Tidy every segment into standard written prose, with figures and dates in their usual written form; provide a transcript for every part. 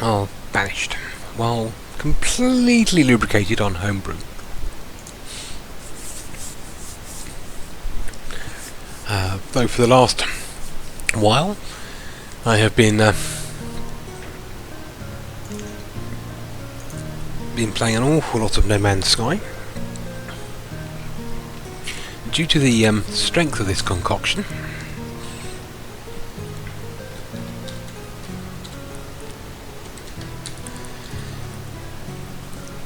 of Banished, while completely lubricated on homebrew. Though for the last while I have been playing an awful lot of No Man's Sky. Due to the strength of this concoction,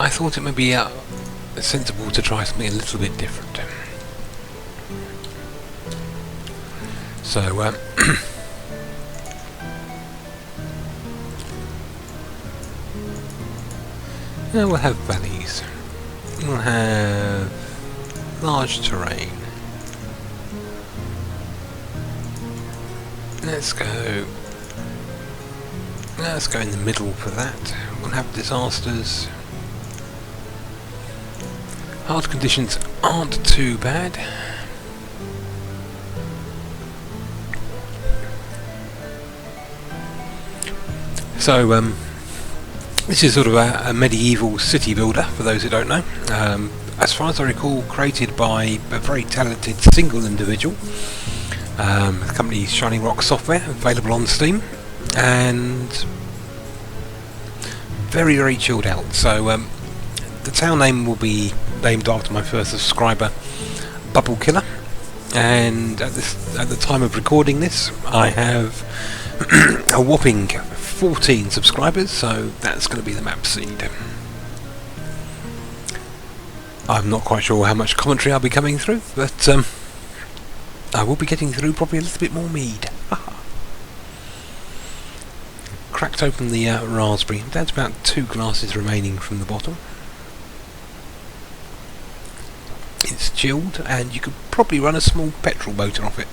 I thought it might be sensible to try something a little bit different. So, yeah, we'll have valleys. We'll have large terrain. Let's go in the middle for that. We'll have disasters. Hard conditions aren't too bad. So, this is sort of a medieval city builder, for those who don't know. As far as I recall, created by a very talented single individual. The company is Shining Rock Software, available on Steam, and very, very chilled out. So, the town name will be named after my first subscriber, Bubble Killer, and at the time of recording this, I have a whopping 14 subscribers, so that's going to be the map seed. I'm not quite sure how much commentary I'll be coming through, but I will be getting through probably a little bit more mead. Cracked open the raspberry. That's about 2 glasses remaining from the bottle. It's chilled, and you could probably run a small petrol motor off it.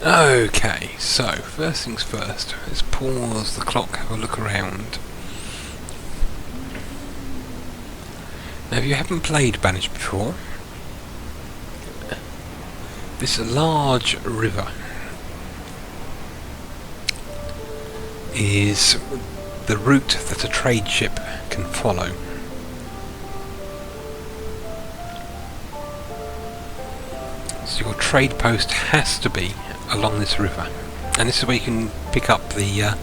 Okay, so first things first, let's pause the clock, have a look around. Now, if you haven't played Banished before, this large river is the route that a trade ship can follow. So your trade post has to be along this river, and this is where you can pick up the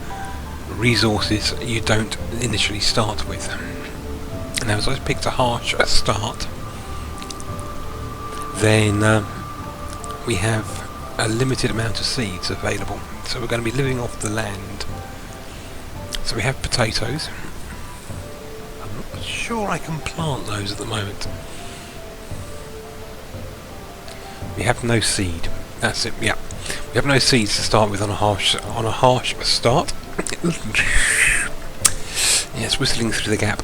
resources you don't initially start with. Now, as I picked a harsh start, then we have a limited amount of seeds available, so we're going to be living off the land. So we have potatoes. I'm not sure I can plant those at the moment. We have no seed. That's it. Yeah, we have no seeds to start with on a harsh start. Yes, whistling through the gap.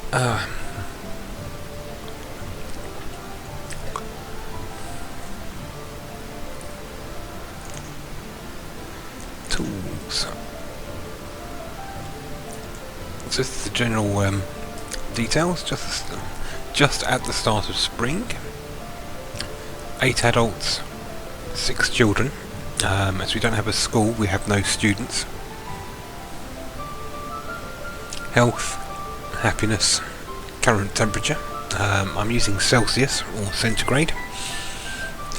Tools. Just the general details. Just at the start of spring. 8 adults, 6 children. As we don't have a school, we have no students. Health, happiness, current temperature. I'm using Celsius or centigrade,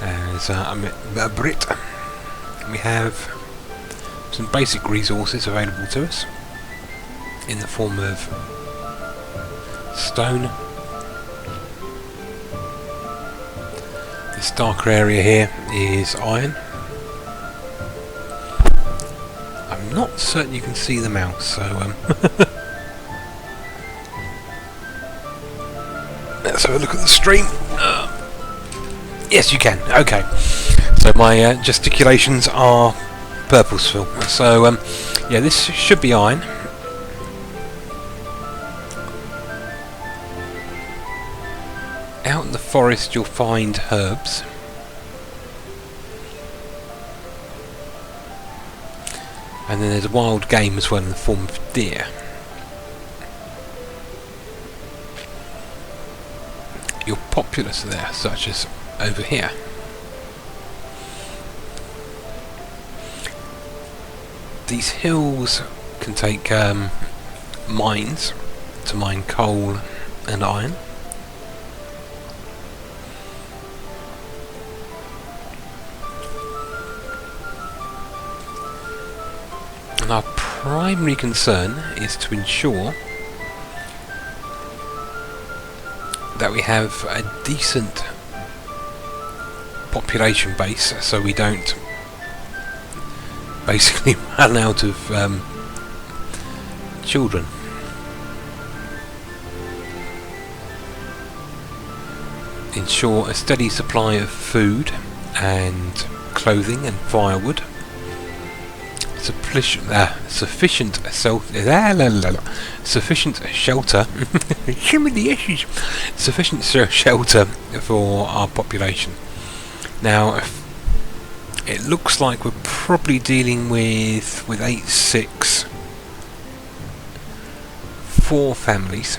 as I'm a Brit. We have some basic resources available to us in the form of stone. This darker area here is iron. I'm not certain you can see the mouse, so let's have a look at the stream. Yes, you can. Okay. So my gesticulations are purposeful. So yeah, this should be iron. Out in the forest you'll find herbs. And then there's wild game as well in the form of deer. Your populace there, such as over here. These hills can take mines to mine coal and iron. And our primary concern is to ensure that we have a decent population base, so we don't basically run out of children. Ensure a steady supply of food and clothing and firewood. Sufficient shelter. Sufficient shelter for our population. Now, it looks like we're probably dealing with 8-6, 4 families.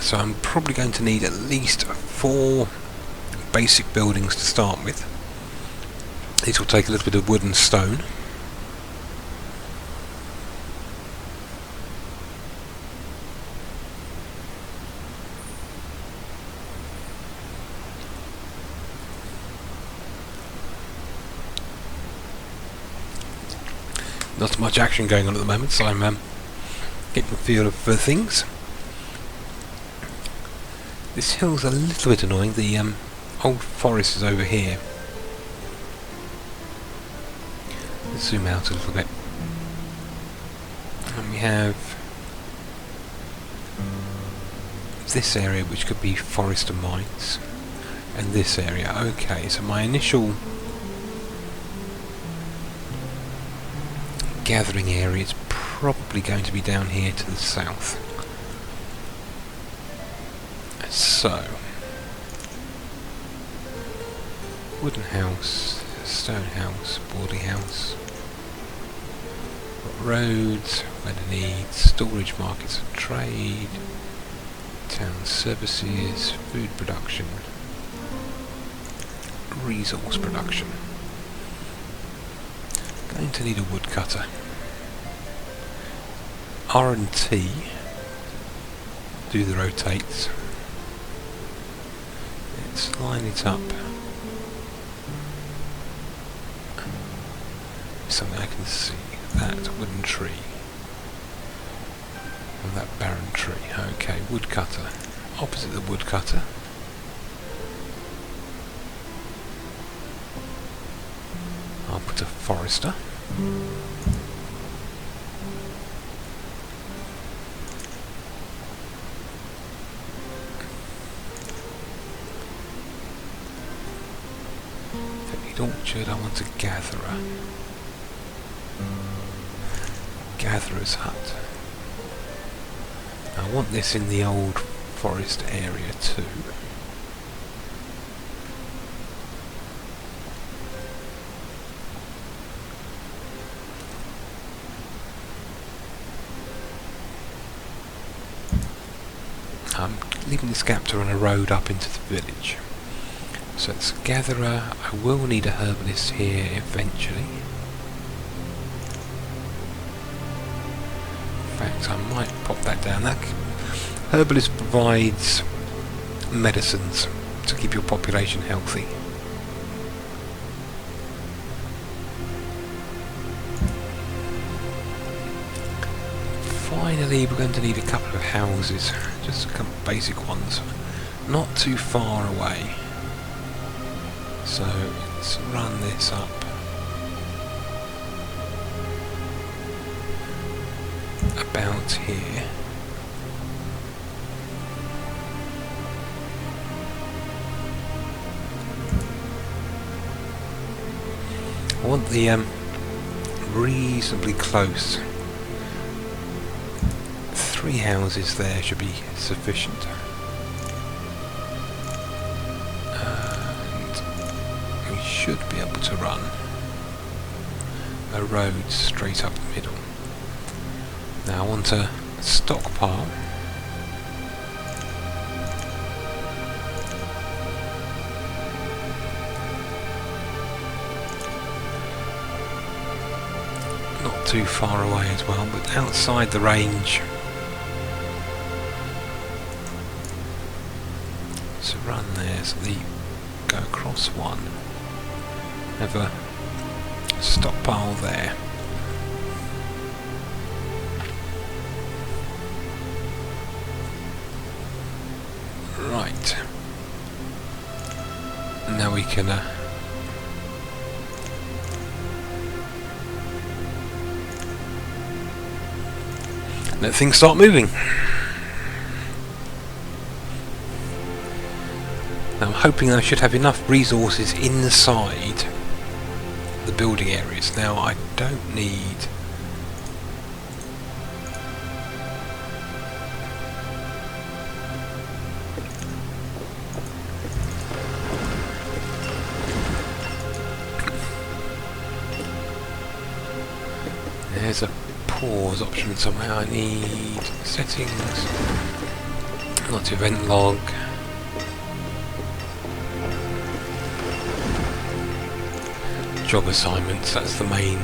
So I'm probably going to need at least 4 basic buildings to start with. These will take a little bit of wood and stone. Not much action going on at the moment, so I'm getting the feel of things. This hill's a little bit annoying. The old forest is over here. Let's zoom out a little bit. And we have this area, which could be forest and mines, and this area. Okay, so my initial gathering area is probably going to be down here to the south. So, wooden house, stone house, boarding house, roads, where the needs, storage, markets and trade, town services, food production, resource production. Going to need a woodcutter. R&T, do the rotates. Let's line it up. Something I can see. That wooden tree. And that barren tree. Okay, woodcutter. Opposite the woodcutter. I'll put a forester. Orchard, I want a gatherer. Gatherer's hut. I want this in the old forest area too. I'm leaving this gap to run a road up into the village. So it's gatherer. I will need a herbalist here eventually. In fact, I might pop that down. That herbalist provides medicines to keep your population healthy. Finally, we're going to need a couple of houses, just a couple of basic ones, not too far away. So let's run this up. About here. I want the reasonably close. 3 houses there should be sufficient. Should be able to run a road straight up the middle. Now I want a stockpile. Not too far away as well, but outside the range there's a run there, so they go across one. Have a stockpile there. Right. Now we can let things start moving. Now I'm hoping I should have enough resources inside the building areas. Now I don't need there's a pause option somewhere. I need settings, not event log. Job assignments, that's the main.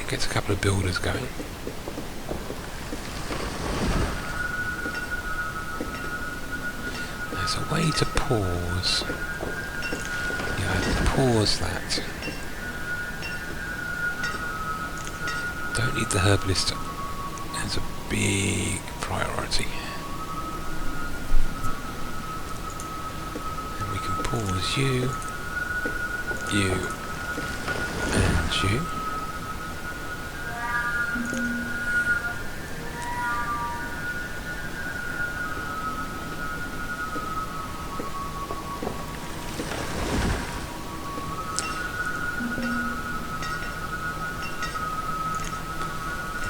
Gets a couple of builders going. There's a way to pause. Yeah, pause that. Don't need the herbalist as a big priority. Pause you, and you.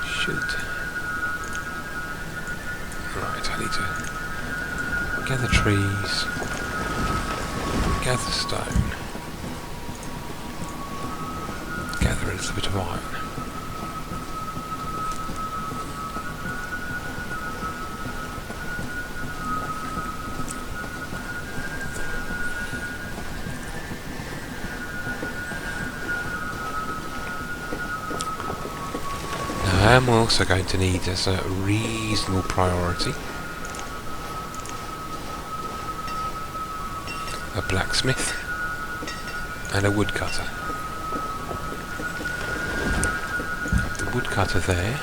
Should. Right, I need to gather trees. Gather stone. Gather a little bit of iron. Now I'm also going to need as a reasonable priority a blacksmith and a woodcutter. The woodcutter there.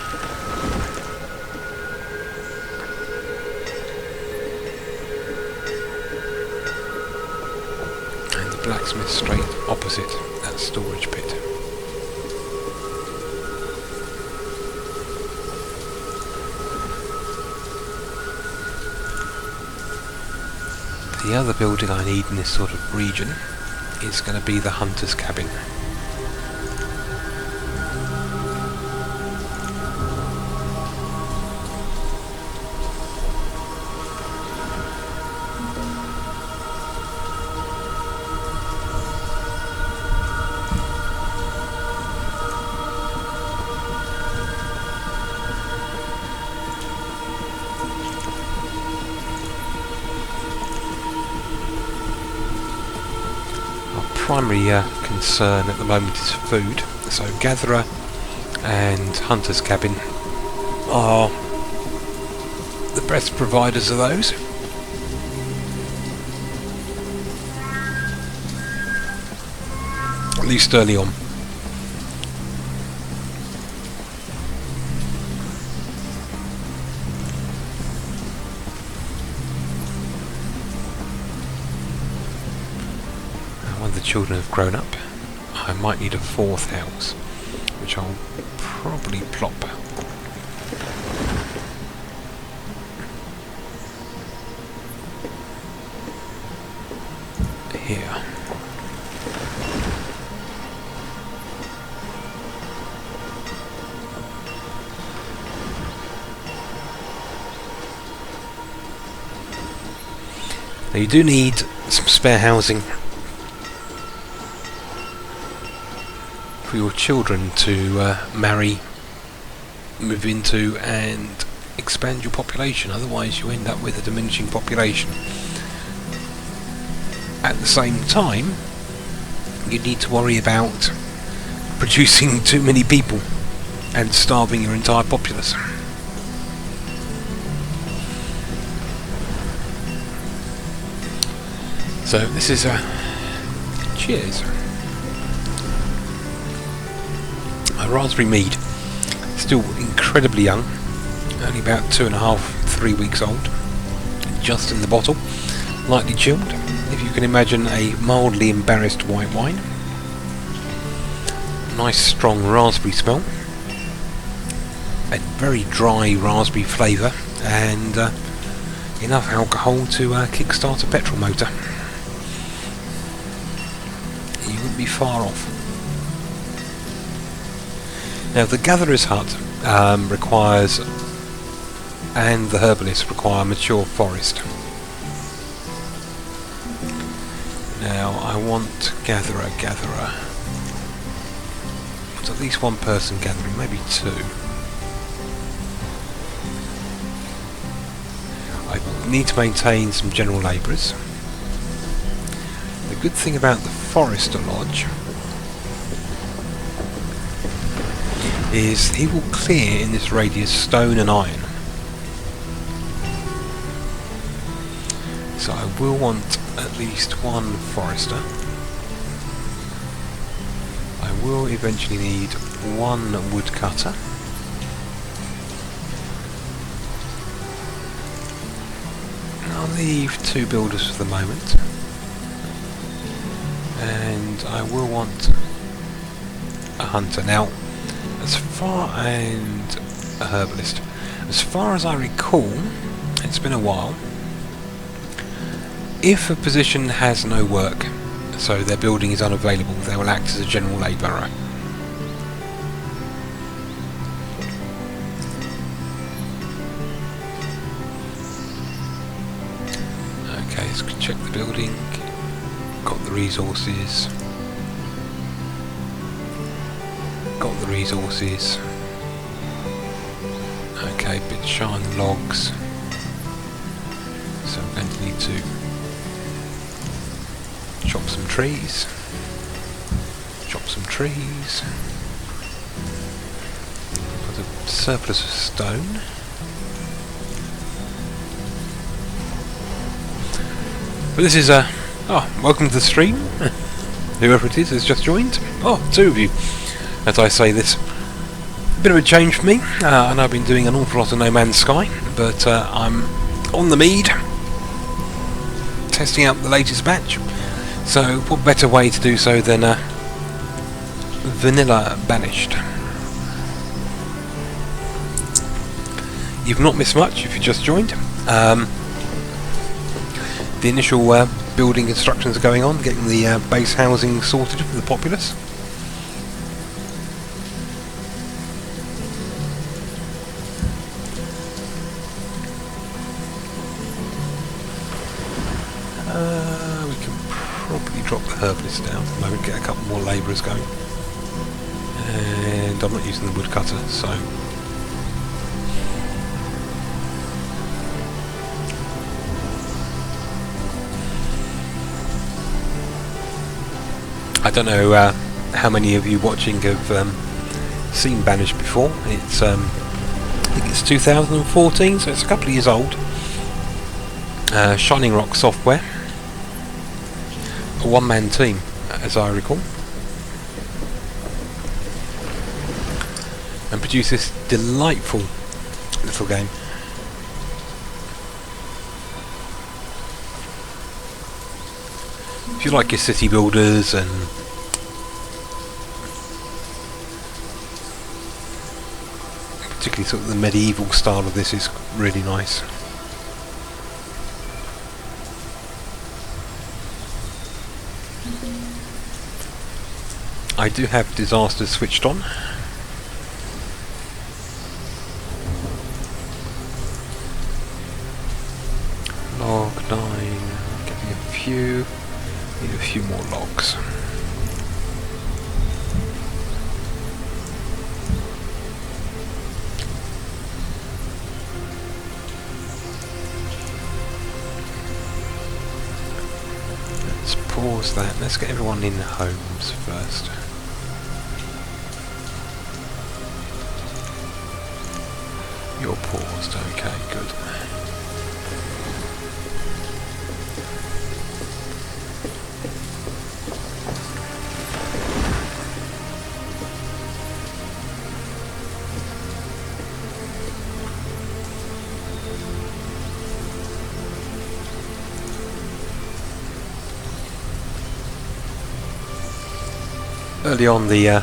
And the blacksmith straight opposite that storage pit. The other building I need in this sort of region is going to be the hunter's cabin. Primary concern at the moment is food, so gatherer and hunter's cabin are the best providers of those. At least early on. When the children have grown up, I might need a fourth house, which I'll probably plop here. Now you do need some spare housing for your children to marry, move into and expand your population, otherwise you end up with a diminishing population. At the same time, you need to worry about producing too many people and starving your entire populace. So this is cheers. A raspberry mead, still incredibly young, only about 2.5, 3 weeks old, just in the bottle, lightly chilled. If you can imagine a mildly embarrassed white wine. Nice strong raspberry smell, a very dry raspberry flavour, and enough alcohol to kickstart a petrol motor. You wouldn't be far off. Now the gatherer's hut requires, and the herbalist require, mature forest. Now I want gatherer. It's at least one person gathering, maybe two. I need to maintain some general labourers. The good thing about the Forester Lodge is he will clear in this radius stone and iron. So I will want at least one forester. I will eventually need one woodcutter. I'll leave 2 builders for the moment. And I will want a hunter. Now, and a herbalist. As far as I recall, it's been a while, if a position has no work, so their building is unavailable, they will act as a general labourer. Okay, let's check the building. Got the resources. Okay, bit shy on the logs, so I'm going to need to chop some trees. Got a surplus of stone. But this is welcome to the stream. Whoever it is has just joined. Oh, 2 of you. As I say this, a bit of a change for me. I know I've been doing an awful lot of No Man's Sky, but I'm on the mead, testing out the latest batch. So what better way to do so than vanilla Banished. You've not missed much if you just joined. The initial building constructions are going on, getting the base housing sorted for the populace. We can probably drop the herbalist down at the moment, get a couple more labourers going. And I'm not using the woodcutter, so I don't know how many of you watching have seen Banished before. It's I think it's 2014, so it's a couple of years old. Shining Rock Software, a one-man team, as I recall, and produced this delightful little game. If you like your city builders and particularly sort of the medieval style of this is really nice. I do have disasters switched on. Log 9, getting a few. Need a few more logs. Let's pause that. Let's get everyone in homes first. You're paused, okay, good. Early on, the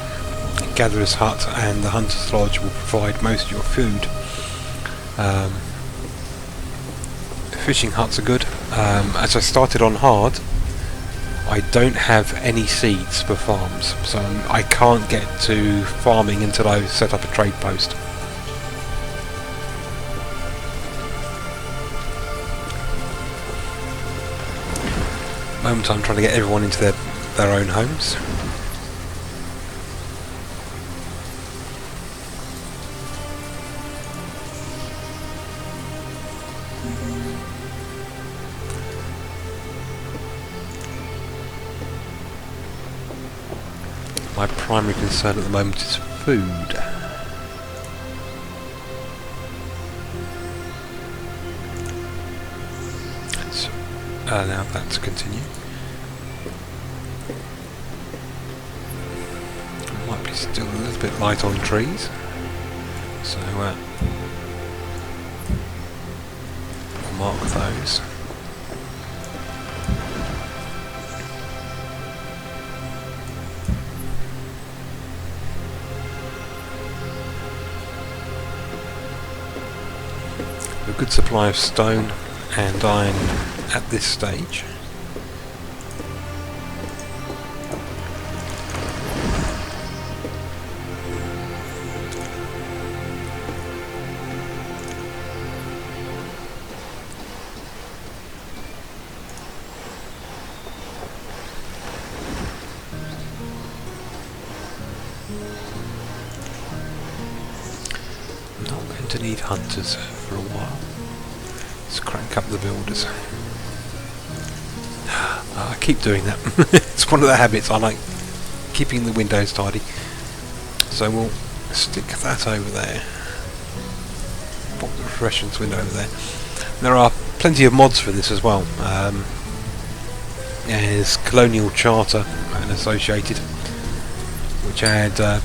gatherer's hut and the hunter's lodge will provide most of your food. Fishing huts are good. As I started on hard, I don't have any seeds for farms, so I can't get to farming until I set up a trade post. At the moment I'm trying to get everyone into their own homes. My primary concern at the moment is food. Let's allow that to continue. Might be still a little bit light on trees, so we'll mark those. A good supply of stone and iron at this stage. Not going to need hunters for a while. Let's crank up the builders. I keep doing that. It's one of the habits. I like keeping the windows tidy. So we'll stick that over there. Pop the refreshments window over there. There are plenty of mods for this as well. There's Colonial Charter and Associated, which add a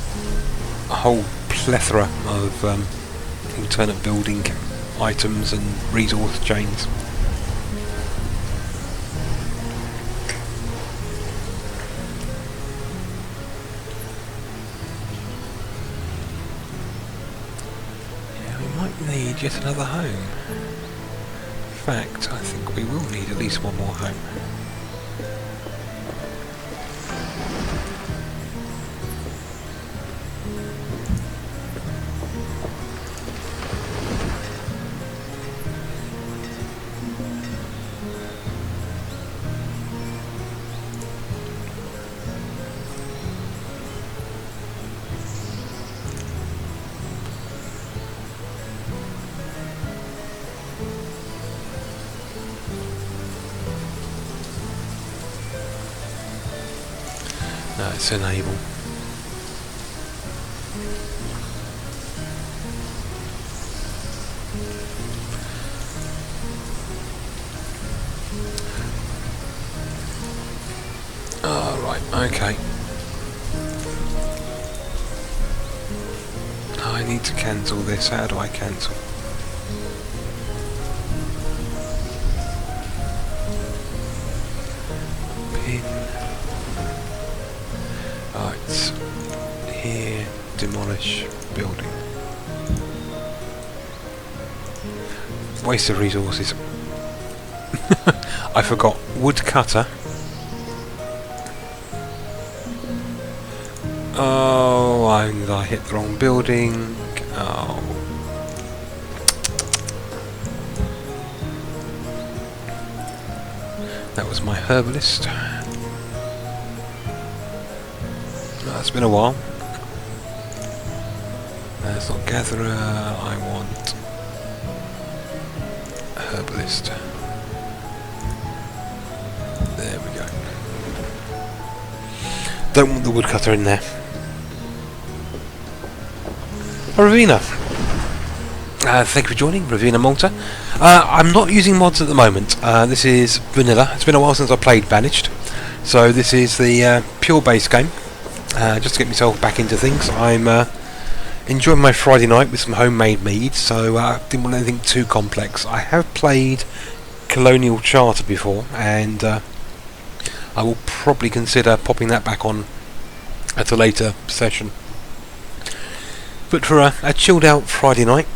whole plethora of alternate building items and resource chains. Yeah, we might need yet another home. In fact, I think we will need at least one more home. No, it's enable. Oh, right, okay. I need to cancel this. How do I cancel? Pin. Right, here, demolish building. Waste of resources. I forgot woodcutter. Oh, I hit the wrong building. Oh. That was my herbalist. No, it's been a while. That's not gatherer. I want herbalist. There we go. Don't want the woodcutter in there. Ravina. Thank you for joining, Ravina Malta. I'm not using mods at the moment. This is vanilla. It's been a while since I played Banished, so this is the pure base game. Just to get myself back into things. I'm enjoying my Friday night with some homemade mead, so I didn't want anything too complex. I have played Colonial Charter before, and I will probably consider popping that back on at a later session. But for a chilled out Friday night,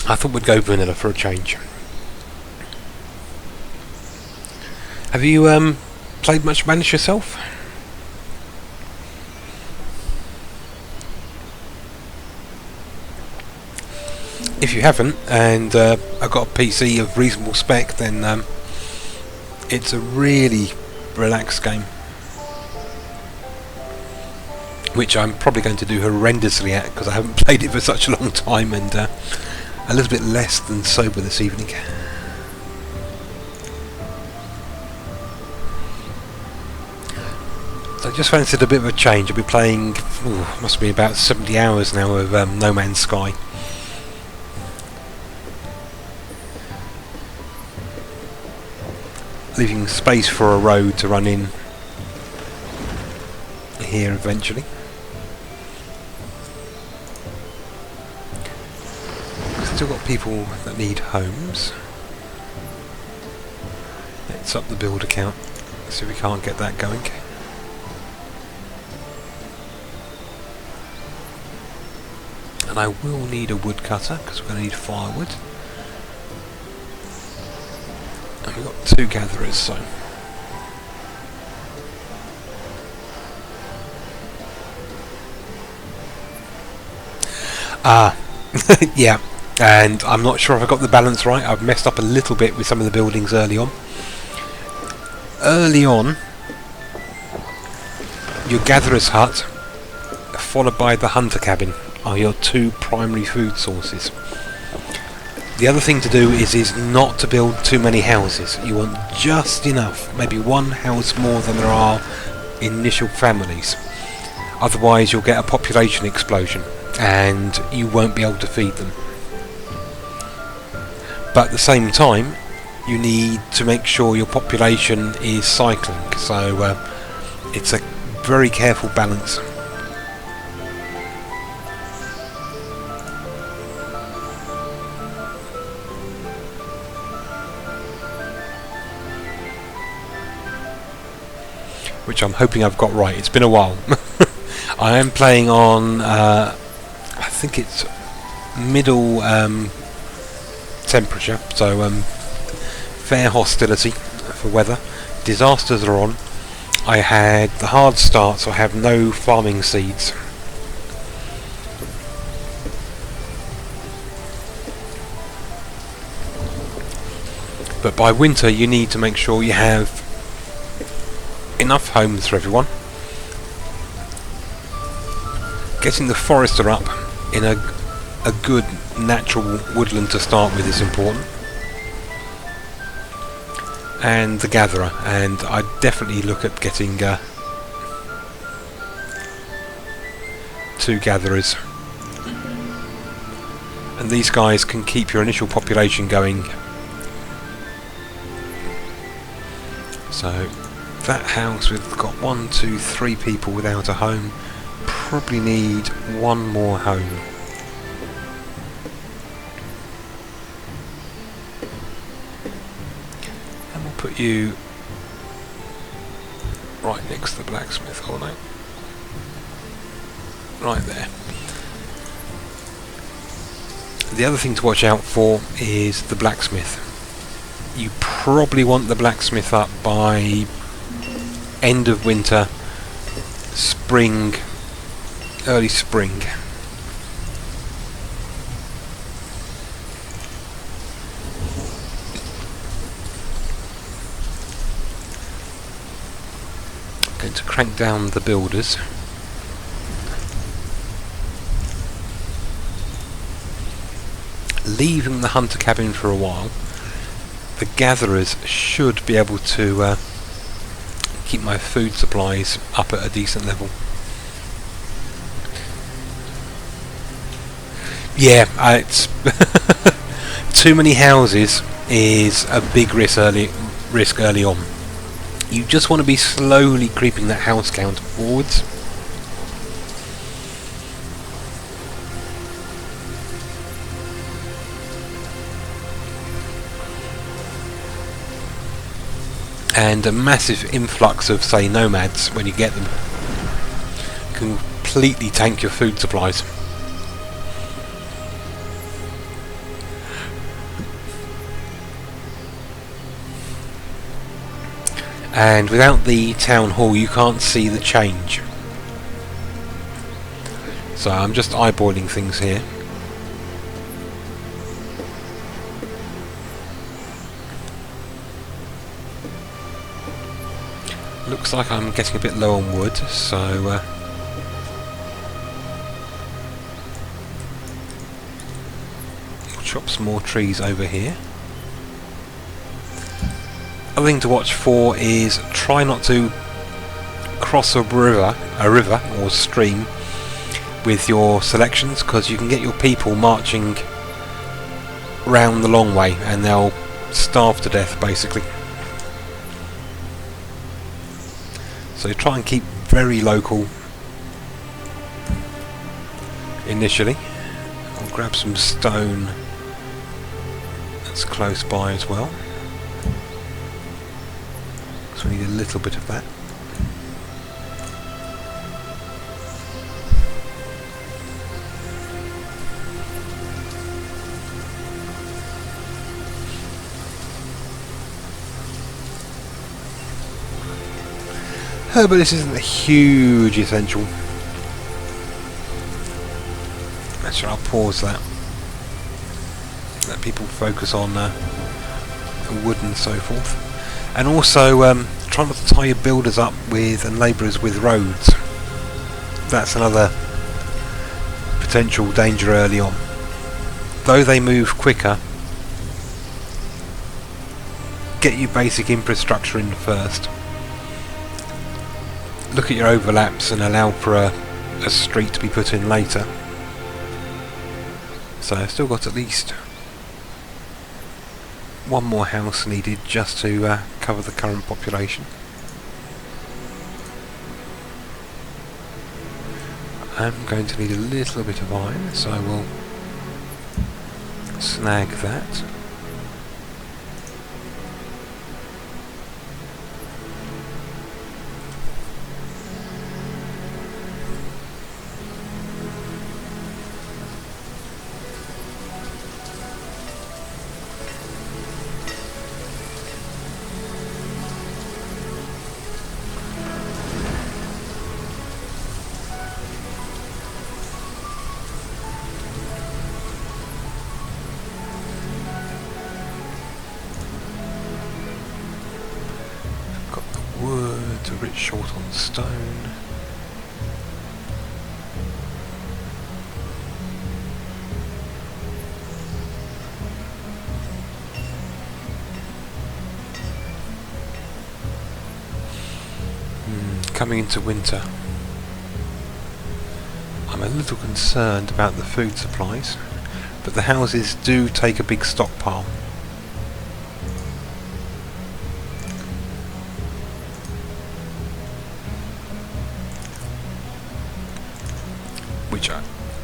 I thought we'd go vanilla for a change. Have you played much Banished yourself? If you haven't, and I've got a PC of reasonable spec, then it's a really relaxed game, which I'm probably going to do horrendously at because I haven't played it for such a long time, and a little bit less than sober this evening. So I just fancied a bit of a change. I'll be playing, must be about 70 hours now of No Man's Sky. Leaving space for a road to run in here eventually. Still got people that need homes. Let's up the build account, see if we can't get that going. And I will need a woodcutter because we're going to need firewood. And we've got 2 gatherers, so yeah, and I'm not sure if I got the balance right. I've messed up a little bit with some of the buildings early on. Early on, your gatherer's hut followed by the hunter cabin are your 2 primary food sources. The other thing to do is not to build too many houses. You want just enough, maybe 1 house more than there are initial families. Otherwise you'll get a population explosion and you won't be able to feed them. But at the same time you need to make sure your population is cycling, so it's a very careful balance. Which I'm hoping I've got right. It's been a while. I am playing on, I think it's middle temperature, so fair hostility for weather. Disasters are on. I had the hard start, so I have no farming seeds. But by winter you need to make sure you have enough homes for everyone. Getting the forester up in a good natural woodland to start with is important, and the gatherer, and I definitely look at getting 2 gatherers, and these guys can keep your initial population going. So that house, we've got 1, 2, 3 people without a home. Probably need 1 more home. And we'll put you right next to the blacksmith, oh no, right there. The other thing to watch out for is the blacksmith. You probably want the blacksmith up by end of winter, spring, early spring. I'm going to crank down the builders. Leaving the hunter cabin for a while. The gatherers should be able to keep my food supplies up at a decent level. Yeah, it's too many houses is a big risk early on. You just want to be slowly creeping that house count forwards. And a massive influx of, say, nomads when you get them, completely tank your food supplies. And without the town hall you can't see the change. So I'm just eyeballing things here. Looks like I'm getting a bit low on wood, so we'll chop some more trees over here. Other thing to watch for is try not to cross a river or stream with your selections, because you can get your people marching round the long way and they'll starve to death basically. So try and keep very local initially. I'll grab some stone that's close by as well. So we need a little bit of that. But this isn't a huge essential. Actually, I'll pause that. Let people focus on wood and so forth. And also, try not to tie your builders up with and labourers with roads. That's another potential danger early on. Though they move quicker, get your basic infrastructure in first. Look at your overlaps and allow for a street to be put in later. So I've still got at least one more house needed just to cover the current population. I'm going to need a little bit of iron, so I will snag that. A bit short on stone. Coming into winter, I'm a little concerned about the food supplies, but the houses do take a big stockpile. Which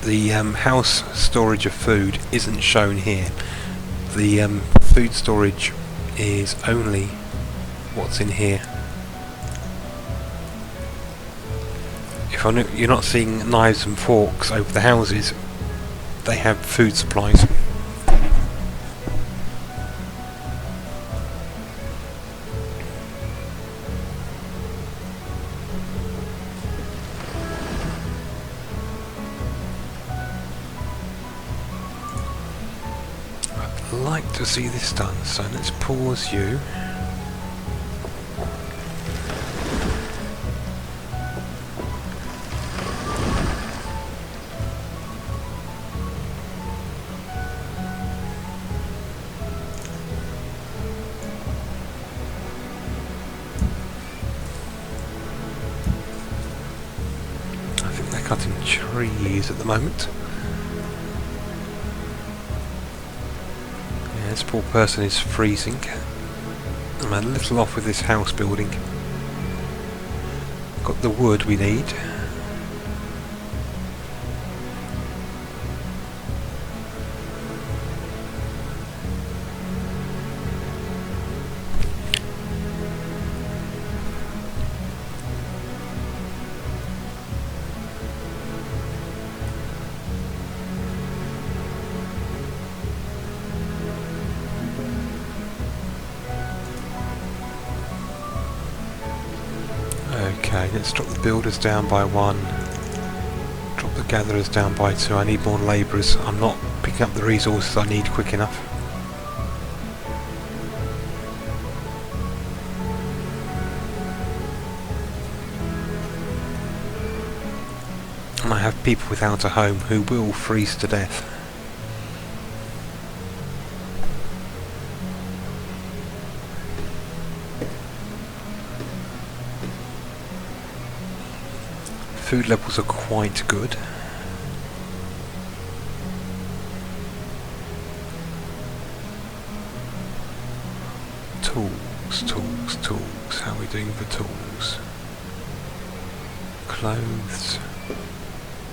the house storage of food isn't shown here. The food storage is only what's in here. If you're not seeing knives and forks over the houses, they have food supplies. I'd like to see this done, so let's pause you. Cutting trees at the moment. Yeah, this poor person is freezing. I'm a little off with this house building. Got the wood we need. Let's drop the builders down by 1. Drop the gatherers down by 2. I need more labourers. I'm not picking up the resources I need quick enough. And I have people without a home who will freeze to death. Food levels are quite good. Tools. How are we doing for tools? Clothes.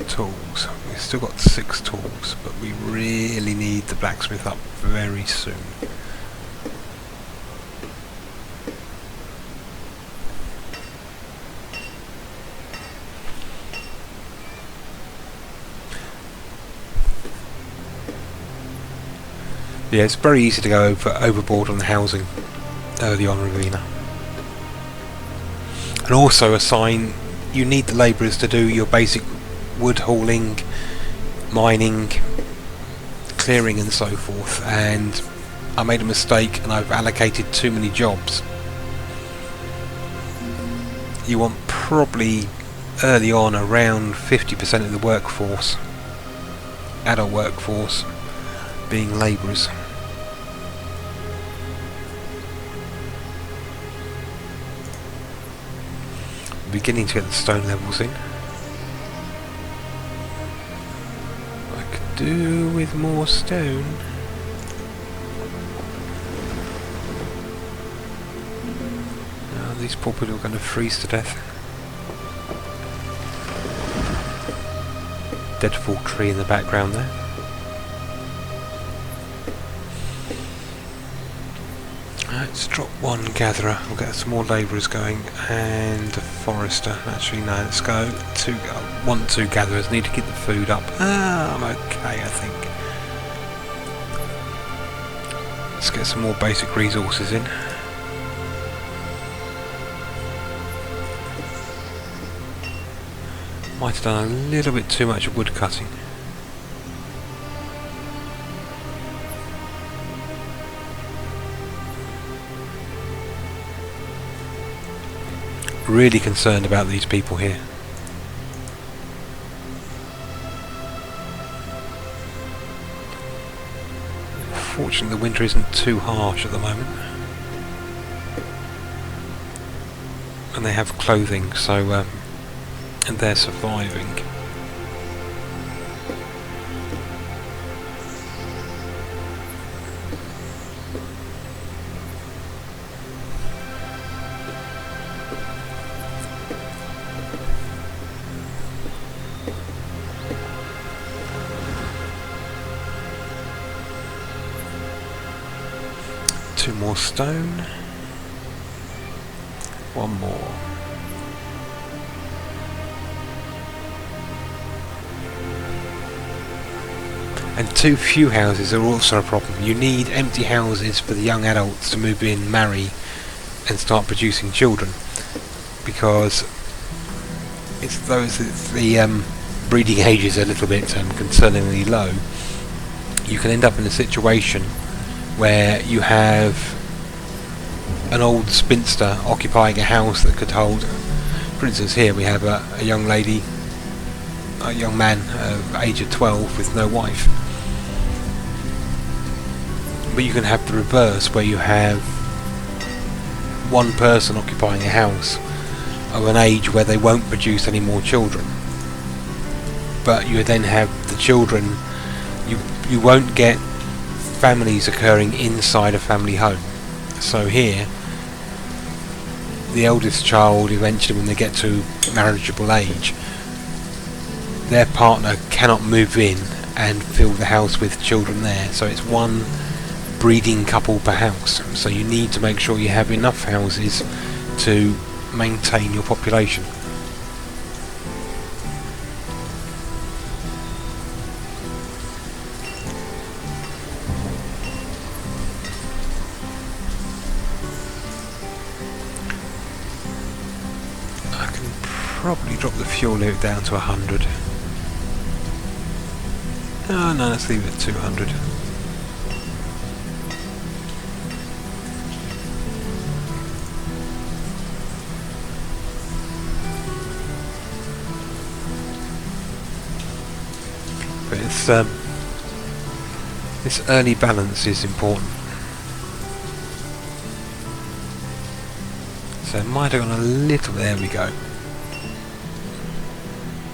Tools. We've still got 6 tools, but we really need the blacksmith up very soon. Yeah, it's very easy to go overboard on the housing early on in Ravenna. And also assign, you need the labourers to do your basic wood hauling, mining, clearing and so forth, and I made a mistake and I've allocated too many jobs. You want probably early on around 50% of the workforce, adult workforce, being labourers. Beginning to get the stone levels in. I could do with more stone. Now these poor people are going to freeze to death. Deadfall tree in the background there. Let's drop 1 gatherer, we'll get some more labourers going, and a forester. Actually no, let's go 2, 1, 2 gatherers, need to keep the food up. I'm okay I think. Let's get some more basic resources in. Might have done a little bit too much wood cutting. Really concerned about these people here. Fortunately the winter isn't too harsh at the moment. And they have clothing, so and they're surviving. Two more stone. 1 more. And too few houses are also a problem. You need empty houses for the young adults to move in, marry and start producing children, because it's the breeding age is a little bit concerningly low. You can end up in a situation where you have an old spinster occupying a house that could hold, for instance here we have a young lady, a young man of age of 12 with no wife. But you can have the reverse, where you have one person occupying a house of an age where they won't produce any more children, but you then have the children, you won't get families occurring inside a family home. So here the eldest child, eventually when they get to marriageable age, their partner cannot move in and fill the house with children there, so it's one breeding couple per house. So you need to make sure you have enough houses to maintain your population. I can Probably drop the fuel limit down to 100. Oh no, let's leave it at 200. But it's this early balance is important. So it might have gone a little. There we go.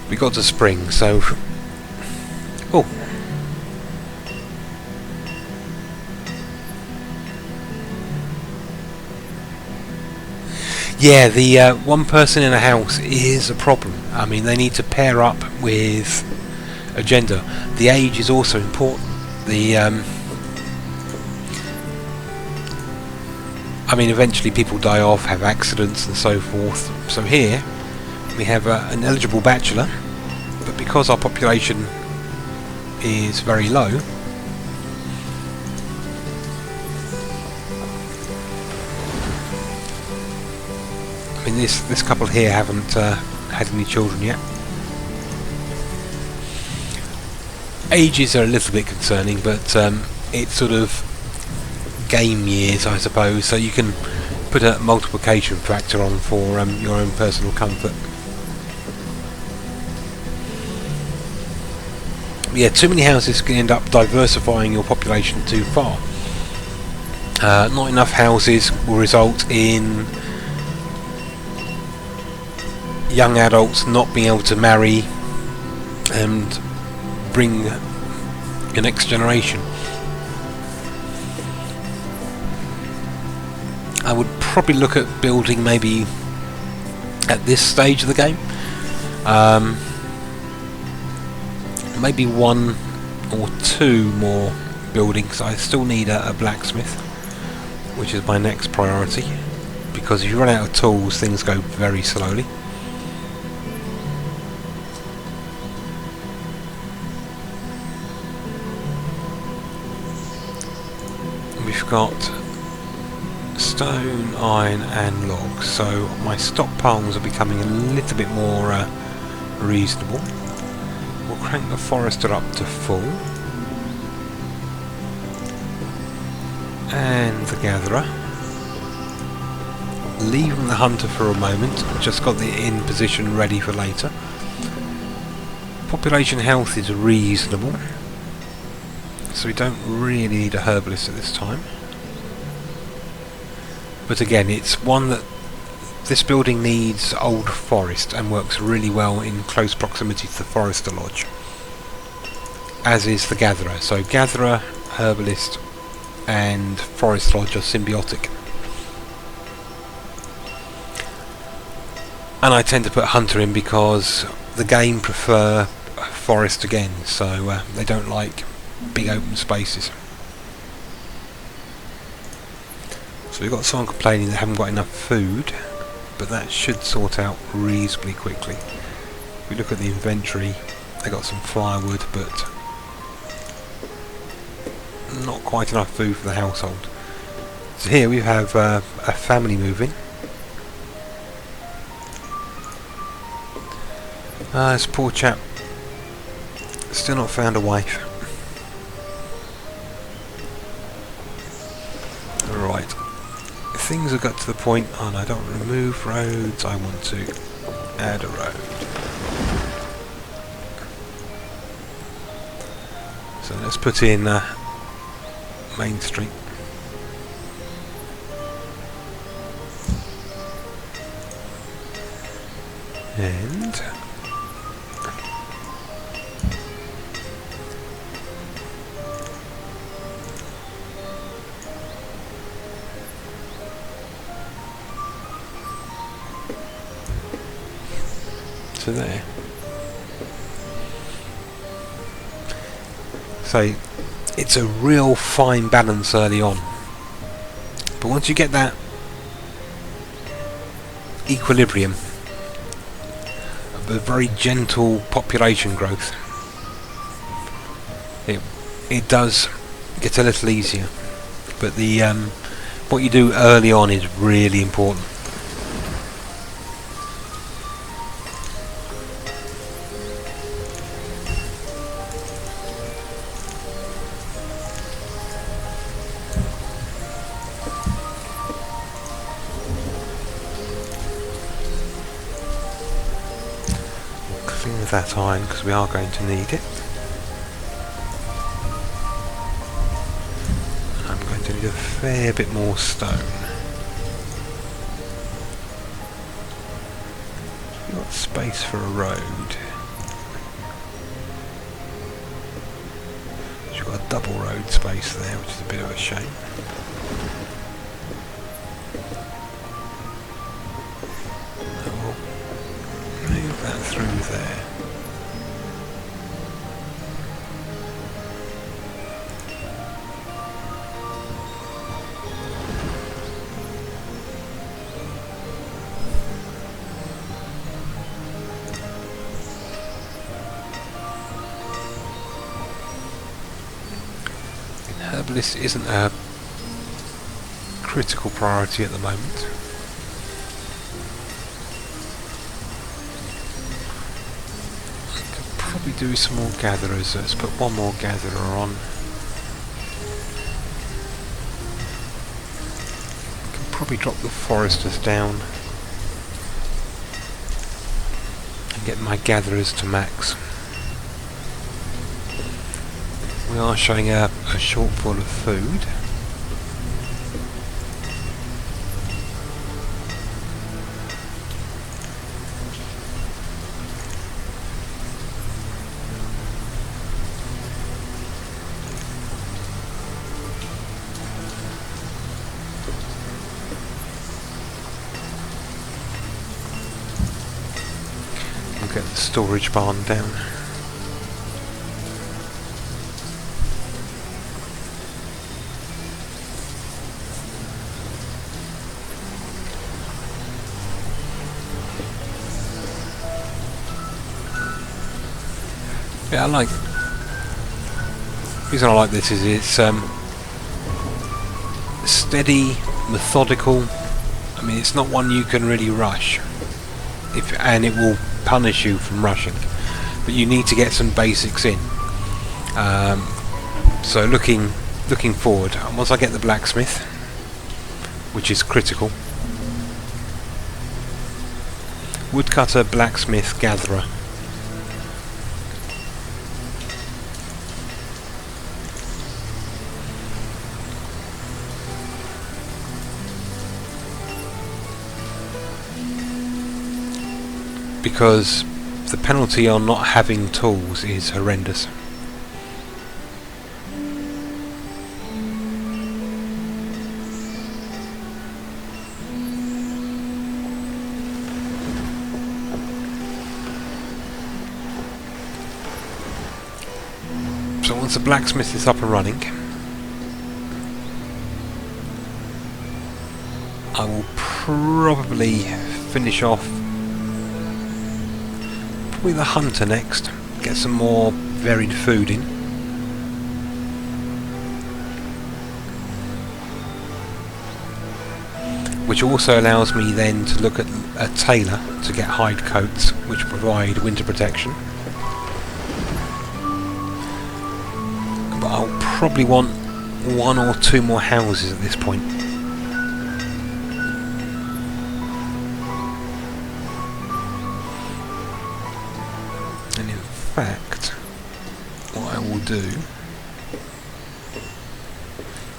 We got to spring, so oh. Yeah, the one person in a house is a problem. I mean, they need to pair up with a gender. The age is also important. The I mean, eventually people die off, have accidents and so forth. So here we have an eligible bachelor, but because our population is very low, I mean, this couple here haven't had any children yet. Ages are a little bit concerning, but it's sort of game years, I suppose, so you can put a multiplication factor on for your own personal comfort. Yeah, too many houses can end up diversifying your population too far. Not enough houses will result in young adults not being able to marry and bring the next generation. I would probably look at building maybe at this stage of the game maybe 1 or 2 more buildings. I still need a blacksmith, which is my next priority, because if you run out of tools things go very slowly. We've got stone, iron and logs, so my stockpiles are becoming a little bit more reasonable. We'll crank the forester up to full, and the gatherer, leaving the hunter for a moment. Just got the inn position ready for later. Population health is reasonable, so we don't really need a herbalist at this time. But again, it's one that this building needs old forest and works really well in close proximity to the forester lodge, as is the gatherer. So gatherer, herbalist and forest lodge are symbiotic. And I tend to put hunter in because the game prefer forest again, so they don't like big open spaces. So we've got someone complaining they haven't got enough food, but that should sort out reasonably quickly. If we look at the inventory, they got some firewood, but not quite enough food for the household. So here we have a family moving. This poor chap still not found a wife. Right. Things have got to the point. Oh no, I don't remove roads, I want to add a road. So let's put in Main Street. And there. So it's a real fine balance early on, but once you get that equilibrium, a very gentle population growth, it does get a little easier. But the what you do early on is really important. of that iron because we are going to need it. I'm going to need a fair bit more stone. We've got space for a road. You've got a double road space there, which is a bit of a shame. Move that through there. Herbalist isn't a critical priority at the moment. Probably do some more gatherers. Let's put one more gatherer on. Can probably drop the foresters down and get my gatherers to max. We are showing a shortfall of food. We'll get the storage barn down. Yeah, the reason I like this is it's steady, methodical. I mean, it's not one you can really rush, and it will punish you from rushing. But you need to get some basics in. So looking forward, once I get the blacksmith, which is critical, woodcutter, blacksmith, gatherer. Because the penalty on not having tools is horrendous. So once the blacksmith is up and running, I will probably finish off the hunter next, get some more varied food in. Which also allows me then to look at a tailor to get hide coats which provide winter protection. But I'll probably want one or two more houses at this point. In fact, what I will do...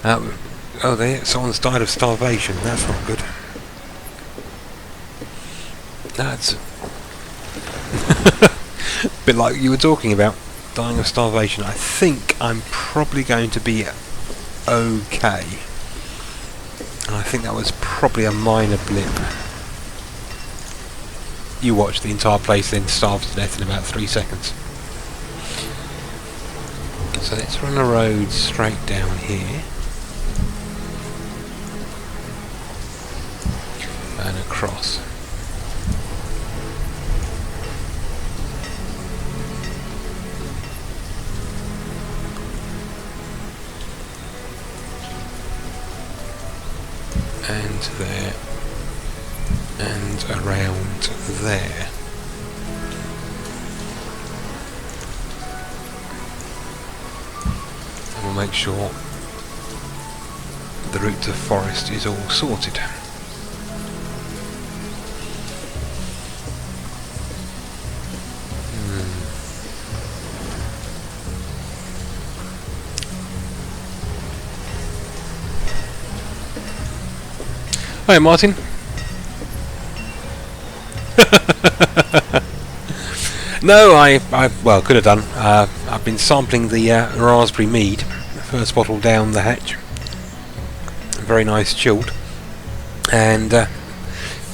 oh, someone's died of starvation. That's not good. That's a bit like you were talking about, dying of starvation. I think I'm probably going to be okay. And I think that was probably a minor blip. You watch the entire place then starve to death in about 3 seconds. So let's run a road straight down here and across. And there and around there. And we'll make sure the route to forest is all sorted. Hi, Martin. No, I well, could have done. I've been sampling the raspberry mead, first bottle down the hatch. Very nice, chilled, and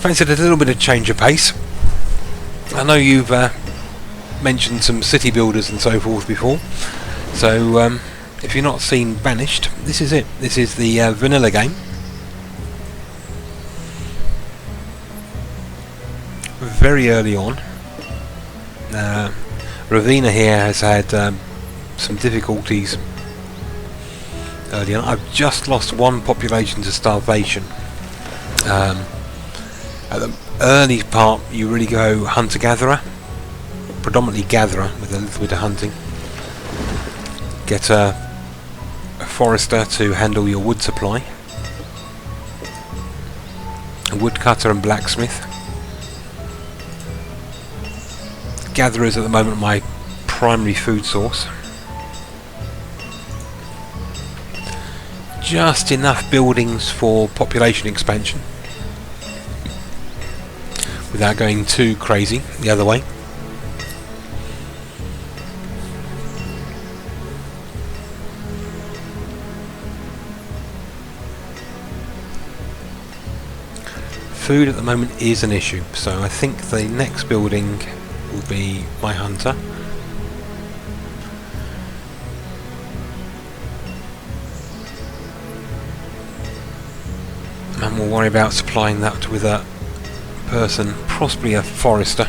fancied a little bit of change of pace. I know you've mentioned some city builders and so forth before, so if you've not seen Banished, this is it. This is the vanilla game. Very early on. Ravina here has had some difficulties early on. I've just lost one population to starvation. At the early part you really go hunter-gatherer, predominantly gatherer with a little bit of hunting. Get a forester to handle your wood supply, a woodcutter and blacksmith. Gatherers at the moment my primary food source. Just enough buildings for population expansion without going too crazy the other way. Food at the moment is an issue, so I think the next building will be my hunter. And we'll worry about supplying that with a person, possibly a forester.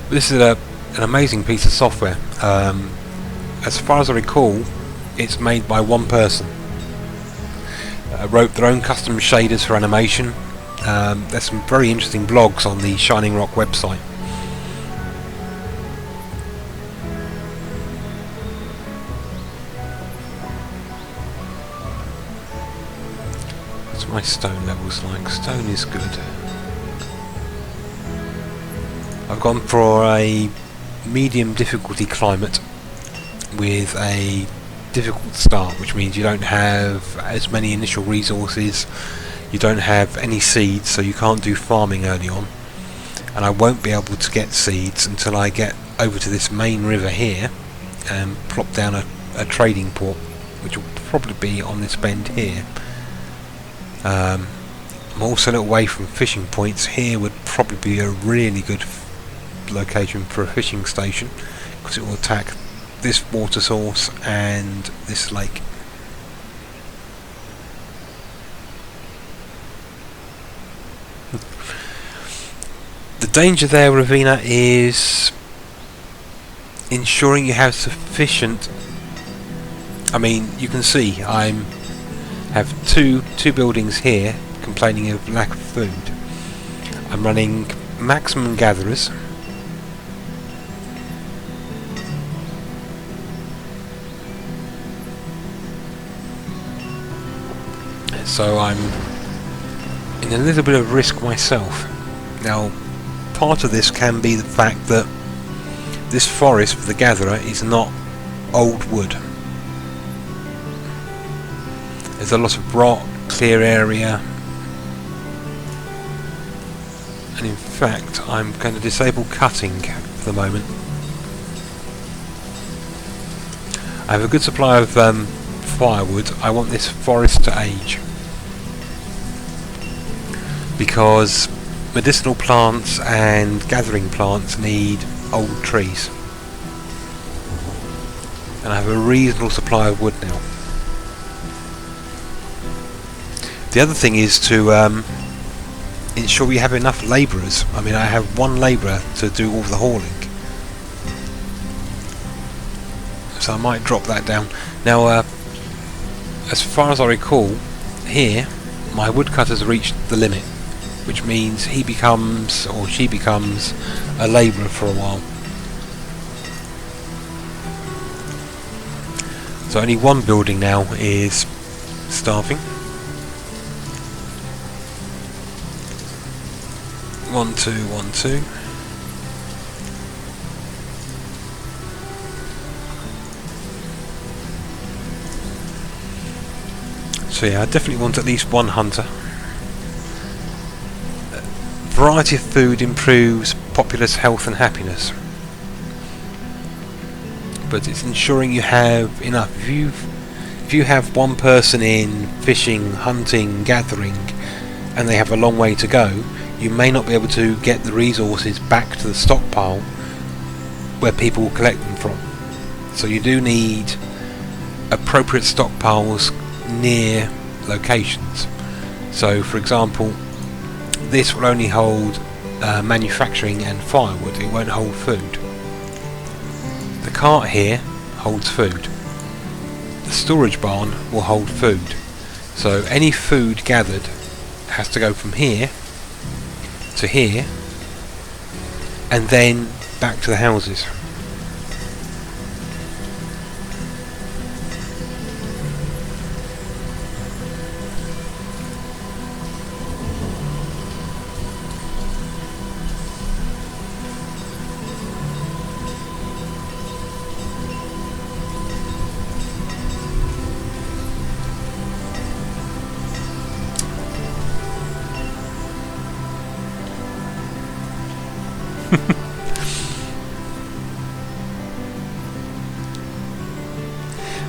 This is an amazing piece of software. As far as I recall, it's made by one person. Wrote their own custom shaders for animation. There's some very interesting blogs on the Shining Rock website. What's my stone levels like? Stone is good. I've gone for a medium difficulty climate with a difficult start, which means you don't have as many initial resources. You don't have any seeds, so you can't do farming early on, and I won't be able to get seeds until I get over to this main river here and plop down a trading port, which will probably be on this bend here. I'm also a little away from fishing points. Here would probably be a really good location for a fishing station, because it will attack this water source and this lake. The danger there, Ravina, is ensuring you have sufficient. I mean, you can see I have two buildings here complaining of lack of food. I'm running maximum gatherers. So I'm in a little bit of risk myself. Now, part of this can be the fact that this forest for the gatherer is not old wood. There's a lot of rot, clear area, and in fact I'm going to disable cutting for the moment. I have a good supply of firewood. I want this forest to age, because medicinal plants and gathering plants need old trees, and I have a reasonable supply of wood now. The other thing is to ensure we have enough labourers. I mean, I have one labourer to do all the hauling, so I might drop that down. Now, as far as I recall, here my woodcutter's reached the limit, which means he becomes, or she becomes, a labourer for a while. So only one building now is starving. 1, 2, 1, 2. So yeah, I definitely want at least one hunter. Variety of food improves populace health and happiness, but it's ensuring you have enough. If you have one person in fishing, hunting, gathering, and they have a long way to go, you may not be able to get the resources back to the stockpile where people will collect them from. So you do need appropriate stockpiles near locations. So for example, this will only hold manufacturing and firewood, it won't hold food. The cart here holds food. The storage barn will hold food. So any food gathered has to go from here to here and then back to the houses.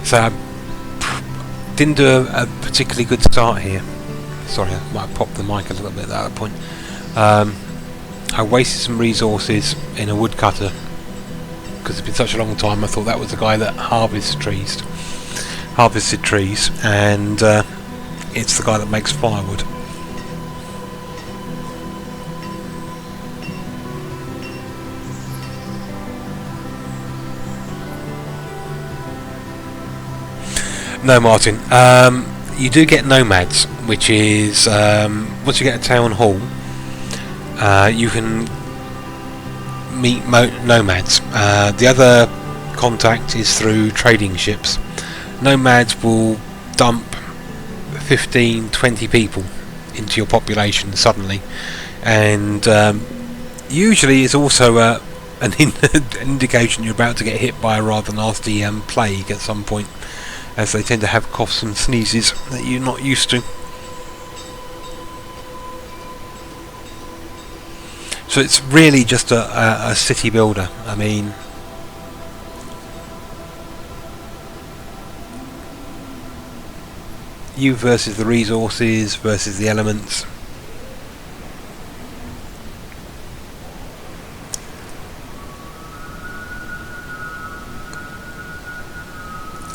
So I didn't do a particularly good start here. Sorry, I might have popped the mic a little bit at that point. I wasted some resources in a woodcutter because it's been such a long time. I thought that was the guy that harvested trees, and it's the guy that makes firewood. No, Martin. You do get nomads, which is once you get a town hall, you can meet nomads. The other contact is through trading ships. Nomads will dump 15, 20 people into your population suddenly, and usually it's also an indication you're about to get hit by a rather nasty plague at some point, as they tend to have coughs and sneezes that you're not used to. So it's really just a city builder. I mean, you versus the resources versus the elements.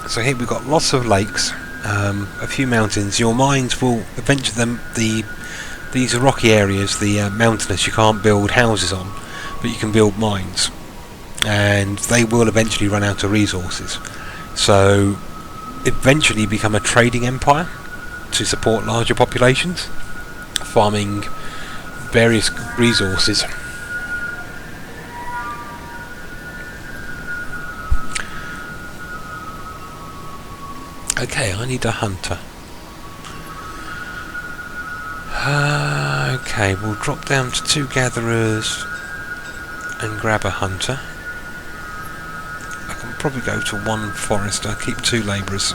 So here we've got lots of lakes, a few mountains. Your mines will eventually, these are rocky areas, the mountainous, you can't build houses on, but you can build mines, and they will eventually run out of resources. So eventually become a trading empire to support larger populations, farming various resources. Okay, I need a hunter. Okay, we'll drop down to 2 gatherers and grab a hunter. I can probably go to 1 forester, keep 2 labourers.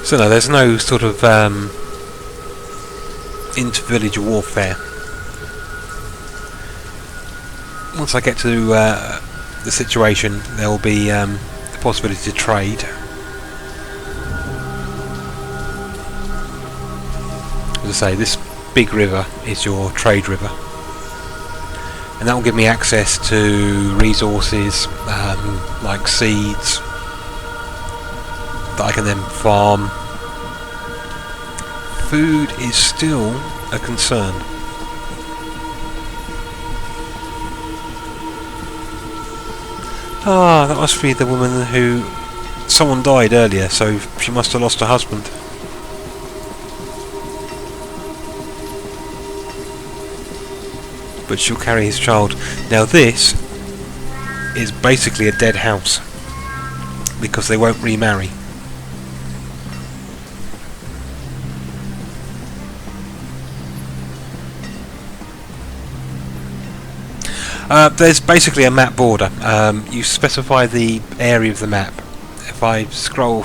So no, there's no sort of inter-village warfare. Once I get to the situation, there will be the possibility to trade. As I say, this big river is your trade river. and that will give me access to resources like seeds that I can then farm. Food is still a concern. Ah, that must be the woman who... Someone died earlier, so she must have lost her husband. But she'll carry his child. Now this is basically a dead house, because they won't remarry. There's basically a map border. You specify the area of the map. If I scroll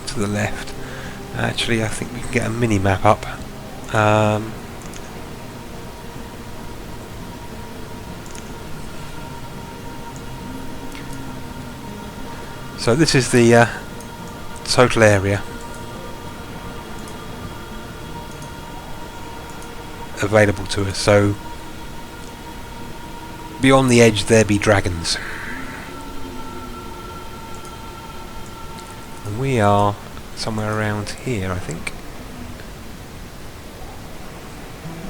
to the left, actually I think we can get a mini map up. So this is the total area available to us. So beyond the edge there be dragons. And we are somewhere around here, I think.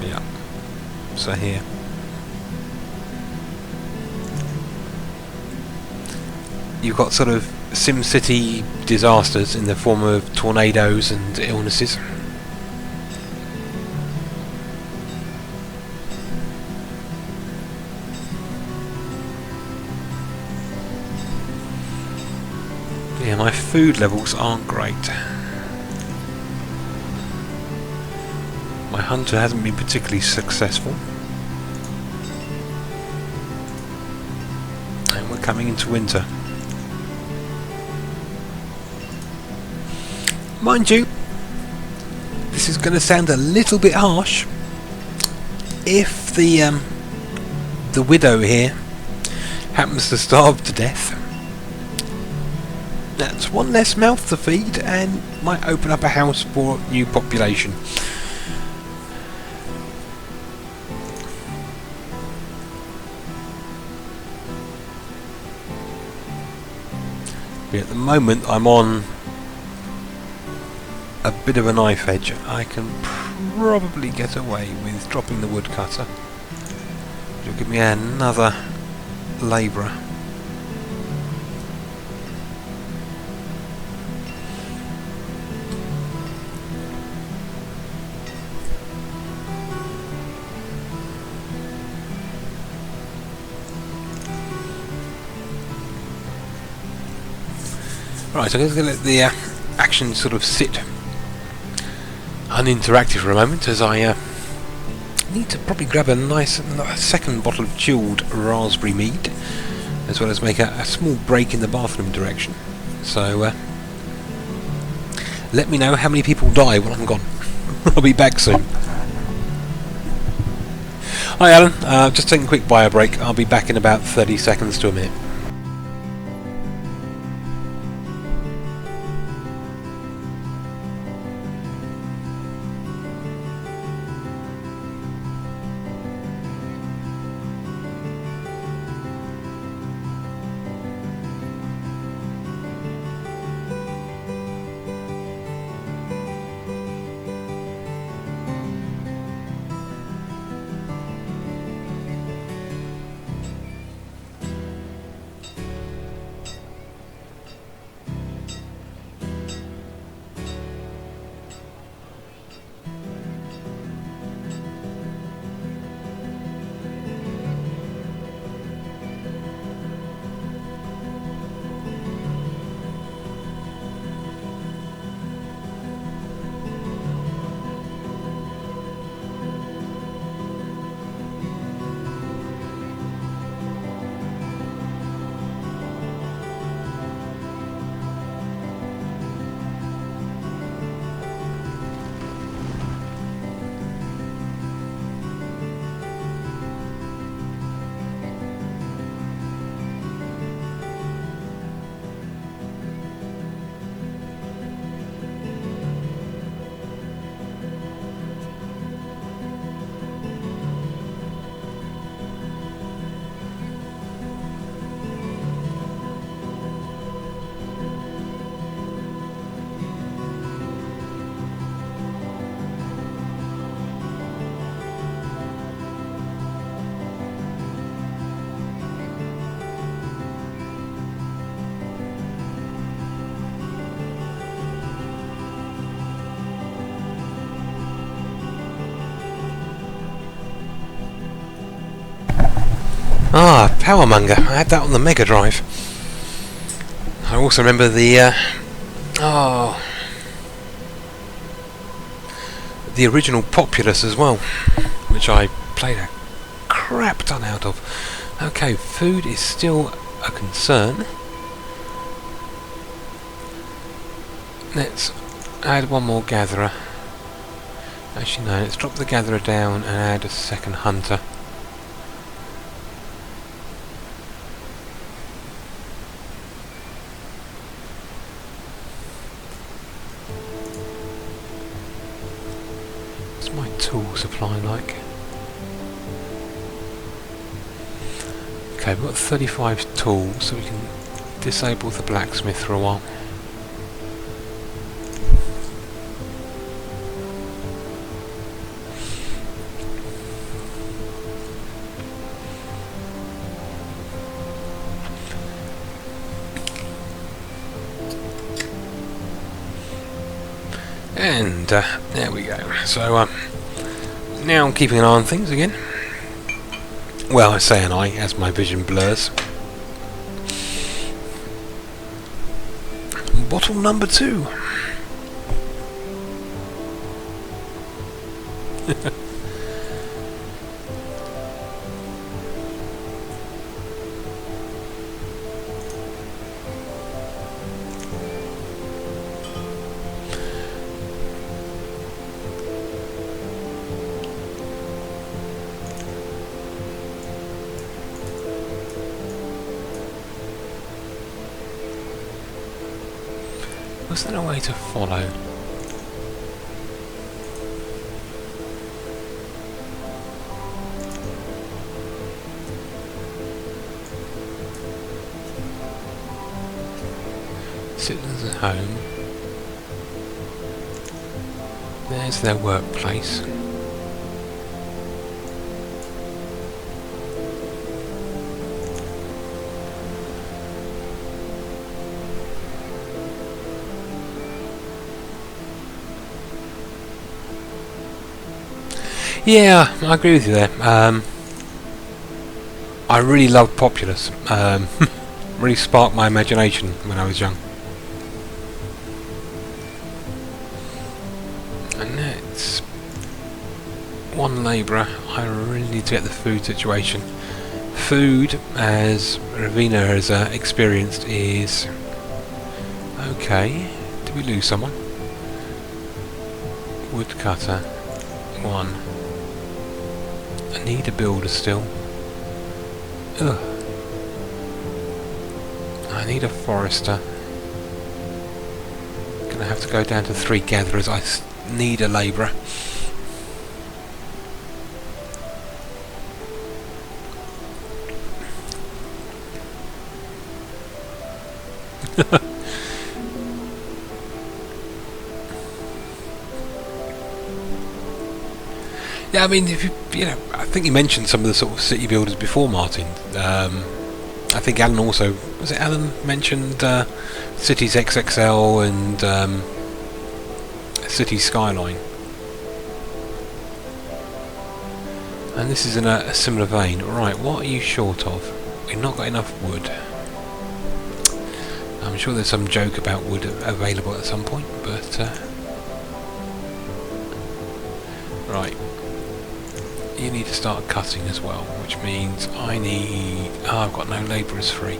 Yeah. So here. You've got sort of SimCity disasters in the form of tornadoes and illnesses. Yeah, my food levels aren't great. My hunter hasn't been particularly successful. And we're coming into winter. Mind you, this is going to sound a little bit harsh. If the widow here happens to starve to death, that's one less mouth to feed and might open up a house for new population. But at the moment I'm on a bit of a knife edge. I can probably get away with dropping the woodcutter. It'll give me another labourer. Right, so I'm going to let the action sort of sit uninteractive for a moment, as I need to probably grab a nice second bottle of chilled raspberry mead, as well as make a small break in the bathroom direction. So let me know how many people die when I'm gone. I'll be back soon. Hi Alan, just taking a quick bio break. I'll be back in about 30 seconds to a minute. Ah, Powermonger. I had that on the Mega Drive. I also remember the the original Populous as well, which I played a crap ton out of. Okay, food is still a concern. Let's add one more gatherer. Actually no, let's drop the gatherer down and add a second hunter. What's my tool supply like? Okay, we've got 35 tools, so we can disable the blacksmith for a while. And there we go. So now I'm keeping an eye on things again. Well, I say an eye as my vision blurs. Bottle number 2. Was there a way to follow? Citizens at home. There's their workplace. Yeah, I agree with you there. I really loved Populous. Really sparked my imagination when I was young. And that's one labourer. I really need to get the food situation. Food, as Ravina has experienced, is okay. Did we lose someone? Woodcutter. 1. I need a builder still. Ugh. I need a forester. Gonna have to go down to 3 gatherers. I need a labourer. Yeah, I mean, if you know, I think you mentioned some of the sort of city builders before, Martin. I think Alan also, was it Alan mentioned Cities XXL and City Skyline, and this is in a similar vein. Right, what are you short of? We've not got enough wood. I'm sure there's some joke about wood available at some point, but right. You need to start cutting as well, which means I need... Oh, I've got no labourers free.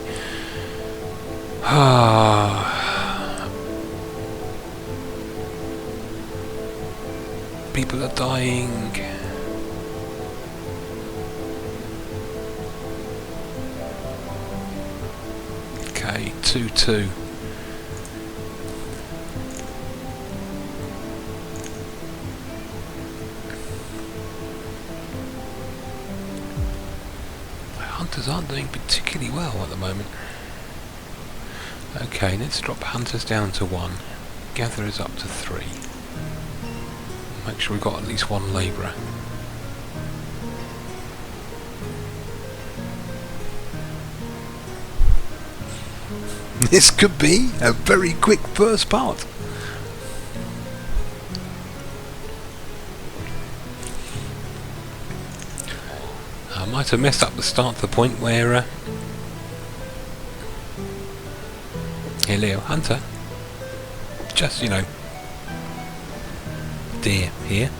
People are dying. Okay, 2-2. Hunters aren't doing particularly well at the moment. Okay, let's drop hunters down to 1. Gatherers up to 3. Make sure we've got at least 1 labourer. This could be a very quick first part. I might have messed up the start to the point where... Here, Leo, hunter. Just, you know... Deer, here.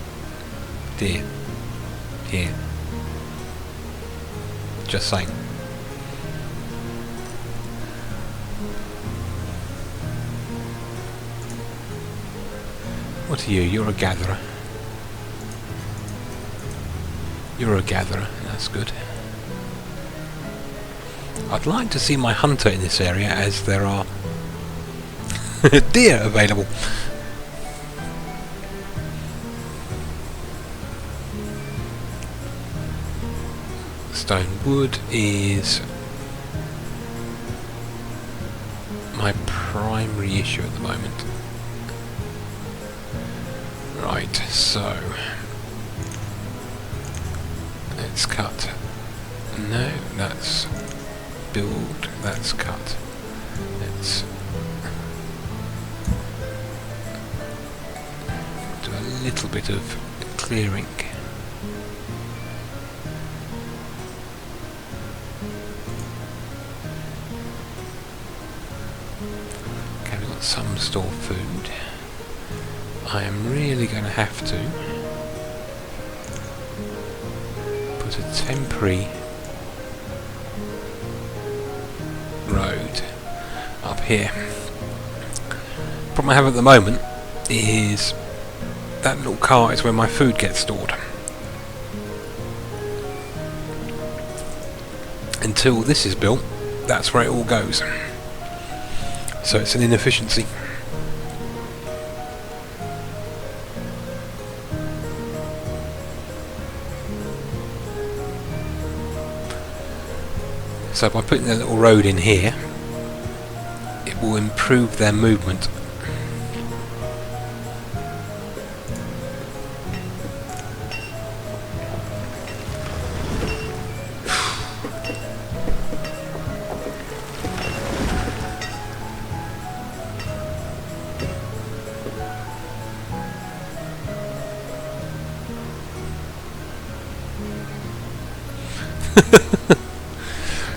Deer. Here. Just saying. What are you? You're a gatherer. You're a gatherer, that's good. I'd like to see my hunter in this area, as there are deer available. Stone wood is my primary issue at the moment. Right, so let's cut. No, that's build, that's cut. Let's do a little bit of clearing. Okay, we've got some store food. I am really going to have to put a temporary road up here. The problem I have at the moment is that little cart is where my food gets stored. Until this is built, that's where it all goes. So it's an inefficiency. So by putting a little road in here, it will improve their movement.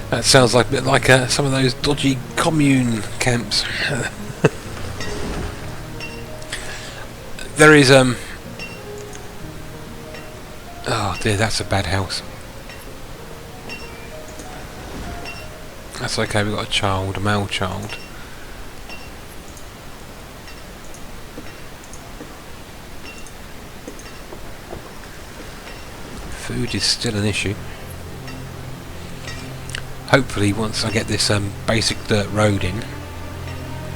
That sounds like a bit like some of those dodgy commune camps. There is oh dear, that's a bad house. That's okay, we've got a child, a male child. Food is still an issue. Hopefully once I get this basic dirt road in,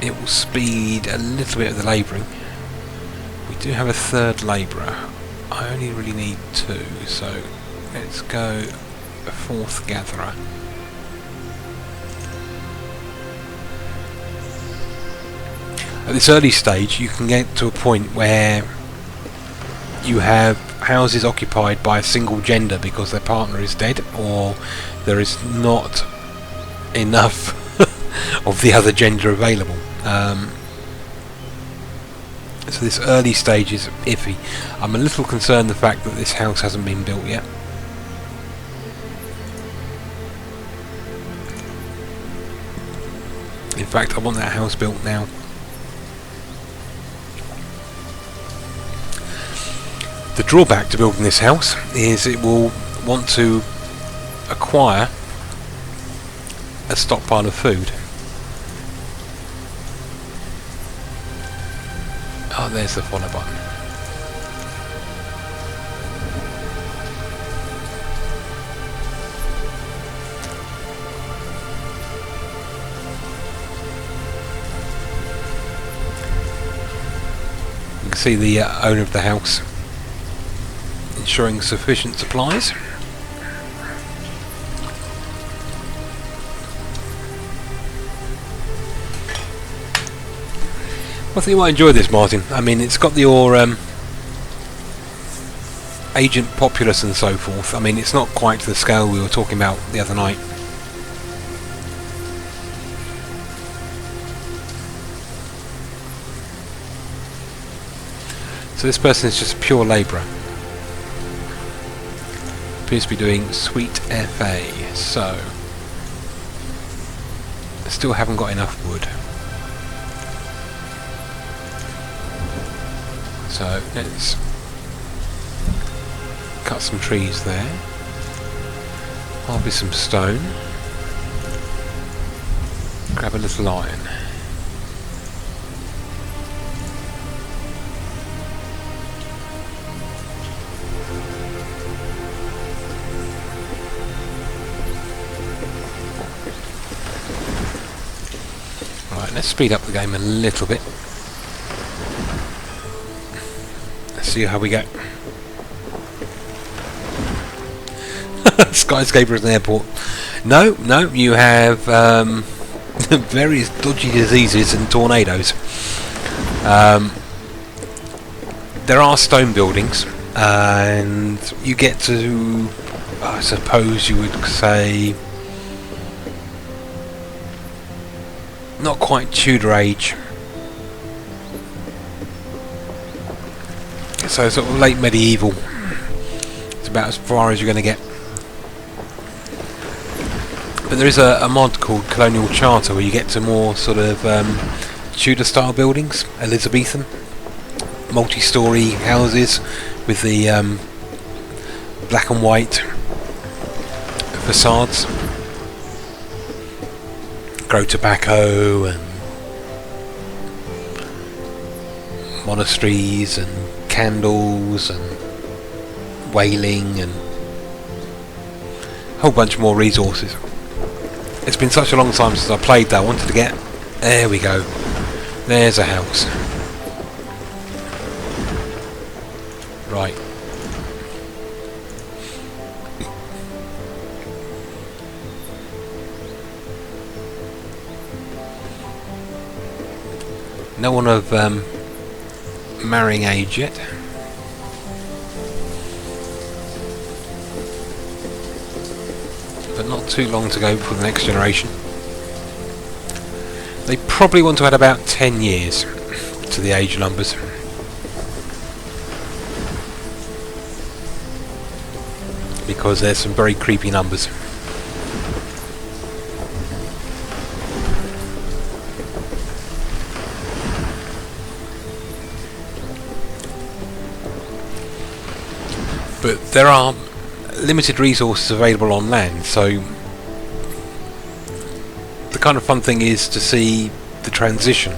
it will speed a little bit of the labouring. We do have a third labourer. I only really need 2, so let's go a 4th gatherer. At this early stage you can get to a point where you have houses occupied by a single gender because their partner is dead, or there is not enough of the other gender available. So this early stage is iffy. I'm a little concerned the fact that this house hasn't been built yet. In fact, I want that house built now. The drawback to building this house is it will want to acquire a stockpile of food. Oh, there's the follow button. You can see the owner of the house ensuring sufficient supplies. I think you might enjoy this, Martin. I mean, it's got your agent populace and so forth. I mean, it's not quite to the scale we were talking about the other night. So this person is just a pure labourer. appears to be doing Sweet FA, so I still haven't got enough wood. So let's cut some trees there, harvest some stone, grab a little iron. Right, let's speed up the game a little bit. Let's see how we go. Skyscraper is an airport. No, you have various dodgy diseases and tornadoes. There are stone buildings, and you get to, I suppose you would say, not quite Tudor age, so sort of late medieval. It's about as far as you're going to get. But there is a mod called Colonial Charter where you get to more sort of Tudor style buildings, Elizabethan, multi-storey houses with the black and white facades, grow tobacco and monasteries and candles and whaling and a whole bunch more resources. It's been such a long time since I played that. I wanted to get... There we go. There's a house. Right. No one of marrying age yet. But not too long to go for the next generation. They probably want to add about 10 years to the age numbers. Because there's some very creepy numbers. But there are limited resources available on land, so the kind of fun thing is to see the transition.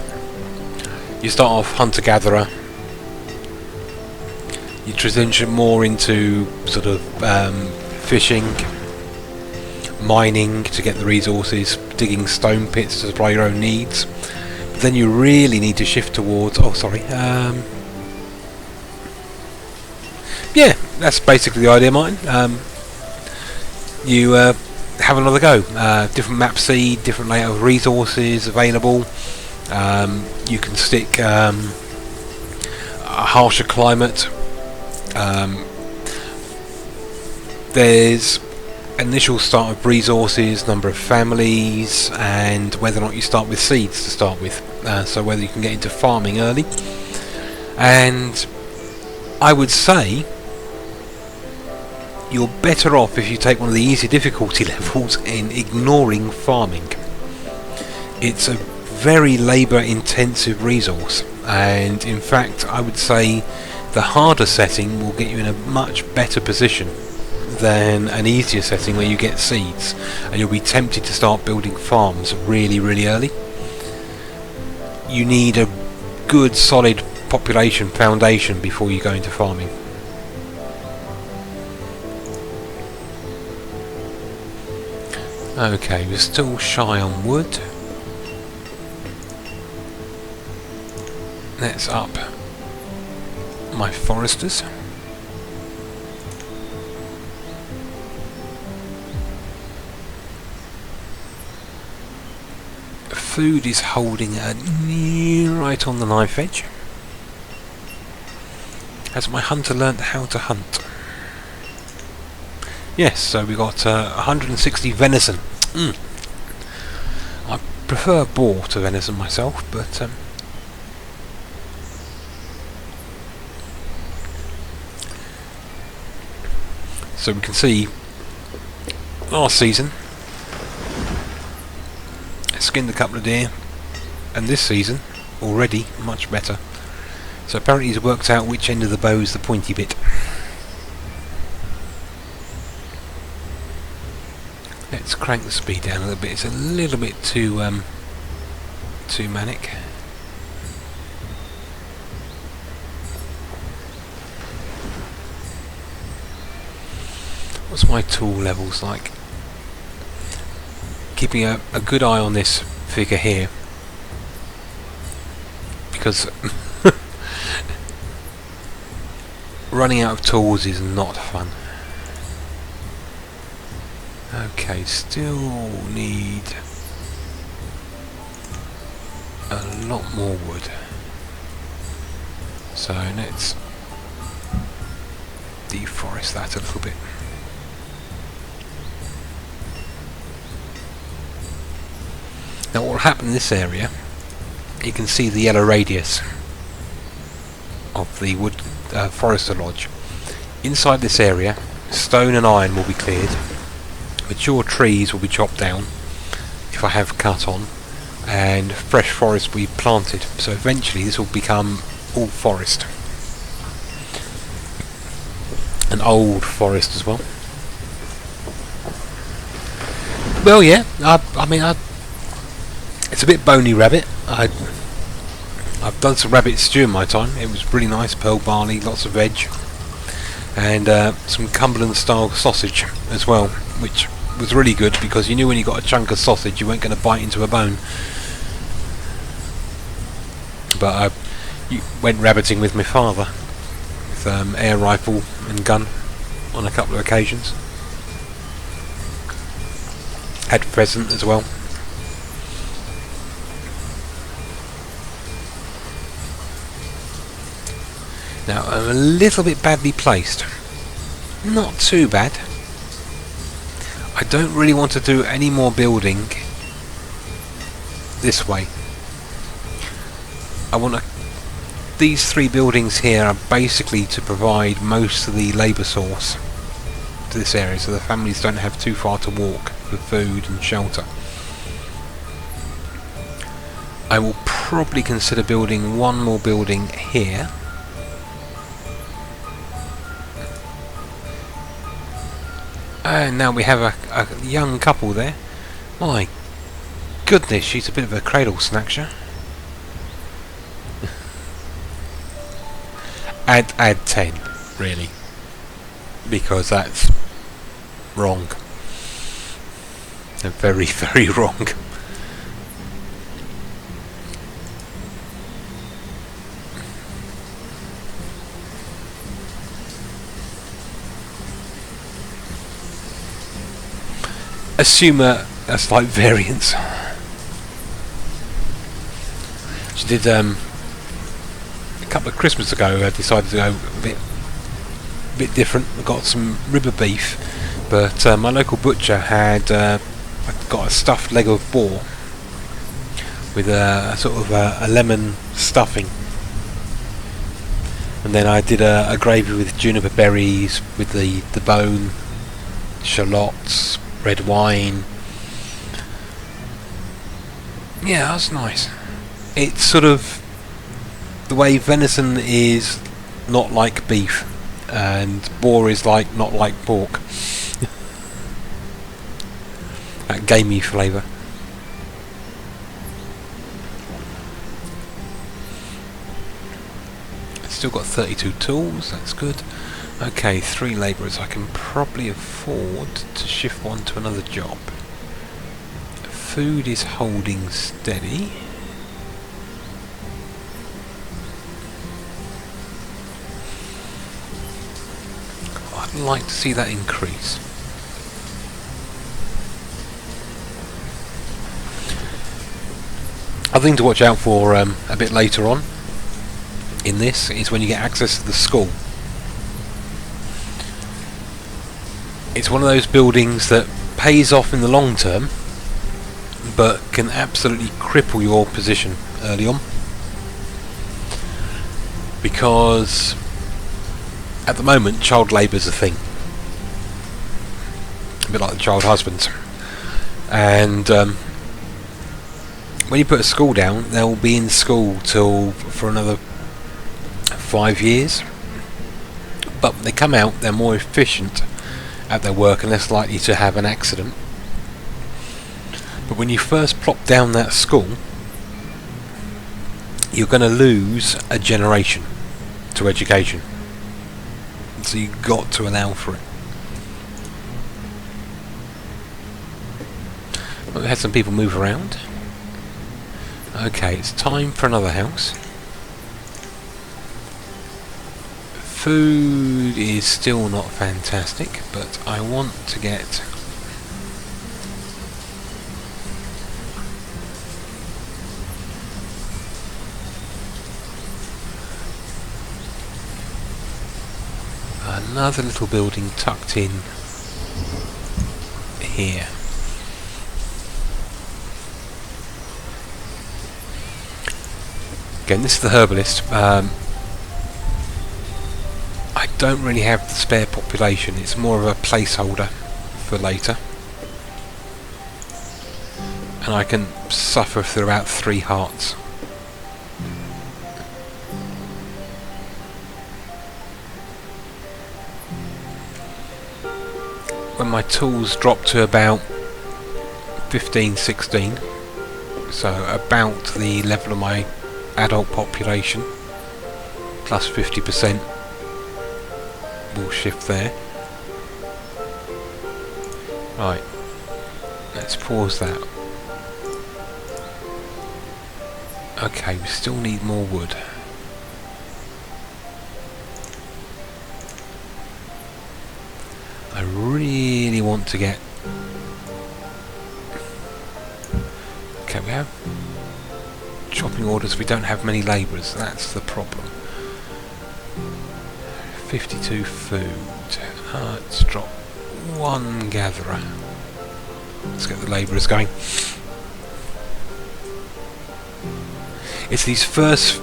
You start off hunter-gatherer, you transition more into sort of fishing, mining to get the resources, digging stone pits to supply your own needs. But then you really need to shift towards... yeah, that's basically the idea, Martin. You have another go. Different map seed, different layout of resources available. You can stick a harsher climate. There's initial start of resources, number of families, and whether or not you start with seeds to start with. So whether you can get into farming early. And I would say you're better off if you take one of the easy difficulty levels in ignoring farming. It's a very labour intensive resource, and in fact I would say the harder setting will get you in a much better position than an easier setting where you get seeds and you'll be tempted to start building farms really early. You need a good solid population foundation before you go into farming. Okay, we're still shy on wood. Let's up my foresters. Food is holding right on the knife edge. Has my hunter learnt how to hunt? Yes, so we got 160 venison. I prefer boar to venison myself, but So we can see last season I skinned a couple of deer, and this season already much better. So apparently he's worked out which end of the bow is the pointy bit. Let's crank the speed down a little bit. It's a little bit too manic. What's my tool levels like? Keeping a good eye on this figure here, because running out of tools is not fun. Okay, still need a lot more wood. So let's deforest that a little bit. Now what will happen in this area, you can see the yellow radius of the wood forester lodge. Inside this area, stone and iron will be cleared, mature trees will be chopped down if I have cut on, and fresh forest will be planted. So eventually this will become all forest, an old forest as well. Well, yeah, I mean, it's a bit bony rabbit. I've done some rabbit stew in my time. It was really nice, pearl barley, lots of veg, and some Cumberland style sausage as well, which was really good because you knew when you got a chunk of sausage you weren't going to bite into a bone. But I went rabbiting with my father with air rifle and gun on a couple of occasions. Had pheasant as well. Now I'm a little bit badly placed. Not too bad. I don't really want to do any more building this way. I want to... These three buildings here are basically to provide most of the labour source to this area, so the families don't have too far to walk for food and shelter. I will probably consider building one more building here. And now we have a young couple there. My goodness, she's a bit of a cradle snatcher. add 10, really, because that's wrong. Very, very wrong. Assume a slight variance. She did a couple of Christmas ago. I decided to go a bit different. I got some ribber beef, but my local butcher had got a stuffed leg of boar with a sort of a lemon stuffing, and then I did a gravy with juniper berries with the bone, shallots, red wine. Yeah, that's nice. It's sort of the way venison is not like beef, and boar is not like pork. That gamey flavour. Still got 32 tools, that's good. Okay, 3 labourers. I can probably afford to shift one to another job. Food is holding steady. I'd like to see that increase. Other thing to watch out for a bit later on in this is when you get access to the school. It's one of those buildings that pays off in the long term, but can absolutely cripple your position early on, because at the moment child labour is a thing. a bit like the child husbands. And when you put a school down, they'll be in school for another 5 years. But when they come out, they're more efficient at their work and less likely to have an accident. But when you first plop down that school, you're going to lose a generation to education. So you've got to allow for it. Well, we had some people move around. Okay, it's time for another house. Food is still not fantastic, but I want to get another little building tucked in here. Again, this is the herbalist. I don't really have the spare population, it's more of a placeholder for later. And I can suffer through about 3 hearts. When my tools drop to about 15, 16, so about the level of my adult population, plus 50%, will shift there. Right, let's pause that. Okay, we still need more wood. I really want to get... Okay, we have chopping orders, we don't have many labourers, that's the problem. 52 food. Let's drop 1 gatherer. Let's get the labourers going. It's these first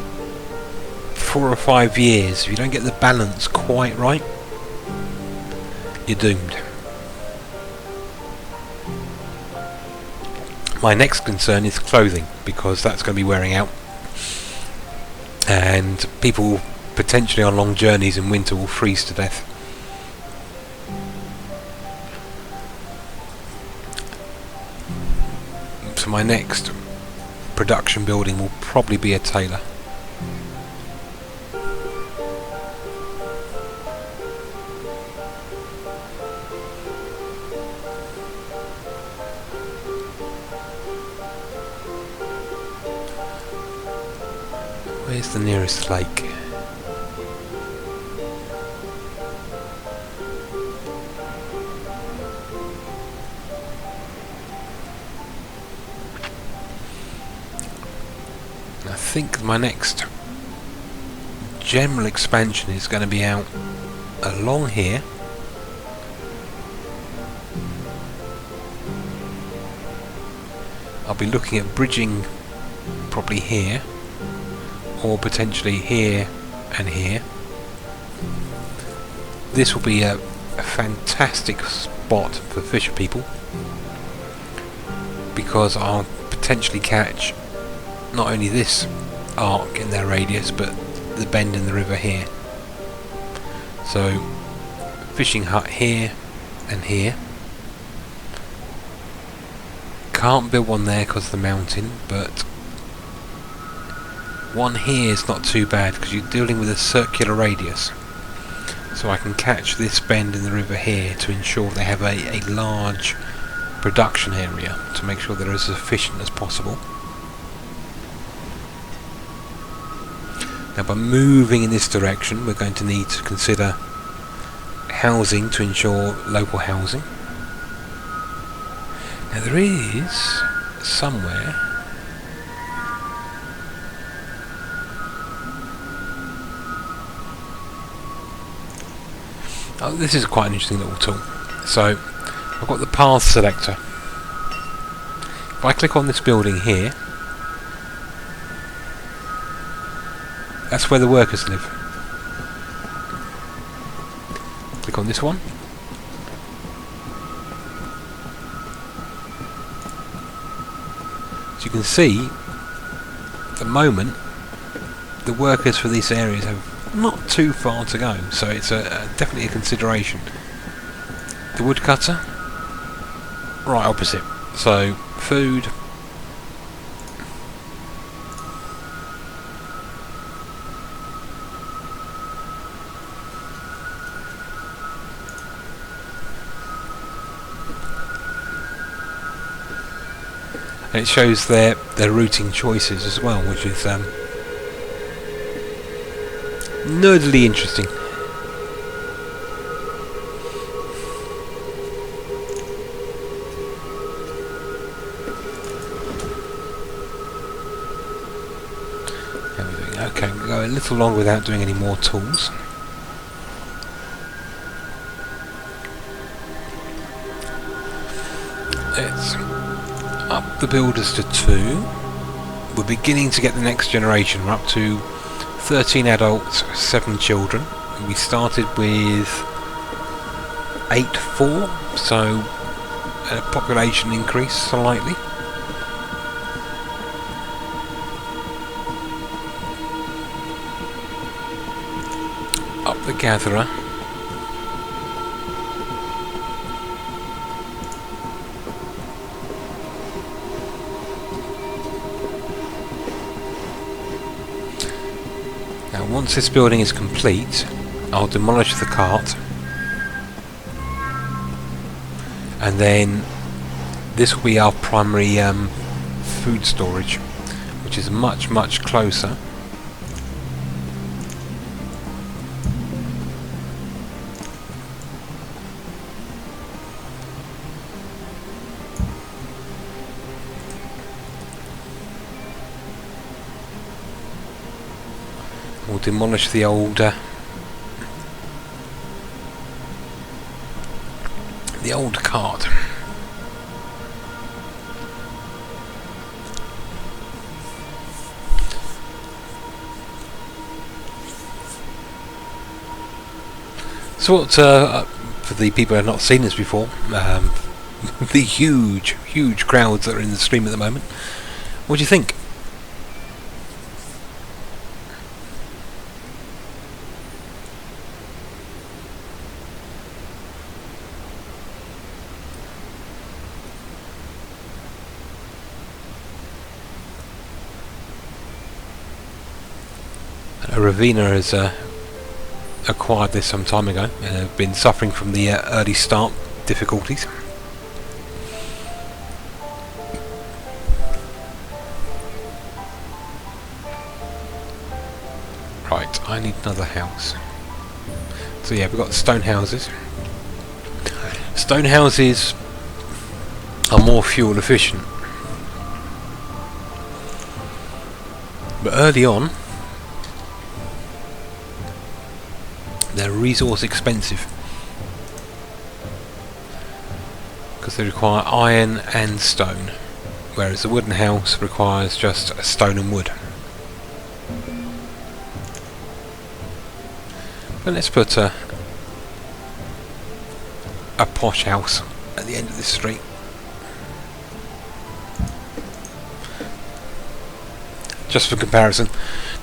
4 or 5 years, if you don't get the balance quite right, you're doomed. My next concern is clothing, because that's going to be wearing out, and people potentially on long journeys in winter will freeze to death. So my next production building will probably be a tailor. Where's the nearest lake? I think my next general expansion is going to be out along here. I'll be looking at bridging probably here, or potentially here and here. This will be a fantastic spot for fisher people, because I'll potentially catch not only this arc in their radius, but the bend in the river here. So fishing hut here and here. Can't build one there because of the mountain, but one here is not too bad because you're dealing with a circular radius. So I can catch this bend in the river here to ensure they have a large production area to make sure they're as efficient as possible. Now by moving in this direction, we're going to need to consider housing to ensure local housing. Now there is somewhere this is quite an interesting little tool. So I've got the path selector. If I click on this building here, that's where the workers live. Click on this one. As you can see, at the moment, the workers for these areas have not too far to go, so it's definitely a consideration. The woodcutter, right opposite. So, food. And it shows their routing choices as well, which is nerdily interesting. Okay, we'll go a little long without doing any more tools. Let's up the builders to 2. We're beginning to get the next generation. We're up to 13 adults, 7 children. We started with 8-4, so a population increase slightly. Up the gatherer. Now once this building is complete, I'll demolish the cart, and then this will be our primary food storage, which is much closer. We'll demolish the old cart. So what, for the people who have not seen this before, the huge crowds that are in the stream at the moment, what do you think? Ravina has acquired this some time ago and have been suffering from the early start difficulties. Right, I need another house. So yeah, we've got stone houses. Stone houses are more fuel efficient, but early on they're resource expensive because they require iron and stone, whereas the wooden house requires just stone and wood. But let's put a posh house at the end of this street. Just for comparison.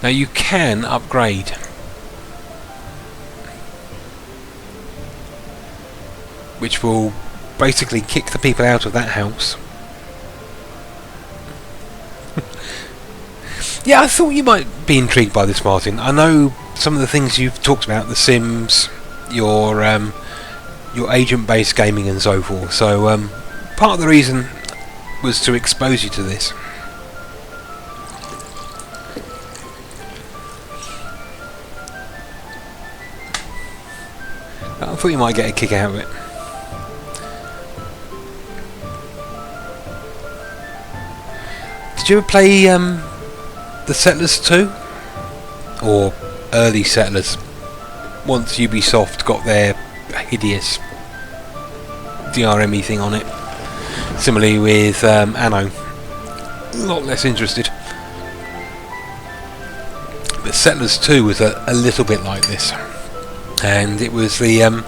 Now you can upgrade. Which will basically kick the people out of that house. Yeah, I thought you might be intrigued by this, Martin. I know some of the things you've talked about, The Sims, your agent-based gaming and so forth. So part of the reason was to expose you to this. I thought you might get a kick out of it. Did you ever play the Settlers 2? Or early Settlers? Once Ubisoft got their hideous DRM-y thing on it. Similarly with Anno. A lot less interested. But Settlers 2 was a little bit like this. And it was the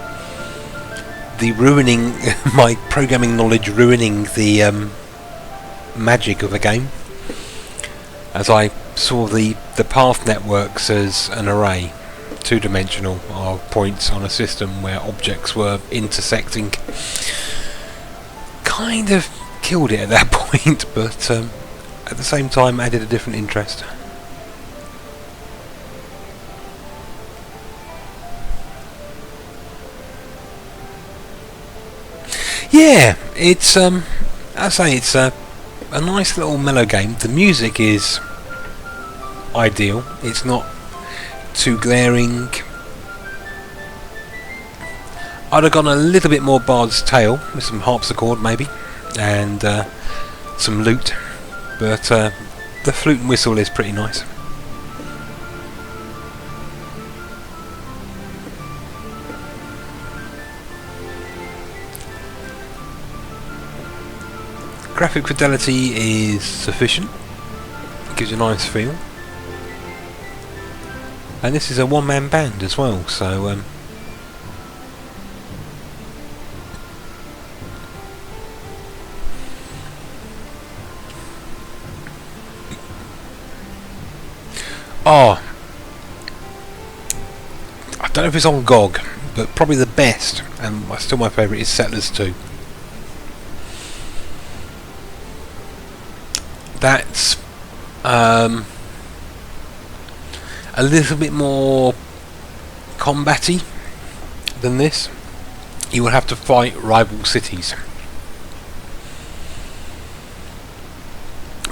ruining, my programming knowledge ruining the magic of a game, as I saw the path networks as an array, two-dimensional, of points on a system where objects were intersecting. Kind of killed it at that point, but at the same time added a different interest. Yeah, it's I say it's a nice little mellow game. The music is ideal. It's not too glaring. I'd have gone a little bit more Bard's Tale with some harpsichord maybe, and some lute, but the flute and whistle is pretty nice. Graphic fidelity is sufficient, it gives you a nice feel, and this is a one-man band as well, so oh, I don't know if it's on GOG, but probably the best, and still my favourite, is Settlers 2. That's a little bit more combat-y than this. You will have to fight rival cities,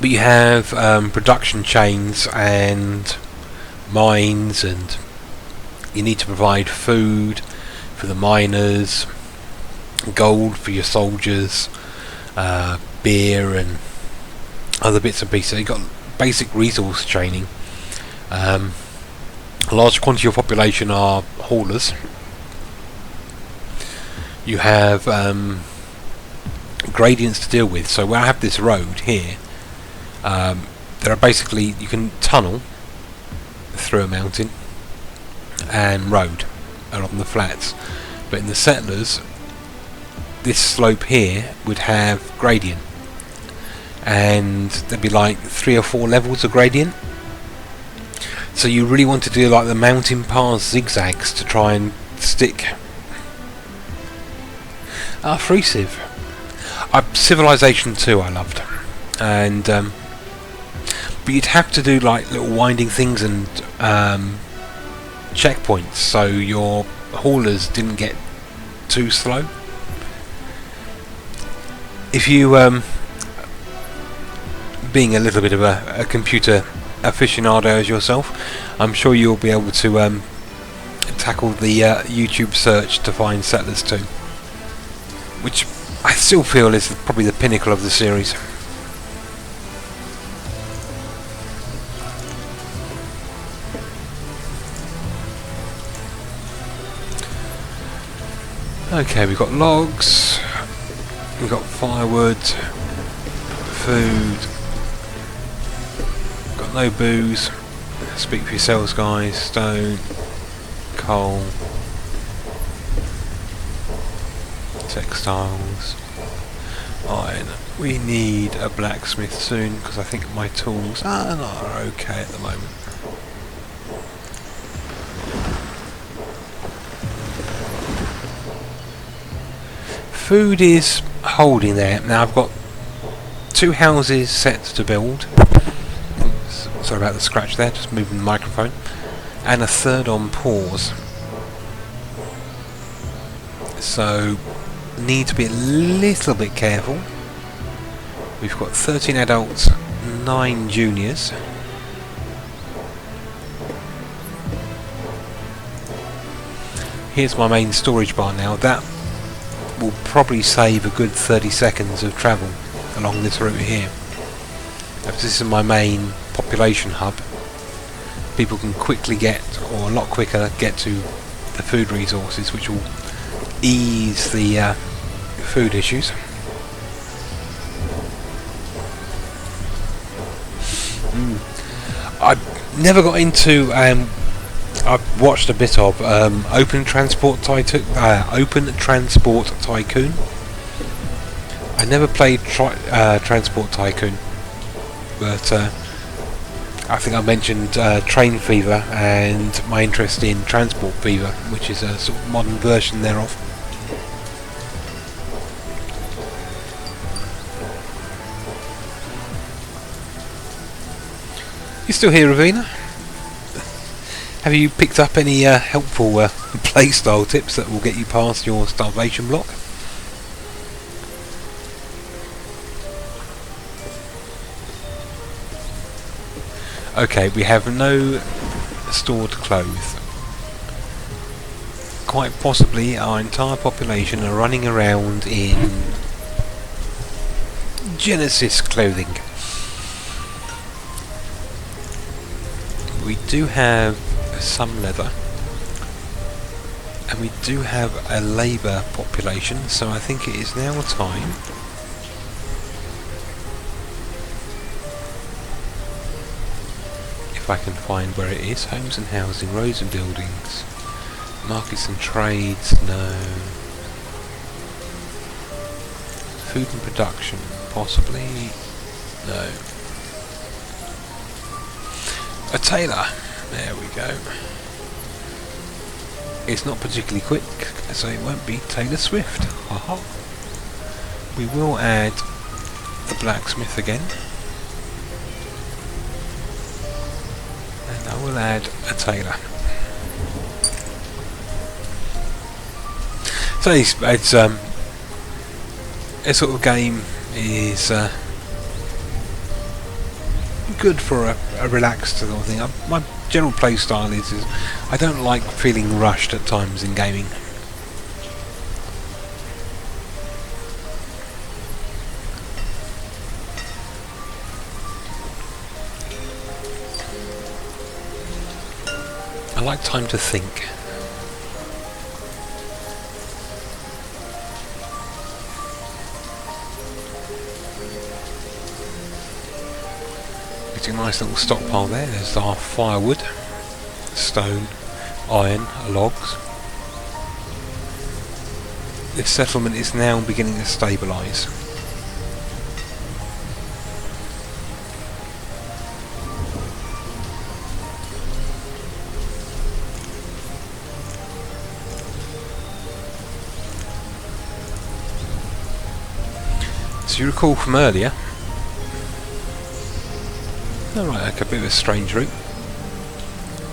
but you have production chains and mines, and you need to provide food for the miners, gold for your soldiers, beer and other bits and pieces. You've got basic resource chaining. A large quantity of population are haulers. You have gradients to deal with. So where I have this road here, there are basically, you can tunnel through a mountain and road along the flats, but in the Settlers this slope here would have gradient, and there'd be like 3 or 4 levels of gradient, so you really want to do like the mountain paths zigzags to try and stick. Free Civ. Civilization 2 I loved, and but you'd have to do like little winding things and checkpoints so your haulers didn't get too slow. If you being a little bit of a computer aficionado as yourself, I'm sure you'll be able to tackle the YouTube search to find Settlers 2, which I still feel is probably the pinnacle of the series. Okay, we've got logs, we've got firewood, food, got no booze, speak for yourselves guys, stone, coal, textiles, iron. We need a blacksmith soon because I think my tools are okay at the moment. Food is holding there. Now I've got 2 houses set to build. Oops, sorry about the scratch there, just moving the microphone. And a 3rd on pause. So need to be a little bit careful. We've got 13 adults, 9 juniors. Here's my main storage bar now. That will probably save a good 30 seconds of travel along this route here. If this is my main population hub, people can quickly get, or a lot quicker, get to the food resources, which will ease the food issues. I never got into I've watched a bit of Open Transport Tycoon. I never played Transport Tycoon, but I think I mentioned Train Fever and my interest in Transport Fever, which is a sort of modern version thereof. You still here, Ravina? Have you picked up any helpful playstyle tips that will get you past your starvation block? Okay, we have no stored clothes. Quite possibly our entire population are running around in Genesis clothing. We do have some leather, and we do have a labour population, so I think it is now time if I can find where it is. Homes and housing, roads and buildings, markets and trades, no. Food and production, possibly, no. A tailor, there we go. It's not particularly quick, so it won't be Taylor Swift. Haha. We will add the blacksmith again. And I will add a tailor. So it's a sort of game is good for a relaxed sort of thing. My general play style is I don't like feeling rushed at times in gaming. I like time to think. A nice little stockpile there. There's our firewood, stone, iron, logs. This settlement is now beginning to stabilise. So you recall from earlier. Alright, okay, a bit of a strange route.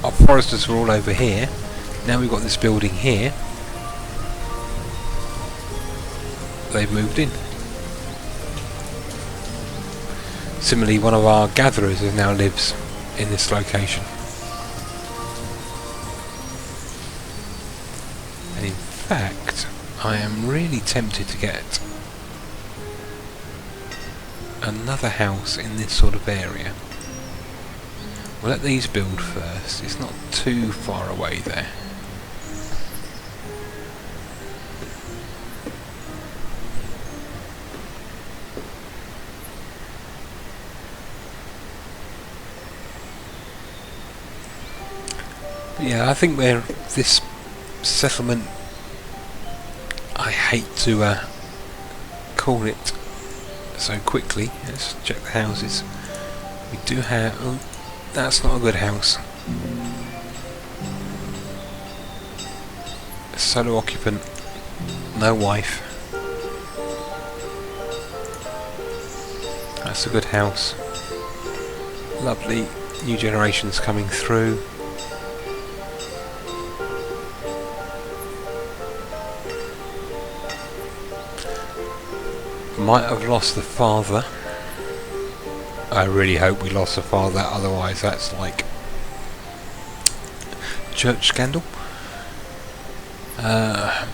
Our foresters were all over here. Now we've got this building here. They've moved in. Similarly, one of our gatherers now lives in this location. And in fact, I am really tempted to get another house in this sort of area. We'll let these build first. It's not too far away there. But yeah, I think this settlement, I hate to call it so quickly. Let's check the houses. We do have... Oh, that's not a good house. A solo occupant, no wife. That's a good house. Lovely new generations coming through. Might have lost the father. I really hope we lost the father, otherwise that's like church scandal. A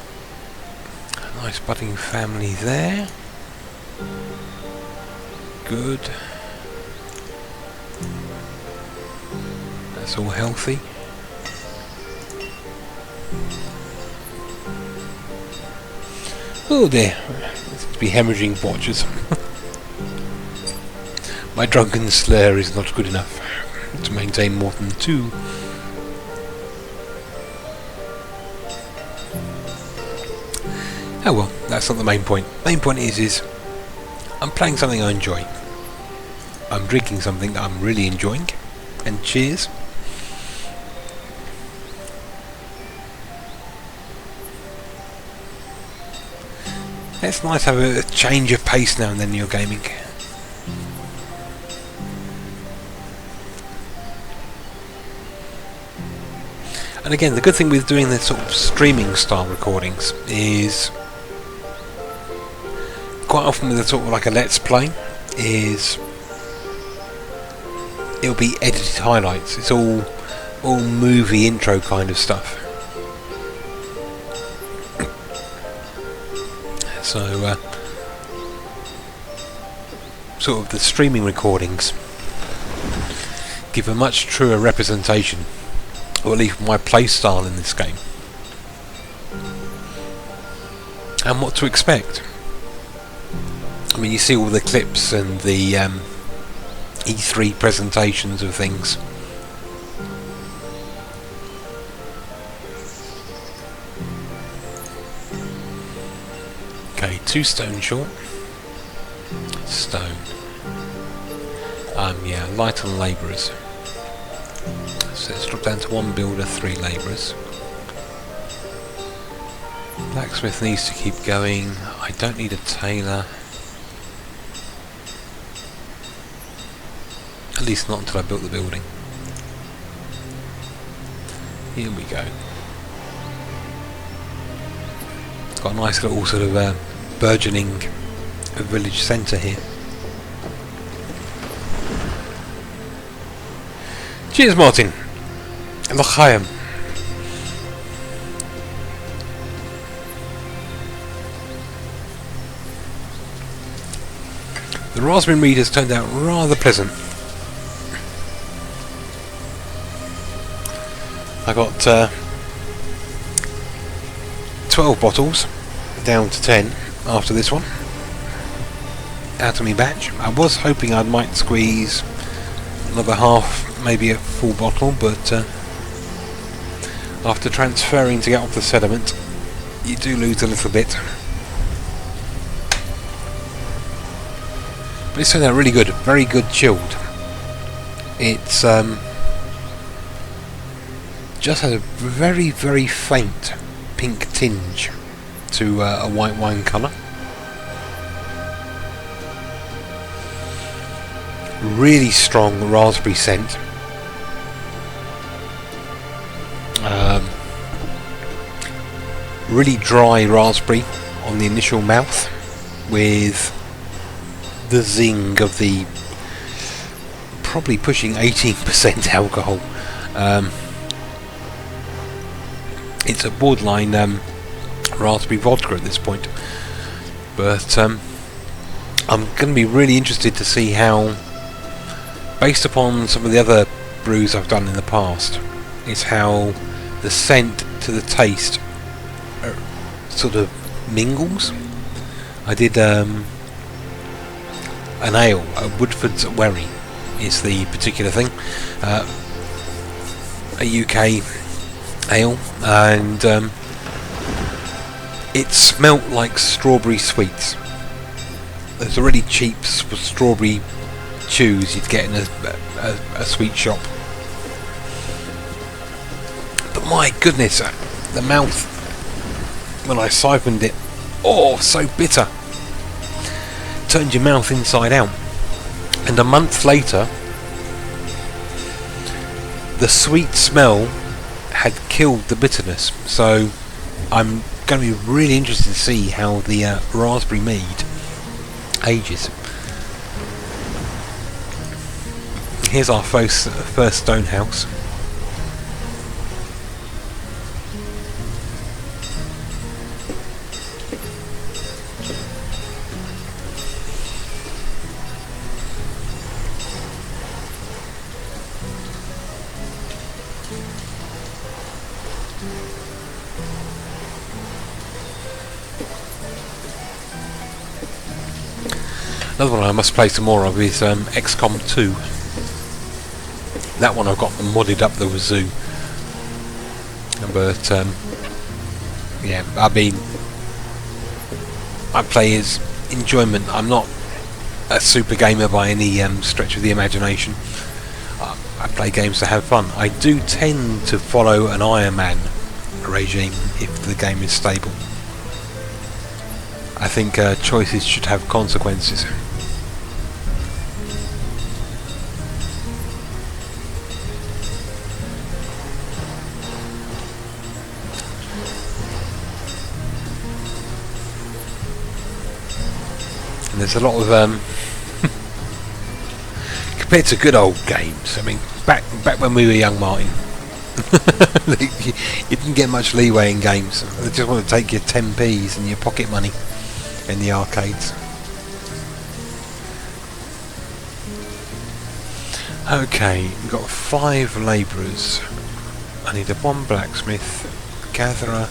nice budding family there. Good. That's all healthy. Oh dear, this must be hemorrhaging watchers. My drunken slur is not good enough to maintain more than 2. Oh well, that's not the main point. Main point is I'm playing something I enjoy. I'm drinking something that I'm really enjoying. And cheers. It's nice to have a change of pace now and then in your gaming. And again, the good thing with doing this sort of streaming style recordings is quite often with a sort of like a let's play is it'll be edited highlights. It's all movie intro kind of stuff. So sort of the streaming recordings give a much truer representation, or at least my play style in this game, and what to expect. I mean, you see all the clips and the E3 presentations of things. Okay, 2 stone short. Stone. Yeah, light on labourers. So let's drop down to 1 builder, 3 labourers. Blacksmith needs to keep going. I don't need a tailor. At least not until I built the building. Here we go. It's got a nice little sort of burgeoning village centre here. Cheers, Martin. L'chaim. The raspberry mead has turned out rather pleasant. I got 12 bottles, down to 10 after this one, out of my batch. I was hoping I might squeeze another half, maybe a full bottle, but after transferring to get off the sediment, you do lose a little bit. But it's turned out really good, very good chilled. It's just has a very, very faint pink tinge to a white wine colour. Really strong raspberry scent. Really dry raspberry on the initial mouth, with the zing of the probably pushing 18% alcohol. It's a borderline raspberry vodka at this point, but I'm going to be really interested to see how, based upon some of the other brews I've done in the past, is how the scent to the taste sort of mingles. I did an ale, a Woodford's Wherry is the particular thing, a UK ale, and it smelt like strawberry sweets. There's already cheap strawberry chews you'd get in a sweet shop, but my goodness, the mouth when I siphoned it, oh, so bitter, turned your mouth inside out. And a month later, the sweet smell had killed the bitterness. So I'm going to be really interested to see how the raspberry mead ages. Here's our first stone house. Another one I must play some more of is XCOM 2. That one I've got modded up the wazoo. But yeah, I mean, I play as enjoyment. I'm not a super gamer by any stretch of the imagination. I play games to have fun. I do tend to follow an Iron Man regime if the game is stable. I think choices should have consequences. And there's a lot of compared to good old games. I mean, back when we were young, Martin, you didn't get much leeway in games. They just want to take your 10p's and your pocket money in the arcades. Okay, we've got 5 labourers. I need 1 blacksmith, gatherer,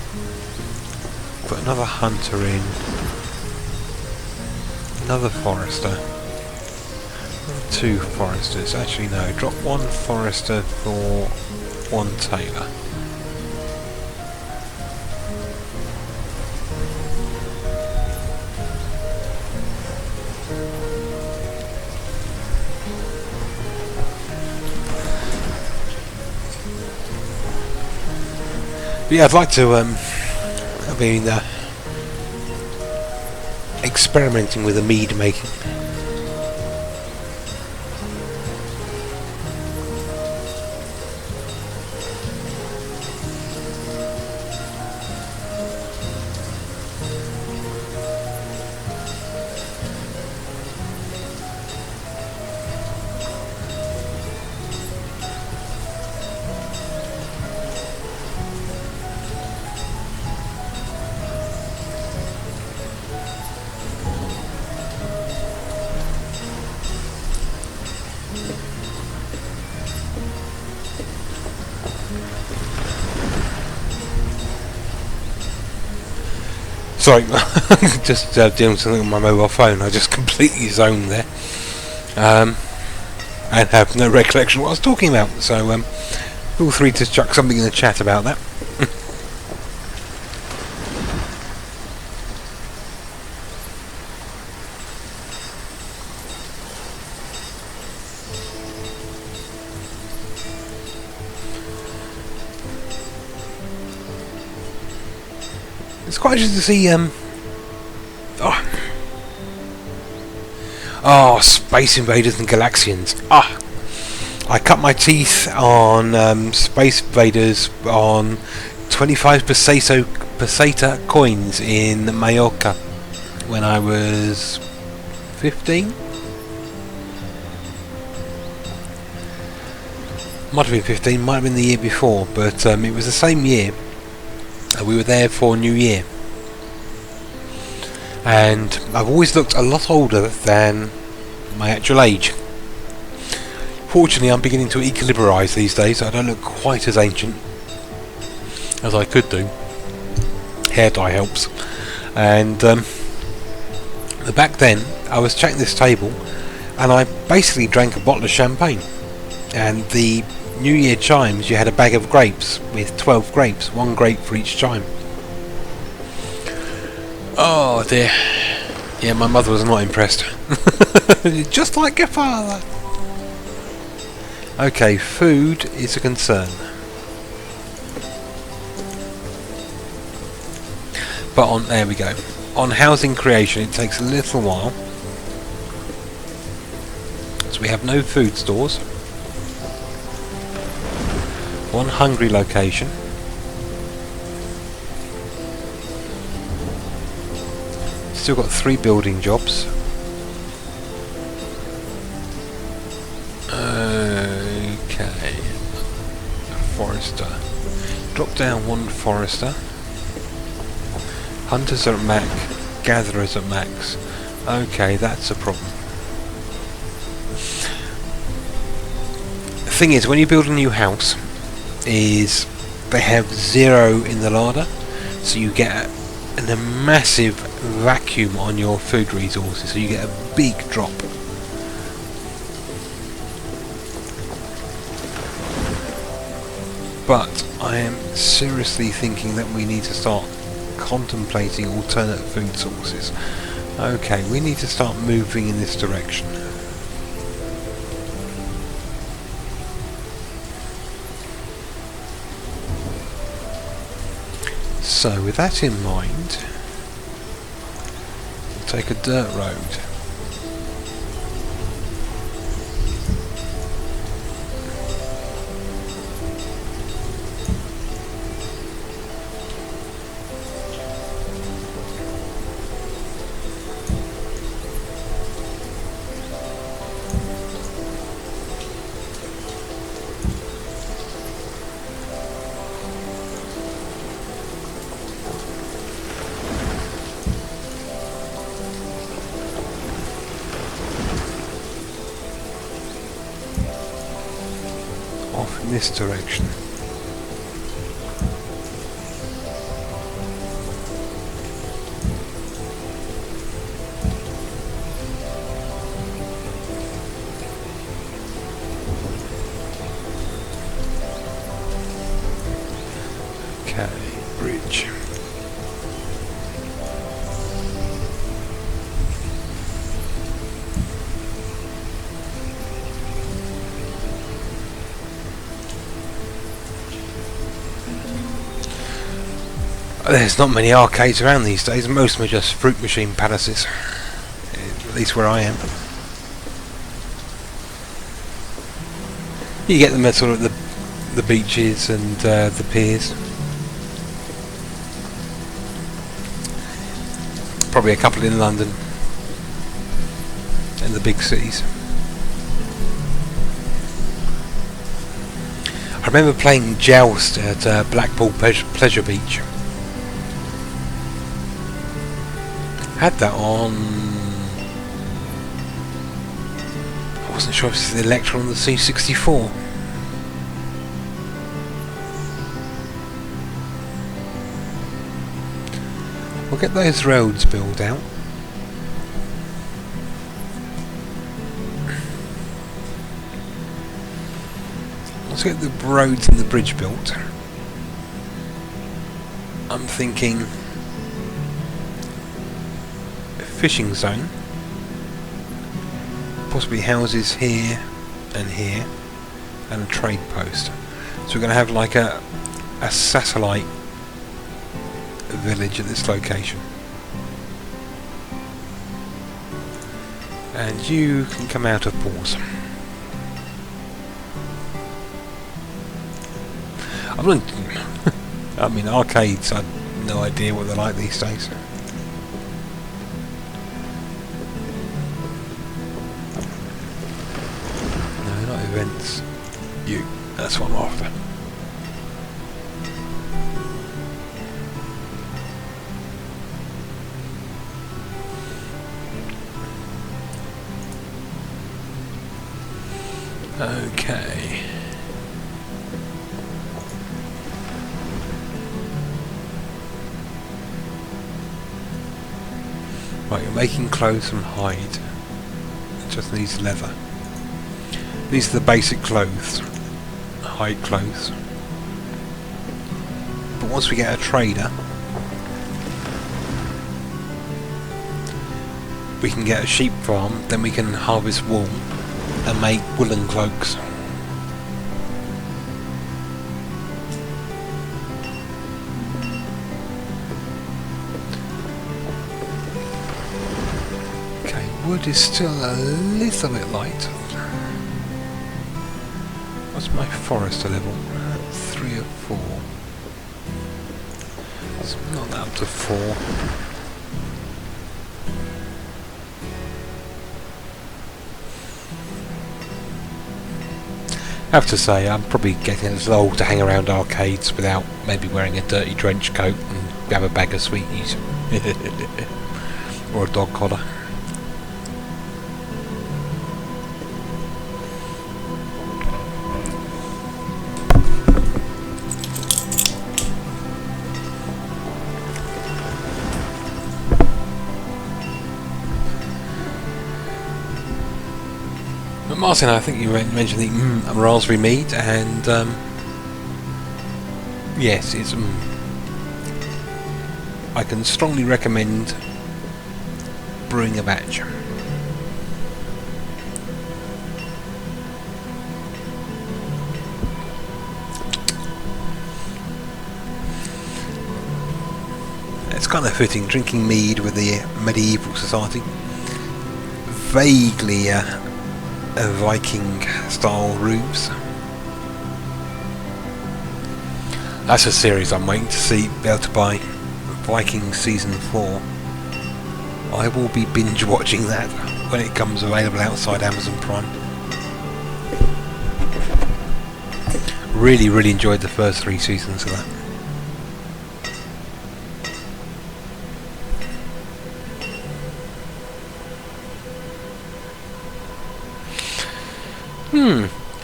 put another hunter in, another forester, 2 foresters. Actually no, drop 1 forester for 1 tailor. But yeah, I'd like to experimenting with the mead making. Sorry, just doing something on my mobile phone. I just completely zoned there, and have no recollection of what I was talking about. So, feel free to chuck something in the chat about that. It's quite interesting to see Space Invaders and Galaxians. I cut my teeth on Space Invaders on 25 peseta coins in Mallorca when I was 15. Might have been 15, might have been the year before, but it was the same year. We were there for New Year, and I've always looked a lot older than my actual age. Fortunately, I'm beginning to equilibrise these days, so I don't look quite as ancient as I could do. Hair dye helps. And back then, I was checking this table, and I basically drank a bottle of champagne. And the New Year chimes, you had a bag of grapes with 12 grapes, 1 grape for each chime. Oh dear. Yeah, my mother was not impressed. Just like your father. Okay, food is a concern. But there we go. On housing creation, it takes a little while. So we have no food stores. 1 hungry location. Still got 3 building jobs. Okay. Forester. Drop down 1 forester. Hunters are at max. Gatherers at max. Okay, that's a problem. The thing is, when you build a new house, is they have 0 in the larder, so you get a massive vacuum on your food resources, so you get a big drop. But I am seriously thinking that we need to start contemplating alternate food sources. Okay, we need to start moving in this direction. So with that in mind, we'll take a dirt road. Off in this direction. Okay, bridge. There's not many arcades around these days. Most of them are just fruit machine palaces. At least where I am. You get them at sort of the beaches and the piers. Probably a couple in London and the big cities. I remember playing Joust at Blackpool Pleasure Beach. Had that on. I wasn't sure if it was the Electron on the C64. We'll get those roads built out. Let's get the roads and the bridge built. I'm thinking fishing zone, possibly houses here and here, and a trade post. So we're going to have like a satellite village at this location. And you can come out of pause. I mean, arcades, I've no idea what they're like these days. Events. You. That's what I'm after. Okay. Right, you're making clothes from hide. It just needs leather. These are the basic clothes, hide clothes. But once we get a trader, we can get a sheep farm, then we can harvest wool and make woolen cloaks. Okay, wood is still a little bit light. What's my forester level? 3 or 4. It's not up to 4. I have to say, I'm probably getting a little old to hang around arcades without maybe wearing a dirty trench coat and grab a bag of sweeties. Or a dog collar. Martin, I think you mentioned the raspberry mead, and yes, it's. I can strongly recommend brewing a batch. It's kind of fitting, drinking mead with the medieval society. Vaguely Viking style roofs. That's a series I'm waiting to see, be able to buy. Viking season 4. I will be binge watching that when it comes available outside Amazon Prime. Really enjoyed the first 3 seasons of that.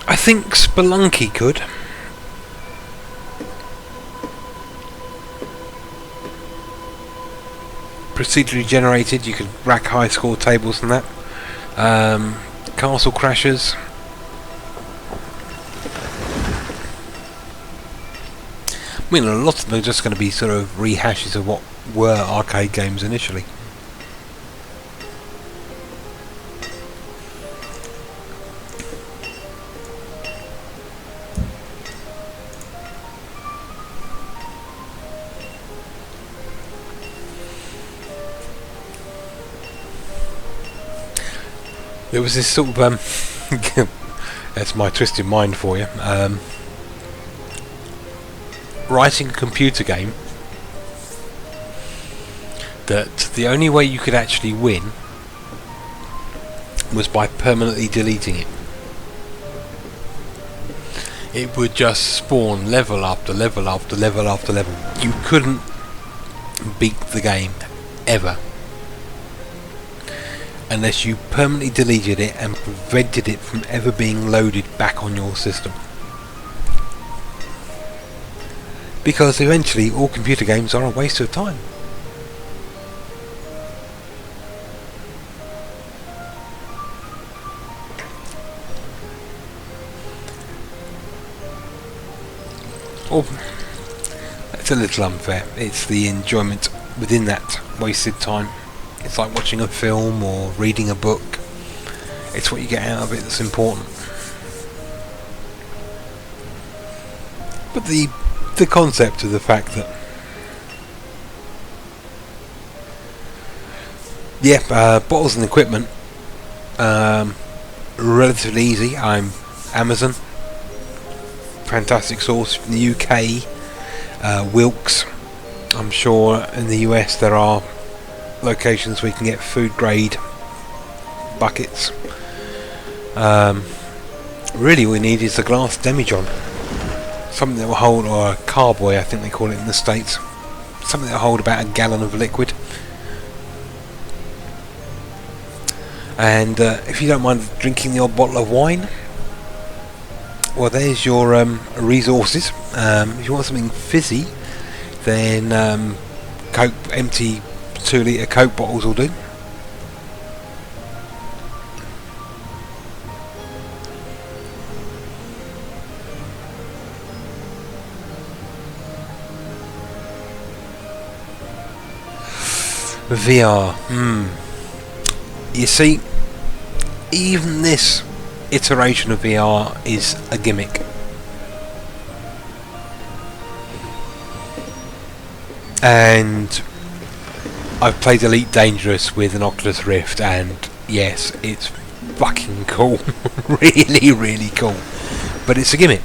I think Spelunky could. Procedurally generated, you could rack high score tables and that. Castle Crashers. I mean, a lot of them are just going to be sort of rehashes of what were arcade games initially. There was this sort of that's my twisted mind for you. Writing a computer game that the only way you could actually win was by permanently deleting it. It would just spawn level after level after level after level. You couldn't beat the game ever unless you permanently deleted it and prevented it from ever being loaded back on your system. Because eventually all computer games are a waste of time. Or that's a little unfair. It's the enjoyment within that wasted time. It's like watching a film or reading a book. It's what you get out of it that's important. But the concept of the fact that bottles and equipment, relatively easy. I'm Amazon, fantastic source from the UK, Wilkes. I'm sure in the US there are locations where you can get food grade buckets. Really all we need is a glass demijohn, something that will hold, or a carboy I think they call it in the States, something that will hold about a gallon of liquid. And if you don't mind drinking the odd bottle of wine, well, there's your resources. If you want something fizzy, then Coke, empty 2-litre Coke bottles will do. VR. You see, even this iteration of VR is a gimmick. And I've played Elite Dangerous with an Oculus Rift, and yes, it's fucking cool. really cool. But it's a gimmick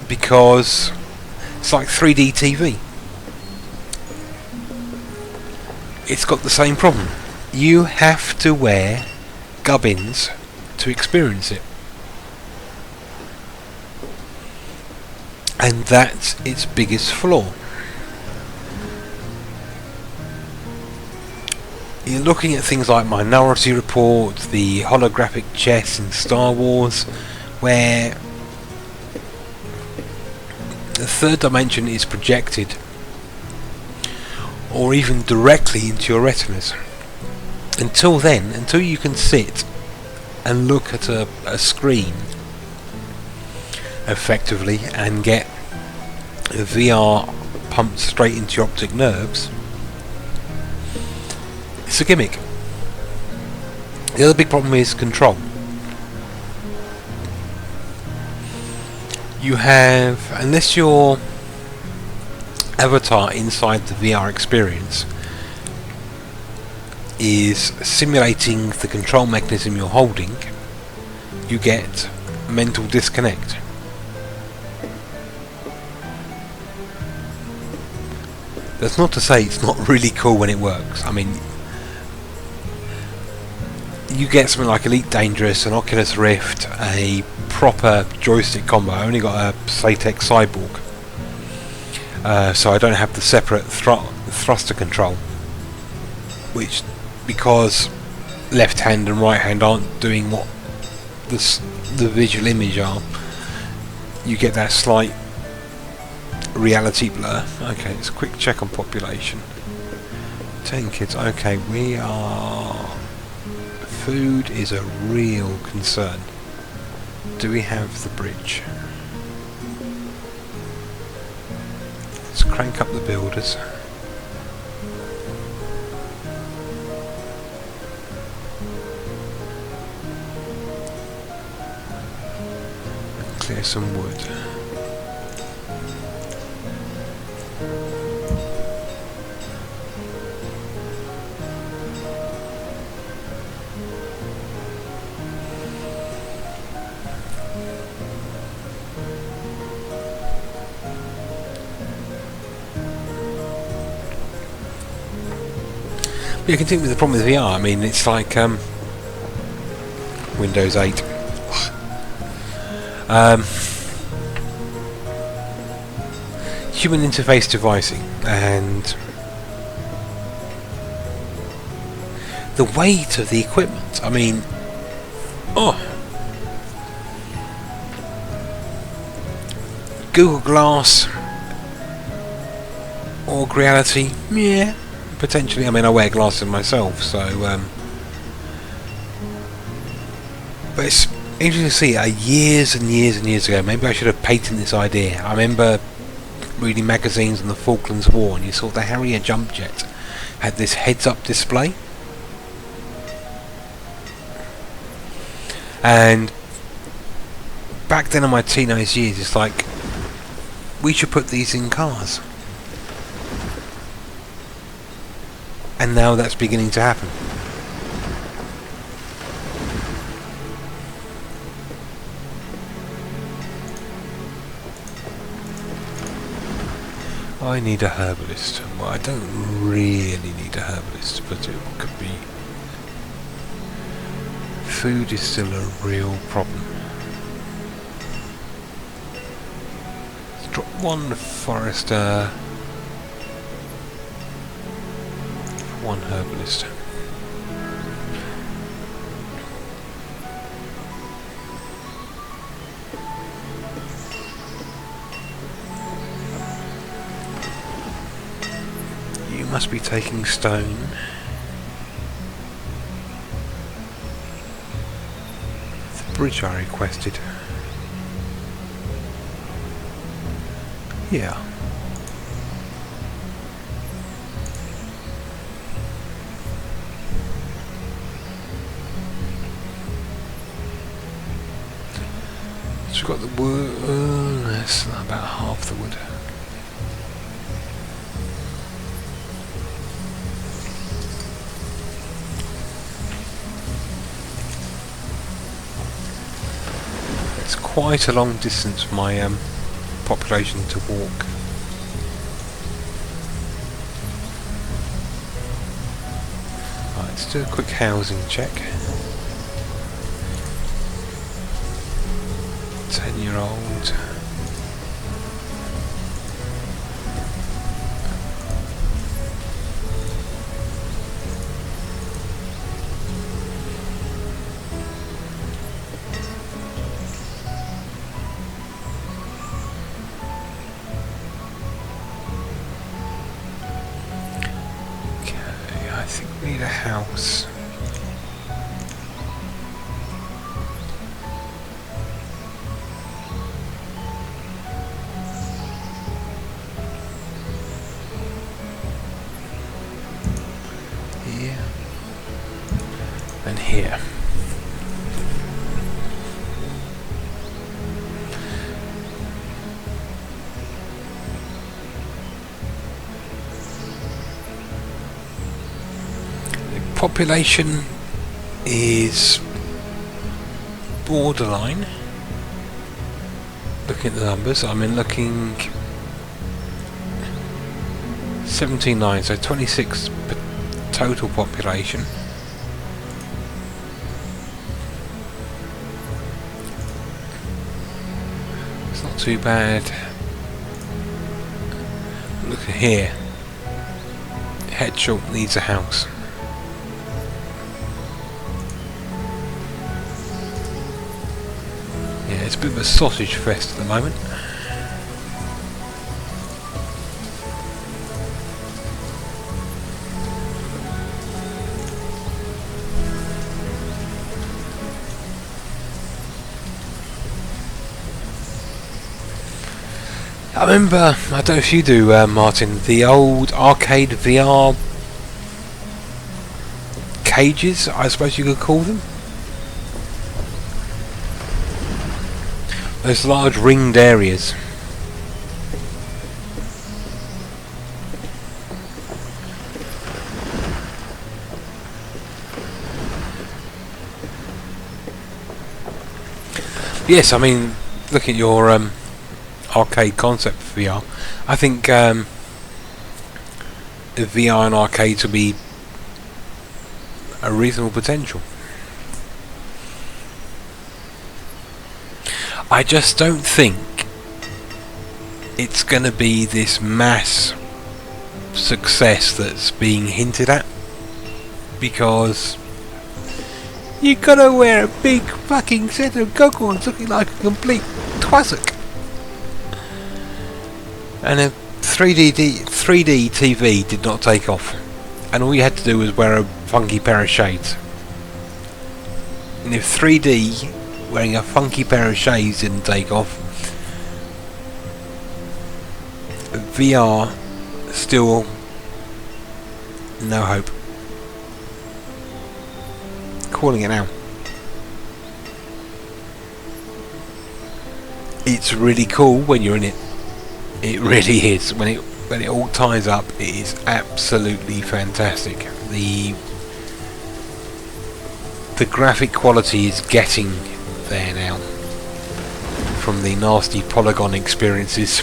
because it's like 3D TV. It's got the same problem. You have to wear gubbins to experience it. And that's its biggest flaw. You're looking at things like Minority Report, the holographic chess in Star Wars, where the third dimension is projected or even directly into your retinas. Until then, until you can sit and look at a screen effectively and get VR pumped straight into your optic nerves, it's a gimmick. The other big problem is control. You have, unless your avatar inside the VR experience is simulating the control mechanism you're holding, you get mental disconnect. That's not to say it's not really cool when it works. I mean, you get something like Elite Dangerous, an Oculus Rift, a proper joystick combo. I only got a Satex Cyborg, so I don't have the separate thruster control, which, because left hand and right hand aren't doing what the visual image are, you get that slight reality blur. Okay, it's a quick check on population. 10 kids. Okay, we are... Food is a real concern. Do we have the bridge? Let's crank up the builders. And clear some wood. You can think with the problem with VR. I mean, it's like Windows 8. Human interface devising and the weight of the equipment. I mean, Google Glass, aug reality, yeah. Potentially. I mean, I wear glasses myself, so but it's interesting to see. Years and years and years ago, maybe I should have patented this idea. I remember reading magazines on the Falklands War, and you saw the Harrier jump jet had this heads-up display, and back then in my teenage years, it's like, we should put these in cars. And now that's beginning to happen. I need a herbalist. Well, I don't really need a herbalist, but it could be. Food is still a real problem. Let's drop one forester. One herbalist. You must be taking stone. The bridge I requested. Yeah. So we've got the wood, that's about half the wood. It's quite a long distance for my population to walk. Right, let's do a quick housing check. 10-year-old. Okay, I think we need a house. population is borderline. Looking at the numbers, I mean looking 79, so 26 total population. It's not too bad. Look at here. Headshot needs a house. Yeah, it's a bit of a sausage fest at the moment. I remember, I don't know if you do, Martin, the old arcade VR cages, I suppose you could call them. Those large ringed areas. Yes, I mean, look at your arcade concept for VR. I think VR and arcades will be a reasonable potential. I just don't think it's going to be this mass success that's being hinted at, because you gotta wear a big fucking set of goggles looking like a complete twassock. And a 3D TV did not take off, and all you had to do was wear a funky pair of shades. And if 3D wearing a funky pair of shades didn't take off, VR still no hope. Calling it now. It's really cool when you're in it. It really is. When it all ties up, it is absolutely fantastic. The graphic quality is getting there now from the nasty polygon experiences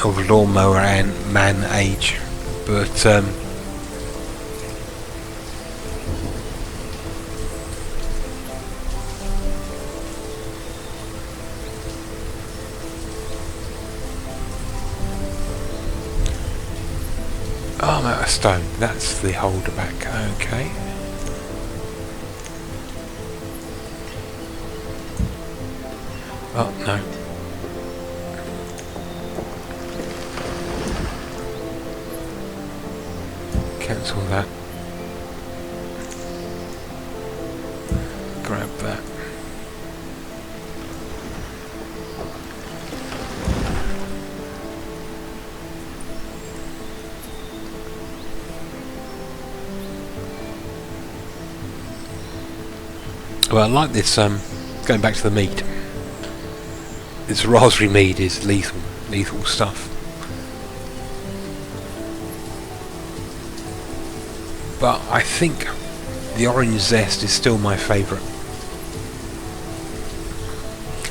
of Lawnmower and Man Age, but oh, I'm out of stone. That's the holder back. Okay. Oh, no. Cancel that. Grab that. Well, I like this, going back to the mead. This raspberry mead is lethal stuff. But I think the orange zest is still my favourite.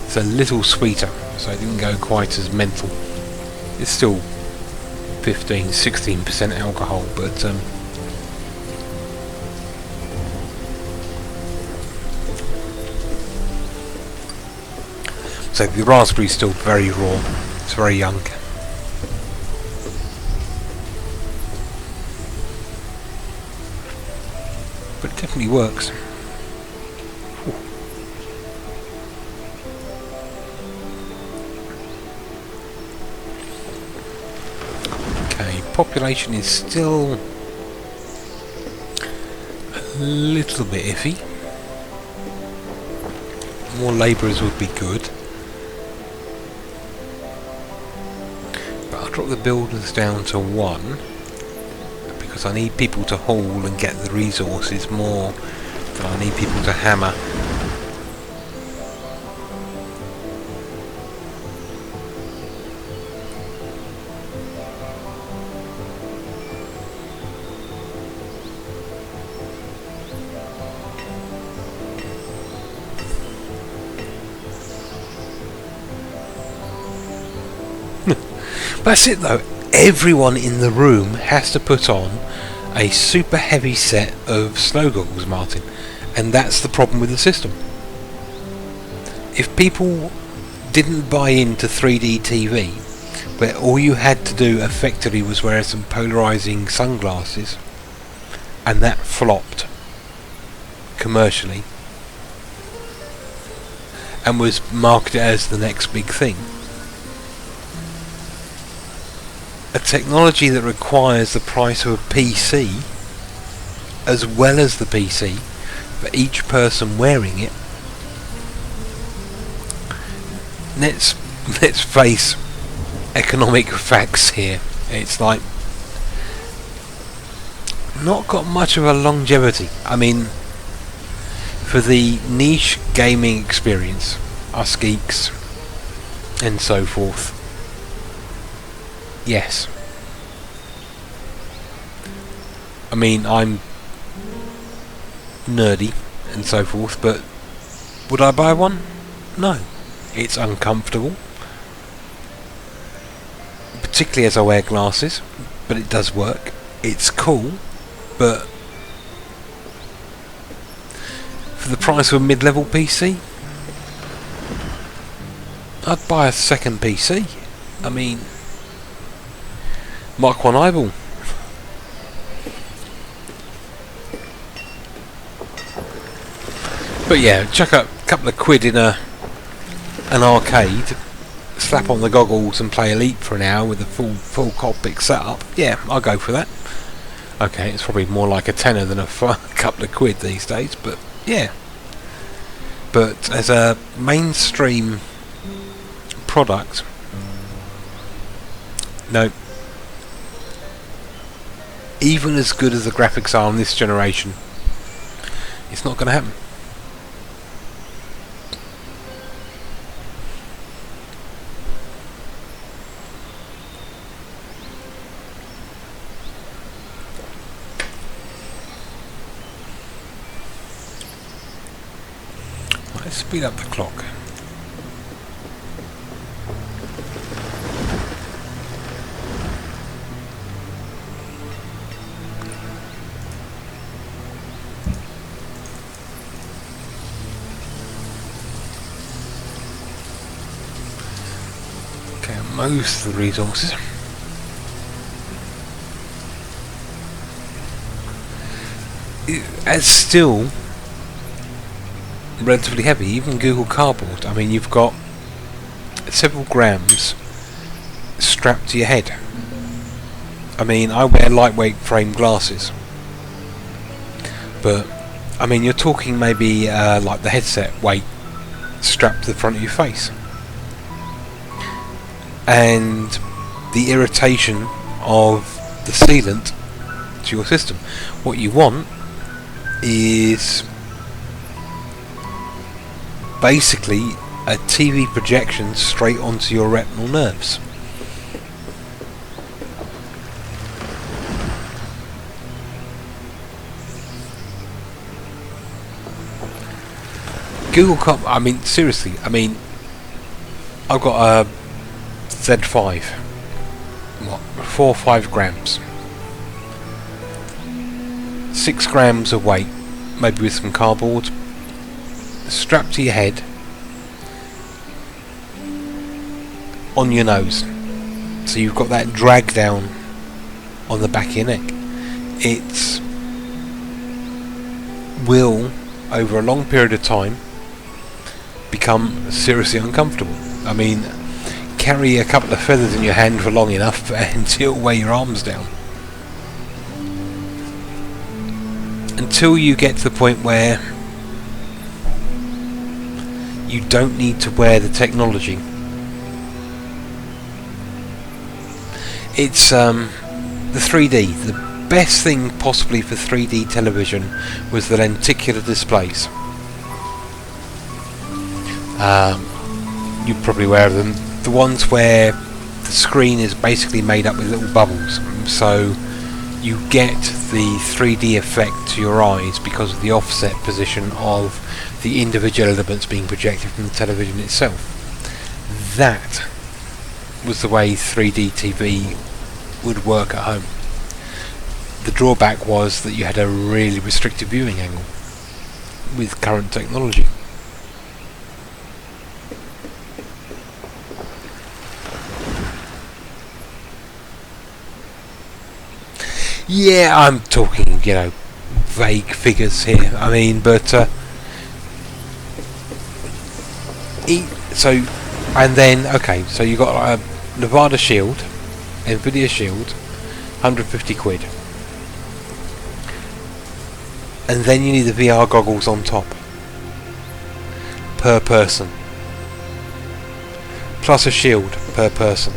It's a little sweeter, so it didn't go quite as mental. It's still 15-16% alcohol, but so the raspberry is still very raw. It's very young. But it definitely works. Ooh. Okay, population is still a little bit iffy. More labourers would be good. Drop the builders down to 1 because I need people to haul and get the resources more than I need people to hammer. That's it though. Everyone in the room has to put on a super heavy set of snow goggles, Martin, and that's the problem with the system. If people didn't buy into 3D TV, where all you had to do effectively was wear some polarizing sunglasses, and that flopped commercially and was marketed as the next big thing, a technology that requires the price of a PC as well as the PC for each person wearing it. Let's face economic facts here. It's like not got much of a longevity. I mean, for the niche gaming experience, us geeks and so forth, yes. I mean, I'm nerdy and so forth, but would I buy one? No. It's uncomfortable, particularly as I wear glasses, but it does work. It's cool, but for the price of a mid-level PC, I'd buy a second PC. I mean, Mark 1 eyeball. But yeah, chuck up a couple of quid in an arcade, slap on the goggles and play Elite for an hour with a full cockpit setup. Yeah, I'll go for that. Okay, it's probably more like a tenner than a couple of quid these days, but yeah. But as a mainstream product, no. Even as good as the graphics are on this generation, it's not going to happen. Let's speed up the clock. Okay, most of the resources. It's still relatively heavy, even Google Cardboard. I mean, you've got several grams strapped to your head. I mean, I wear lightweight frame glasses, but I mean, you're talking maybe like the headset weight strapped to the front of your face, and the irritation of the sealant to your system. What you want is basically a TV projection straight onto your retinal nerves. I mean, seriously, I mean, I've got a Z5, what, 4 or 5 grams, 6 grams of weight, maybe with some cardboard, strapped to your head, on your nose, so you've got that drag down on the back of your neck. It will, over a long period of time, become seriously uncomfortable. I mean, carry a couple of feathers in your hand for long enough and you'll weigh your arms down. Until you get to the point where you don't need to wear the technology. It's the 3D. The best thing possibly for 3D television was the lenticular displays. You're probably aware of them. The ones where the screen is basically made up with little bubbles, so you get the 3D effect to your eyes because of the offset position of the individual elements being projected from the television itself. That was the way 3D TV would work at home. The drawback was that you had a really restricted viewing angle with current technology. Yeah, I'm talking, vague figures here. I mean, but and then so you got a Nevada Shield, Nvidia Shield, 150 quid, and then you need the VR goggles on top per person, plus a shield per person.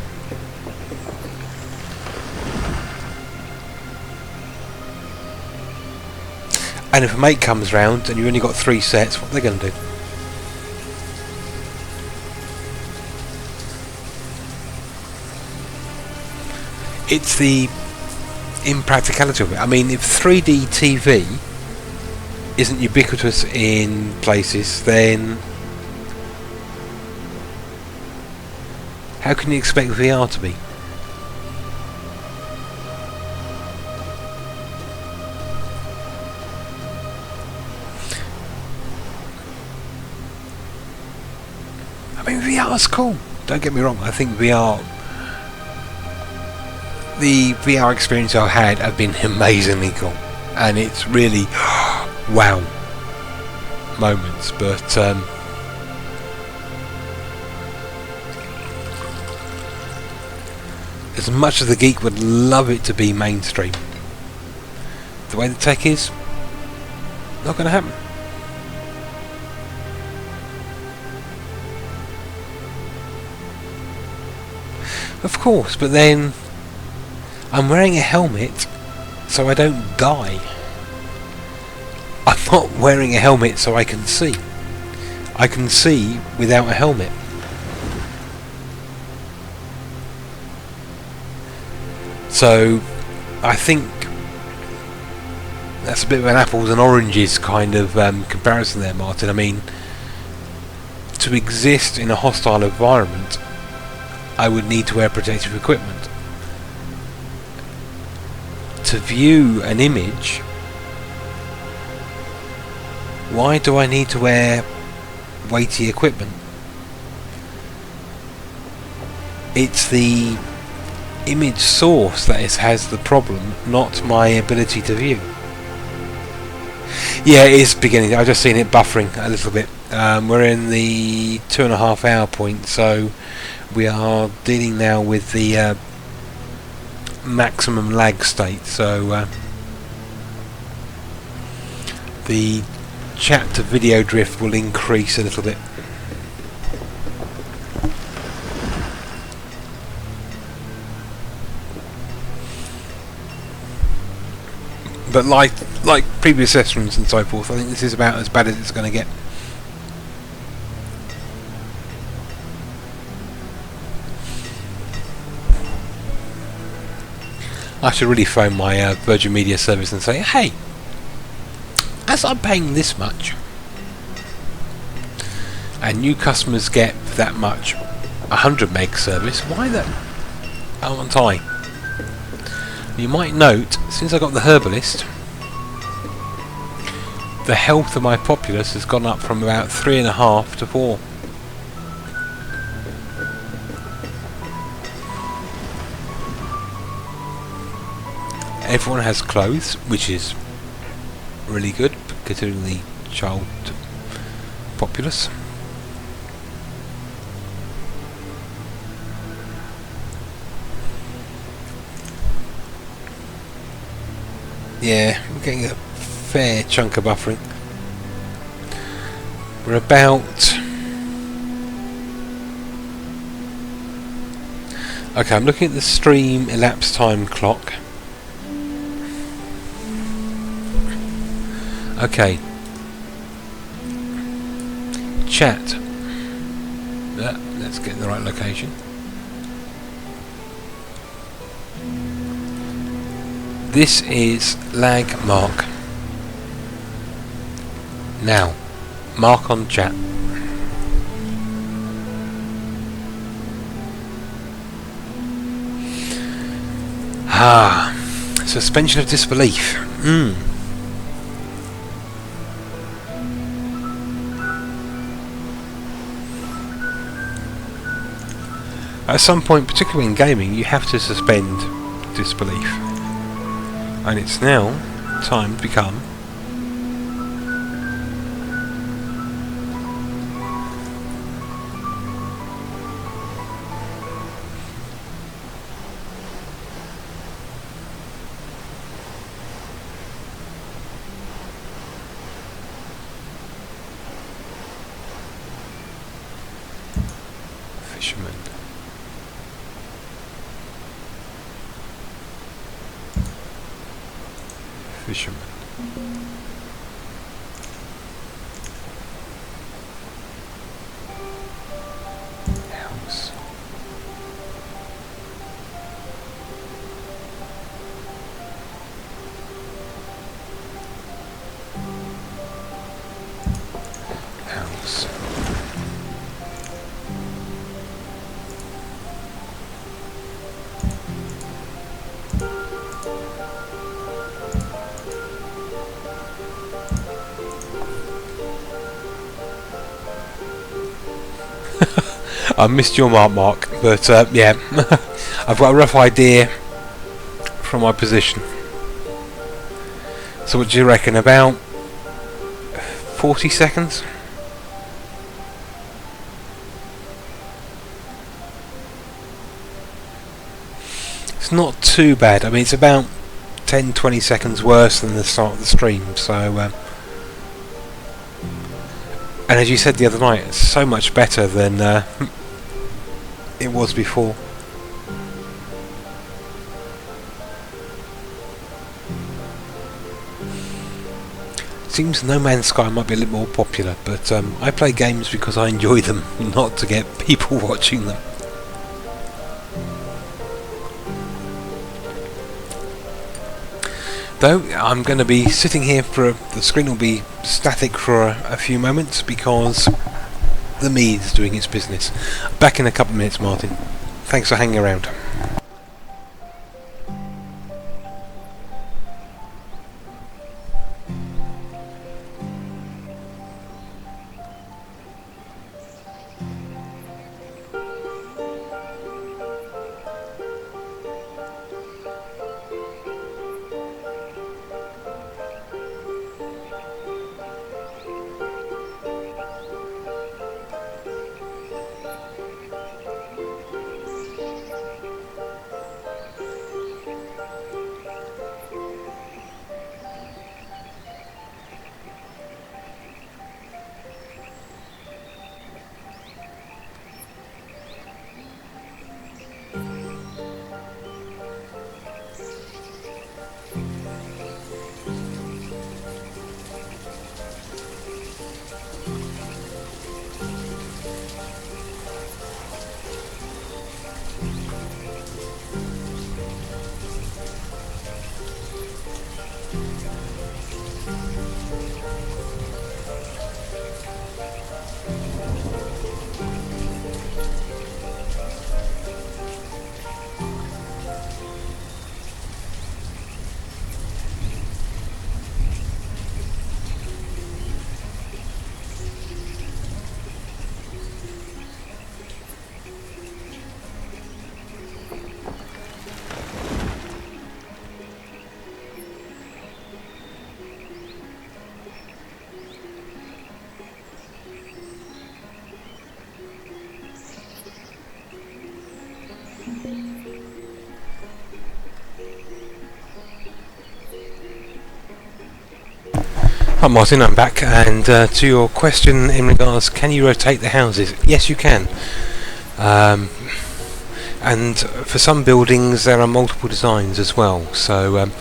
And if a mate comes round and you only got 3 sets, what are they going to do? It's the impracticality of it. I mean, if 3D TV isn't ubiquitous in places, then how can you expect VR to be? I mean, VR's cool. Don't get me wrong. I think the VR experience I've had have been amazingly cool, and it's really wow moments. But as much as the geek would love it to be mainstream, the way the tech is, not going to happen. Of course, but then I'm wearing a helmet so I don't die. I'm not wearing a helmet so I can see. I can see without a helmet. So I think that's a bit of an apples and oranges kind of comparison there, Martin. I mean, to exist in a hostile environment, I would need to wear protective equipment. To view an image, why do I need to wear weighty equipment? It's the image source that has the problem, not my ability to view. Yeah, it is beginning. I've just seen it buffering a little bit. We're in the 2.5 hour point, so we are dealing now with the maximum lag state, so the chat to video drift will increase a little bit. But like previous sessions and so forth, I think this is about as bad as it's going to get. I should really phone my Virgin Media service and say, hey, as I'm paying this much and new customers get that much 100 meg service, why then aren't I? You might note, since I got the Herbalist, the health of my populace has gone up from about 3.5 to 4. Everyone has clothes, which is really good considering the child populace. Yeah, we're getting a fair chunk of buffering. We're about... Okay, I'm looking at the stream elapsed time clock. Okay. Chat. Let's get in the right location. This is lag mark. Now, mark on chat. Ah, suspension of disbelief. At some point, particularly in gaming, you have to suspend disbelief. And it's now time to become fisherman. Fisherman. House. House. I missed your mark, but yeah, I've got a rough idea from my position. So what do you reckon, about 40 seconds? It's not too bad. I mean, it's about 10-20 seconds worse than the start of the stream, so and as you said the other night, it's so much better than it was before. Seems No Man's Sky might be a little more popular, but I play games because I enjoy them, not to get people watching them. Though I'm going to be sitting here for the screen will be static for a few moments because the mead is doing its business. Back in a couple of minutes, Martin. Thanks for hanging around. Hi Martin, I'm back, and to your question in regards, can you rotate the houses? Yes, you can. And for some buildings there are multiple designs as well, so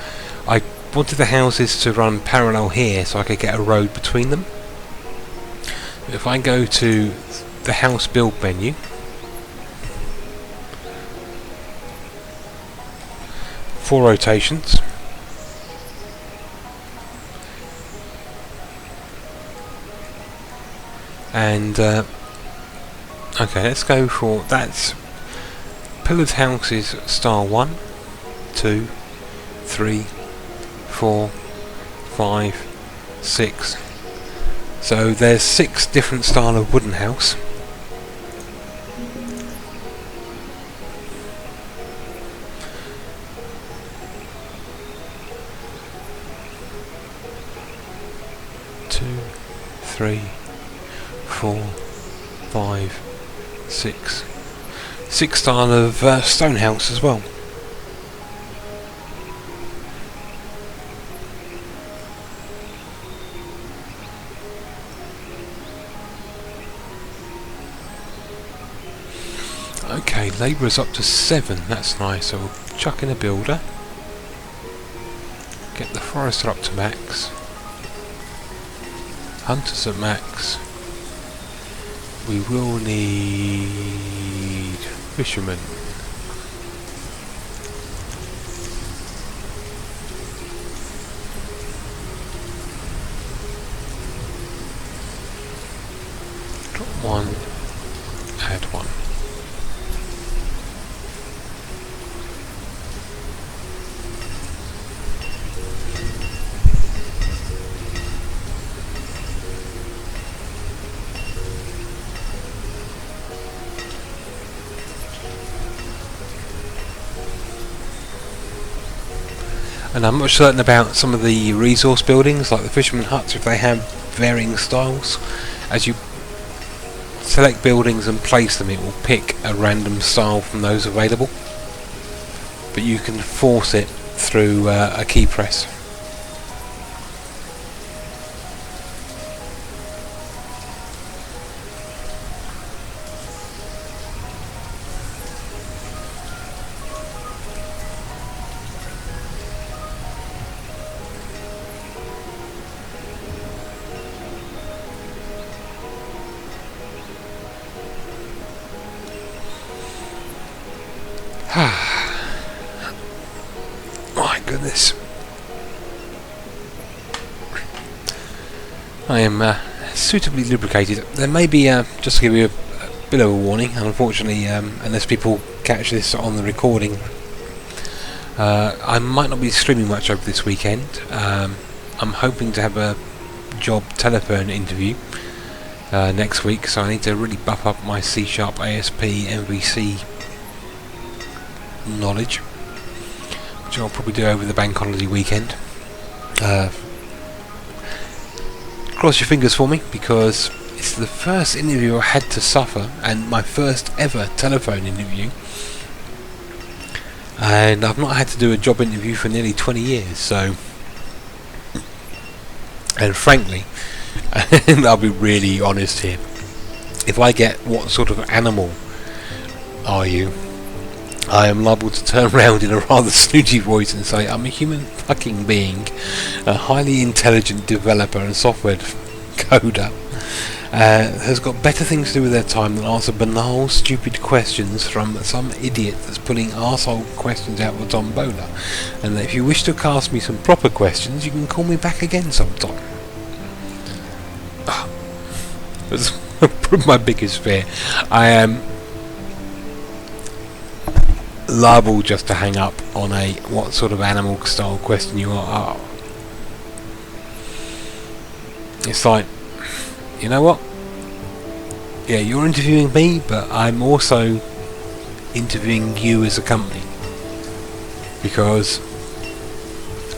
I wanted the houses to run parallel here so I could get a road between them. If I go to the house build menu, for rotations, and okay, let's go for that's pillared houses style 1, 2, 3, 4, 5, 6. So there's 6 different style of wooden house. Two, 3, 4, 5, 6. 6 style of stone house as well. Okay, labourers up to 7, that's nice, so we'll chuck in a builder. Get the forester up to max. Hunters at max. We will need fishermen. Drop 1, add 1. And I'm not certain about some of the resource buildings, like the fisherman huts, if they have varying styles. As you select buildings and place them, it will pick a random style from those available. But you can force it through a key press. My goodness. I am suitably lubricated. There may be, just to give you a bit of a warning, unfortunately, unless people catch this on the recording, I might not be streaming much over this weekend. I'm hoping to have a job telephone interview next week, so I need to really buff up my C# ASP MVC knowledge, which I'll probably do over the bank holiday weekend. Cross your fingers for me, because it's the first interview I had to suffer, and my first ever telephone interview, and I've not had to do a job interview for nearly 20 years, so, and frankly, and I'll be really honest here, if I get "what sort of animal are you?" I am liable to turn around in a rather snooty voice and say, I'm a human fucking being, a highly intelligent developer and software coder, has got better things to do with their time than answer banal, stupid questions from some idiot that's pulling arsehole questions out of a tombola. And that if you wish to ask me some proper questions, you can call me back again sometime. That's my biggest fear. I am liable just to hang up on a "what sort of animal" style question you are. It's like, you know what? Yeah, you're interviewing me, but I'm also interviewing you as a company. Because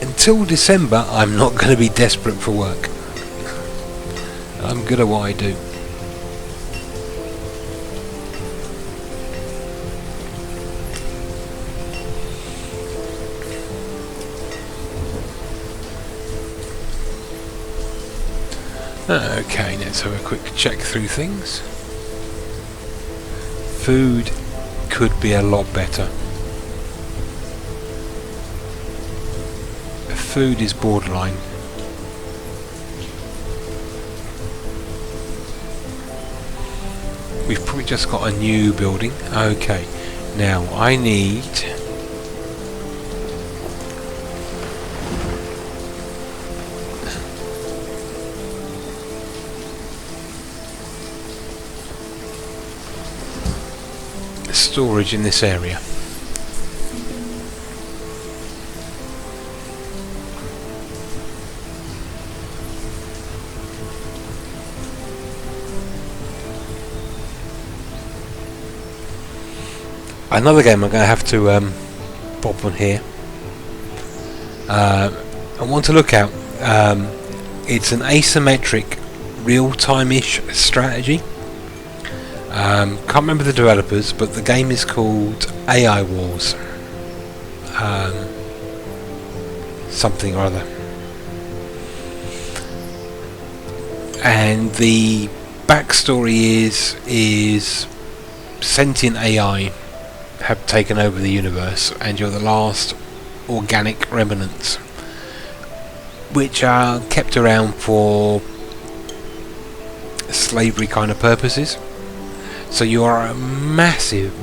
until December, I'm not going to be desperate for work. I'm good at what I do. Okay, let's have a quick check through things. Food could be a lot better. Food is borderline. We've probably just got a new building. Okay, now I need storage in this area. Another game I'm going to have to pop on here. I want to look out. It's an asymmetric, real-time-ish strategy. Can't remember the developers, but the game is called AI Wars. Something or other. And the backstory is sentient AI have taken over the universe, and you're the last organic remnants, which are kept around for slavery kind of purposes. So you are a massive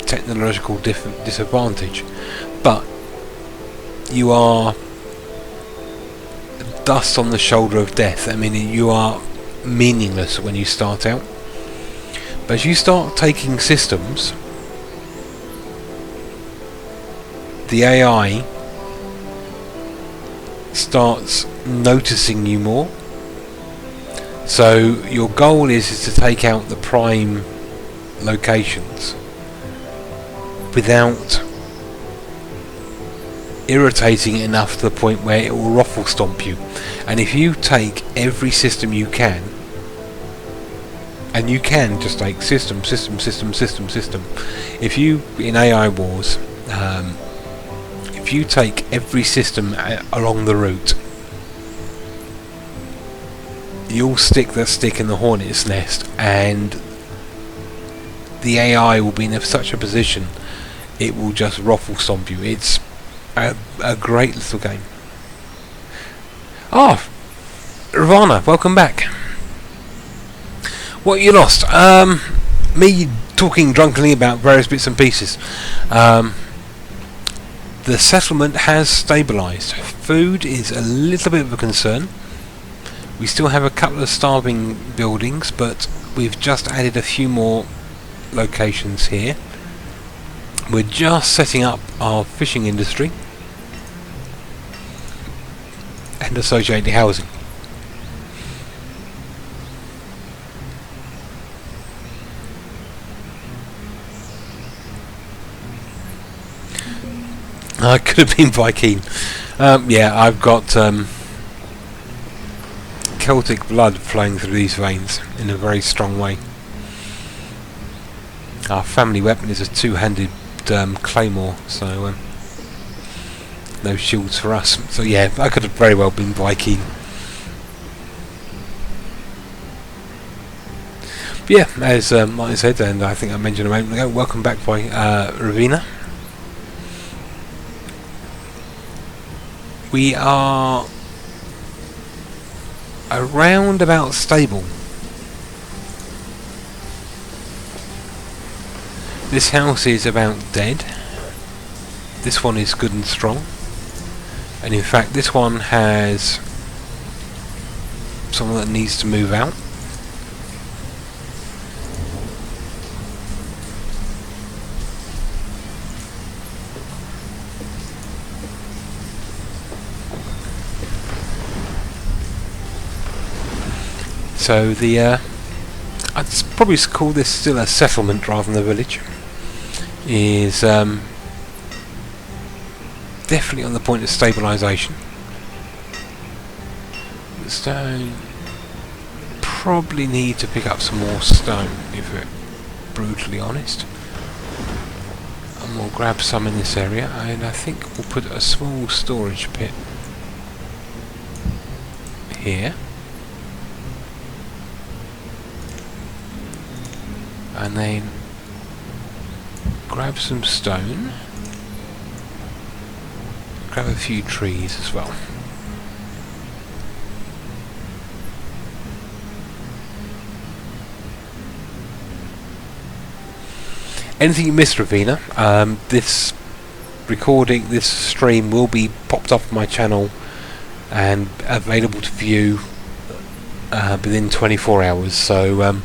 technological disadvantage, but you are dust on the shoulder of death. I mean, you are meaningless when you start out. But as you start taking systems, the AI starts noticing you more. So your goal is to take out the prime locations without irritating it enough to the point where it will ruffle stomp you. And if you take every system you can, and you can just take system, if you, in AI Wars, if you take every system along the route, you'll stick the stick in the hornet's nest, and the AI will be in such a position it will just ruffle stomp you. It's a great little game. Oh, Ravana, welcome back. What you lost? Me talking drunkenly about various bits and pieces. The settlement has stabilised. Food is a little bit of a concern. We still have a couple of starving buildings, but we've just added a few more locations here. We're just setting up our fishing industry and associated housing. I could have been Viking. Yeah, I've got Celtic blood flowing through these veins in a very strong way. Our family weapon is a two-handed claymore, so no shields for us. So yeah, I could have very well been Viking. But yeah, as Martin said, and I think I mentioned a moment ago, welcome back by Ravina. We are around about stable. This house is about dead. This one is good and strong. And in fact this one has someone that needs to move out. So the I'd probably call this still a settlement rather than a village. Is definitely on the point of stabilisation. The stone, probably need to pick up some more stone if we're brutally honest. And we'll grab some in this area, and I think we'll put a small storage pit here. And then grab some stone, grab a few trees as well. Anything you missed, Ravina, this recording, this stream will be popped up on my channel and available to view within 24 hours, so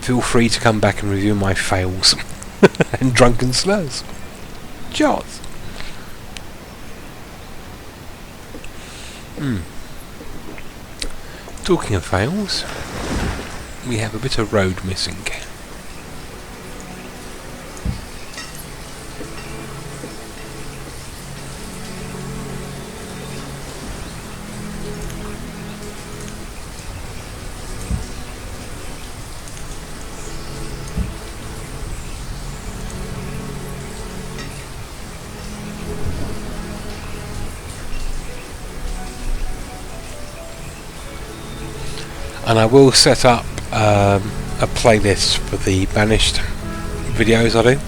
feel free to come back and review my fails and drunken slurs. Jots. Talking of fails, we have a bit of road missing. and I will set up a playlist for the Banished videos I do,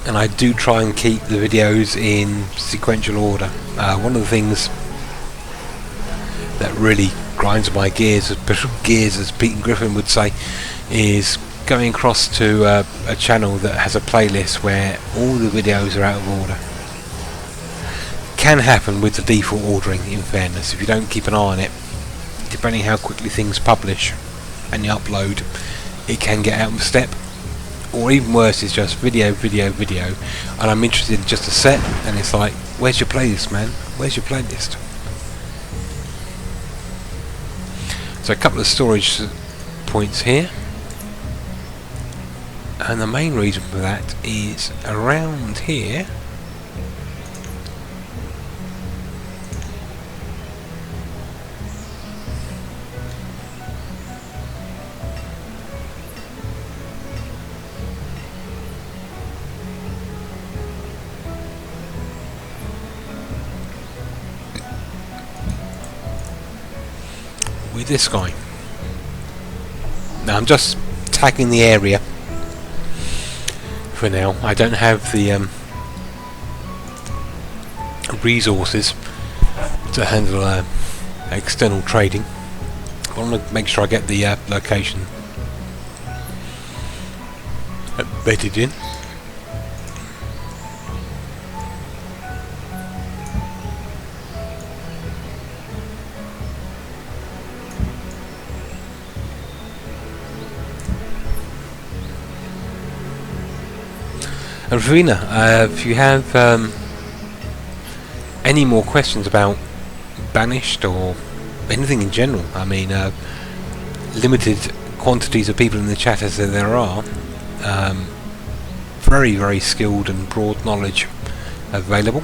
and I do try and keep the videos in sequential order. One of the things that really grinds my gears, as Pete and Griffin would say, is going across to a channel that has a playlist where all the videos are out of order. Can happen with the default ordering, in fairness. If you don't keep an eye on it, depending how quickly things publish and you upload, it can get out of step. Or even worse, is just video, and I'm interested in just a set, and it's like, where's your playlist, man? Where's your playlist? So a couple of storage points here, and the main reason for that is around here with this guy. Now I'm just tagging the area for now. I don't have the resources to handle external trading. I want to make sure I get the location bedded in. And Ravina, if you have any more questions about Banished or anything in general, I mean, limited quantities of people in the chat as there are, very, very skilled and broad knowledge available.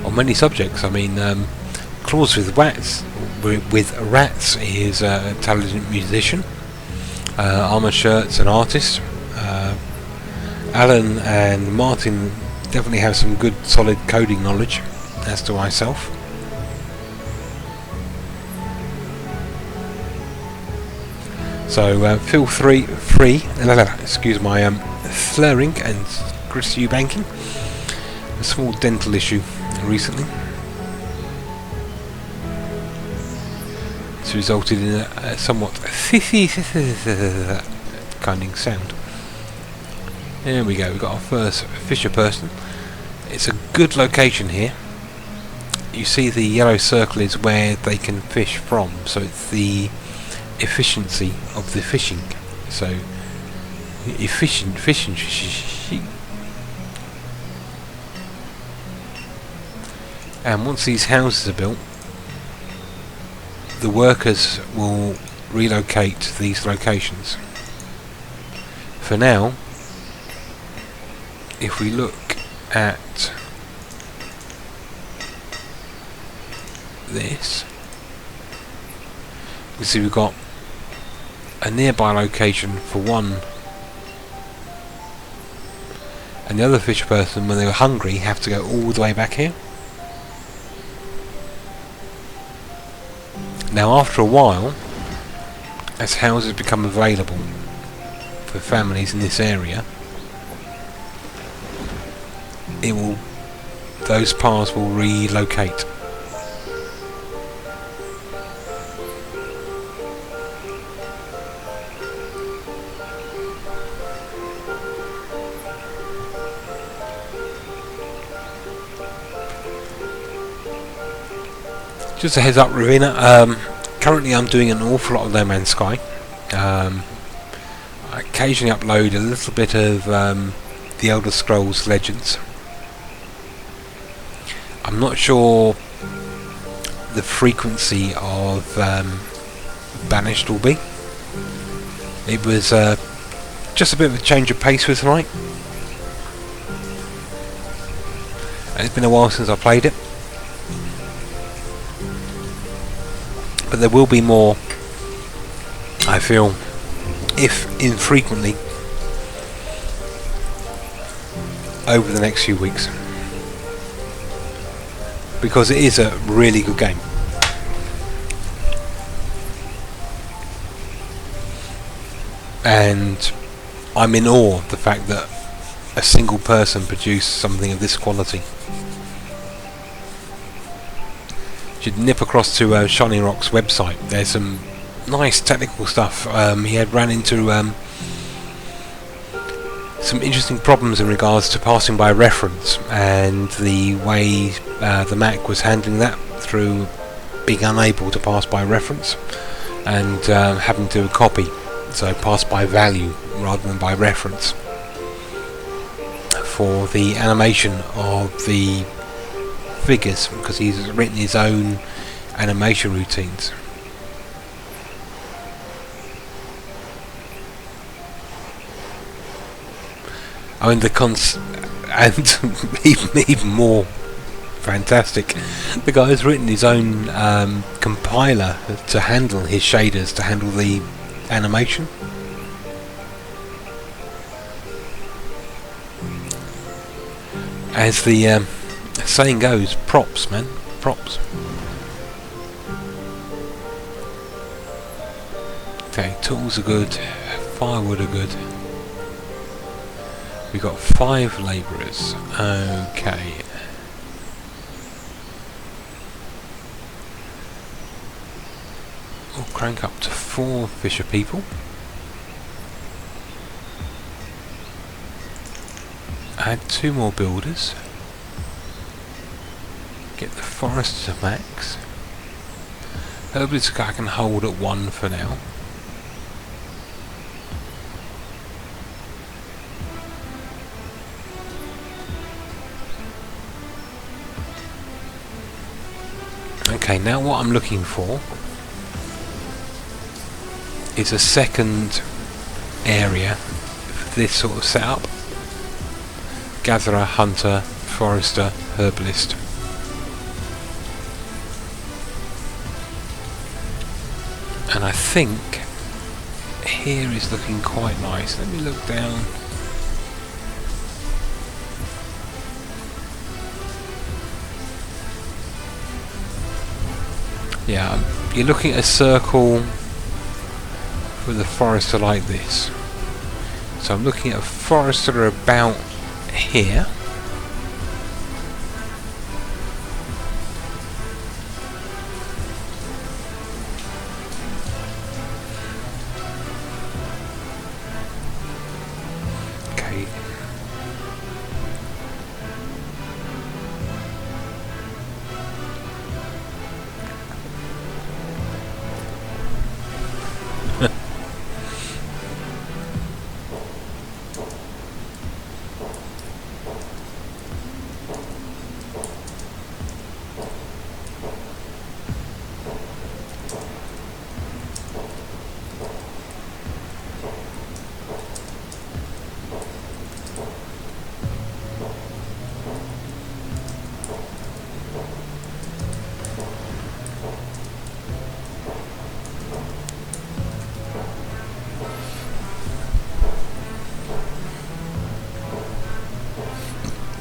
On many subjects. I mean, Claws with Rats is a talented musician. Armour Shirt's an artist. Alan and Martin definitely have some good solid coding knowledge, as do myself. So feel free, excuse my slurring and Chris banking. A small dental issue recently. It's resulted in a somewhat cunning sound. There we go, we've got our first fisher person. It's a good location here. You see the yellow circle is where they can fish from, so it's the efficiency of the fishing. So efficient fishing. And once these houses are built, the workers will relocate these locations. For now, if we look at this, we see we've got a nearby location for one, and the other fish person, when they were hungry, have to go all the way back here. Now after a while, as houses become available for families in this area, those paths will relocate. Just a heads up, Ravina, currently I'm doing an awful lot of No Man's Sky. I occasionally upload a little bit of the Elder Scrolls Legends. I'm not sure the frequency of Banished will be. It was just a bit of a change of pace with tonight. And it's been a while since I played it. But there will be more, I feel, if infrequently, over the next few weeks, because it is a really good game. And I'm in awe of the fact that a single person produced something of this quality. You should nip across to Shining Rock's website. There's some nice technical stuff. He had ran into some interesting problems in regards to passing by reference, and the way the Mac was handling that through being unable to pass by reference and having to copy, so pass by value rather than by reference, for the animation of the figures, because he's written his own animation routines. I mean, and even more fantastic, the guy's written his own compiler to handle his shaders, to handle the animation. As the saying goes, props, man, props. Okay, tools are good, firewood are good. We've got 5 labourers. Okay. We'll crank up to 4 fisher people. Add 2 more builders. Get the forester to max. Herbalist I can hold at 1 for now. Okay, now what I'm looking for is a second area for this sort of setup. Gatherer, hunter, forester, herbalist. And I think here is looking quite nice. Let me look down. Yeah, you're looking at a circle with a forester like this. So I'm looking at a forester about here. Okay.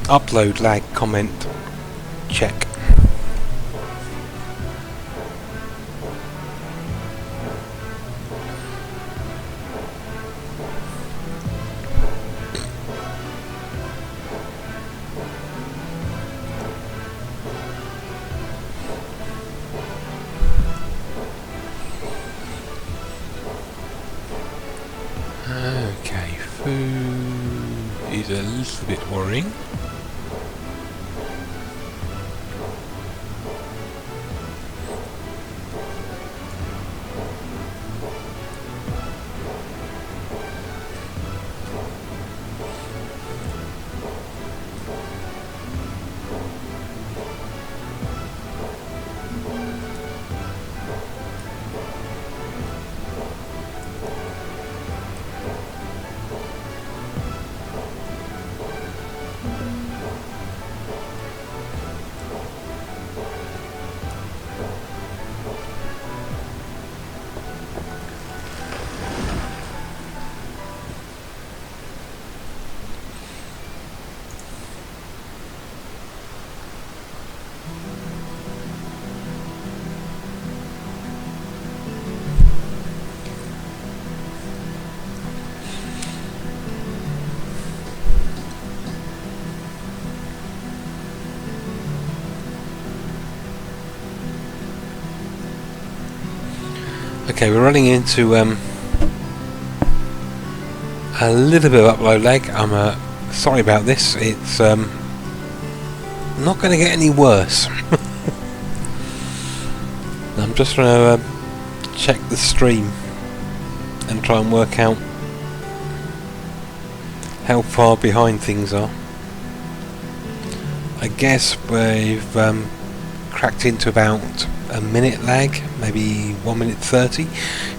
Upload lag comment check. Okay, food is a little bit worrying. Okay, we're running into a little bit of upload lag. I'm sorry about this. It's not going to get any worse. I'm just going to check the stream and try and work out how far behind things are. I guess we've cracked into about a minute lag, maybe 1 minute 30,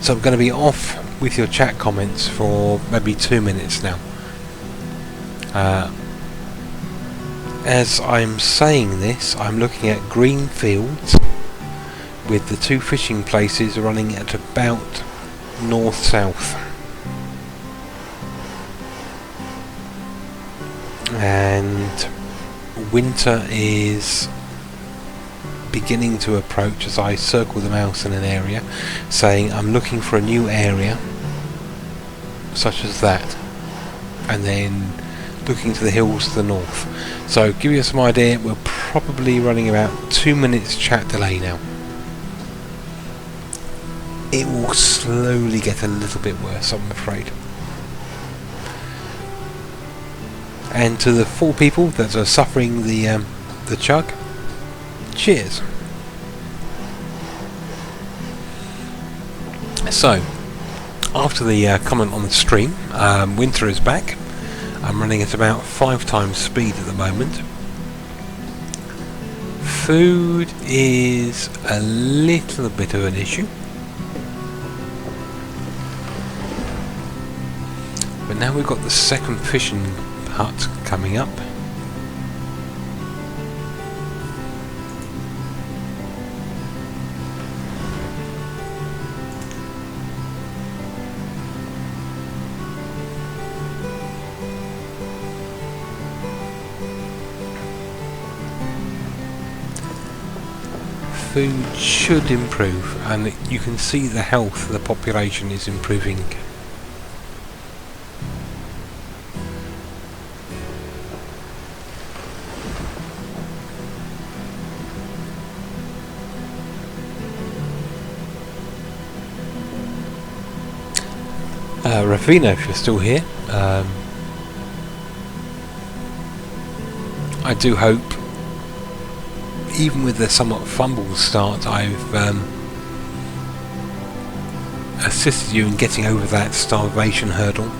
so I'm going to be off with your chat comments for maybe 2 minutes now. As I'm saying this, I'm looking at green fields with the two fishing places running at about north-south, and winter is beginning to approach as I circle the mouse in an area, saying I'm looking for a new area such as that, and then looking to the hills to the north. So give you some idea, we're probably running about 2 minutes chat delay now. It will slowly get a little bit worse, I'm afraid. And to the 4 people that are suffering the chug, cheers. So, after the comment on the stream, winter is back. I'm running at about 5 times speed at the moment. Food is a little bit of an issue. But now we've got the second fishing hut coming up. Food should improve, and you can see the health of the population is improving. Ravina, if you're still here, I do hope, even with the somewhat fumbled start, I've assisted you in getting over that starvation hurdle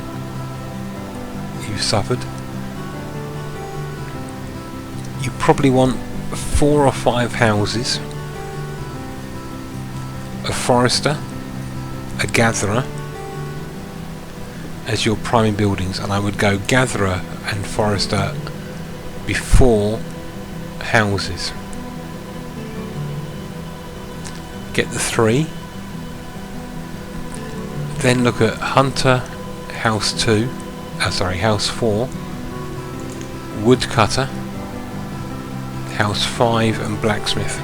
you suffered. You probably want 4 or 5 houses, a forester, a gatherer as your primary buildings, and I would go gatherer and forester before houses. Get the 3, then look at hunter, house 2, house 4, woodcutter, house 5, and blacksmith.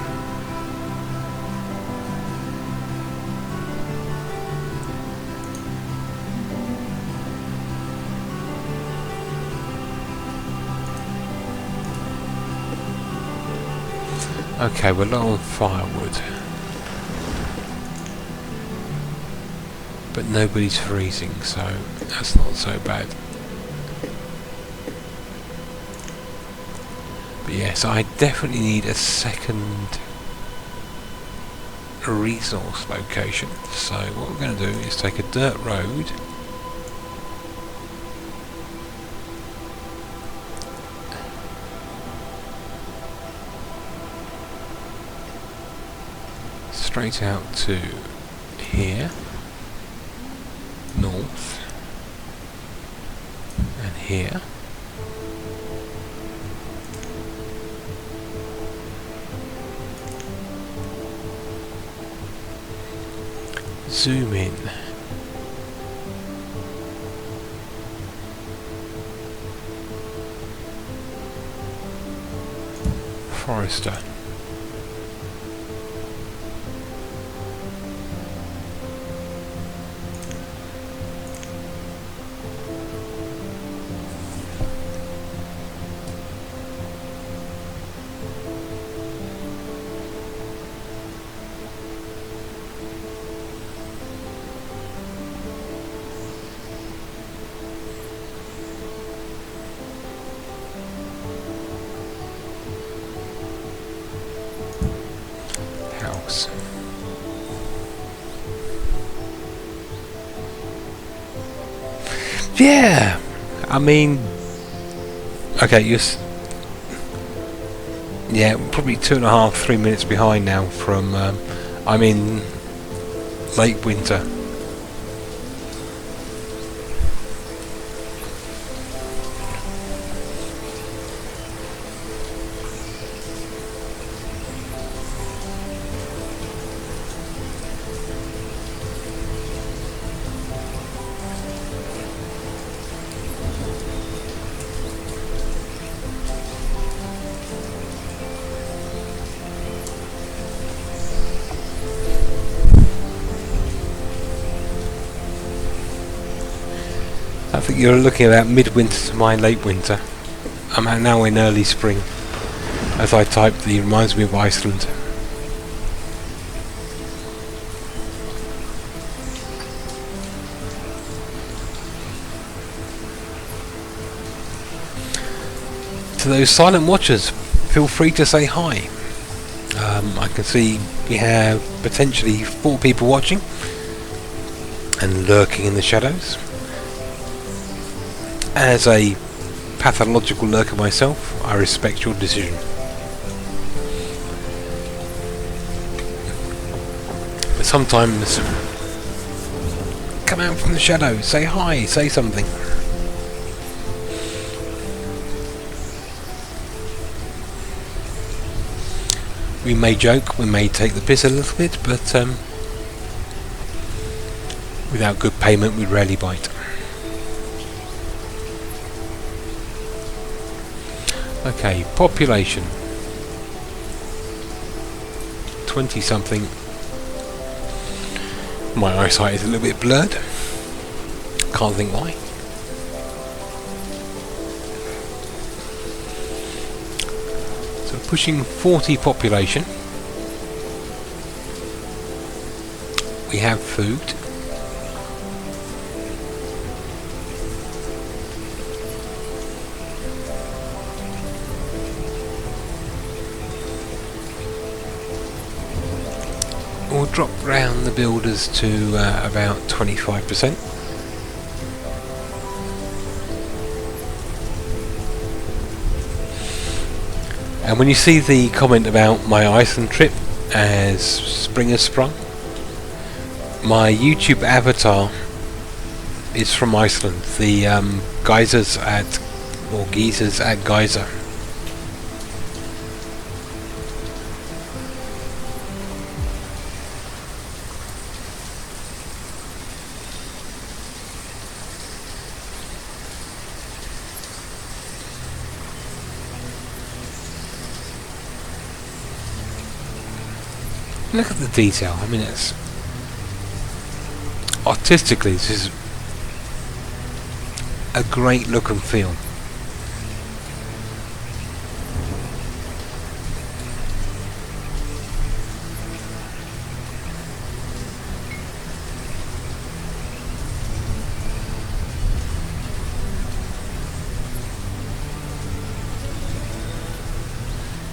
Okay, we're low on firewood, but nobody's freezing, so that's not so bad. But yes, I definitely need a second resource location. So what we're going to do is take a dirt road straight out to here, north, and here. Zoom in. Forester. folks. Yeah, I mean, okay, yeah, probably 2.5, 3 minutes behind now from, I'm in late winter. I think you're looking at about midwinter to my late winter. I'm now in early spring. As I type, it reminds me of Iceland. To those silent watchers, feel free to say hi. I can see we have potentially 4 people watching and lurking in the shadows. As a pathological lurker myself, I respect your decision. But sometimes, come out from the shadows, say hi, say something. We may joke, we may take the piss a little bit, but without good payment we rarely bite. Okay, population 20 something. My eyesight is a little bit blurred, can't think why. So pushing 40 population. We have food. We'll drop round the builders to about 25%. And when you see the comment about my Iceland trip as spring has sprung, my YouTube avatar is from Iceland, the geysers at Geyser. Look at the detail. I mean, it's artistically, this is a great look and feel.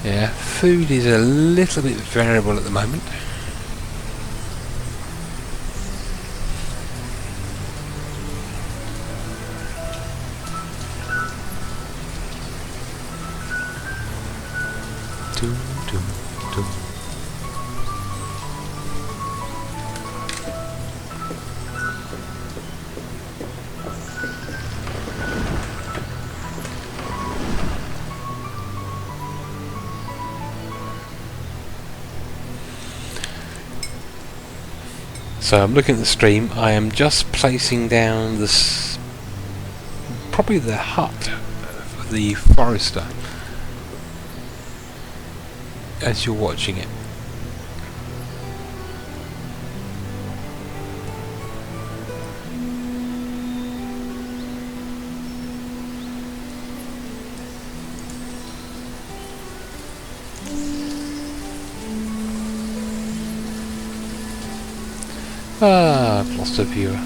Yeah, food is a little bit variable at the moment. Dum, dum, dum. So I'm looking at the stream. I am just placing down this, probably the hut of the forester, as you're watching it. Ah, I've lost a viewer.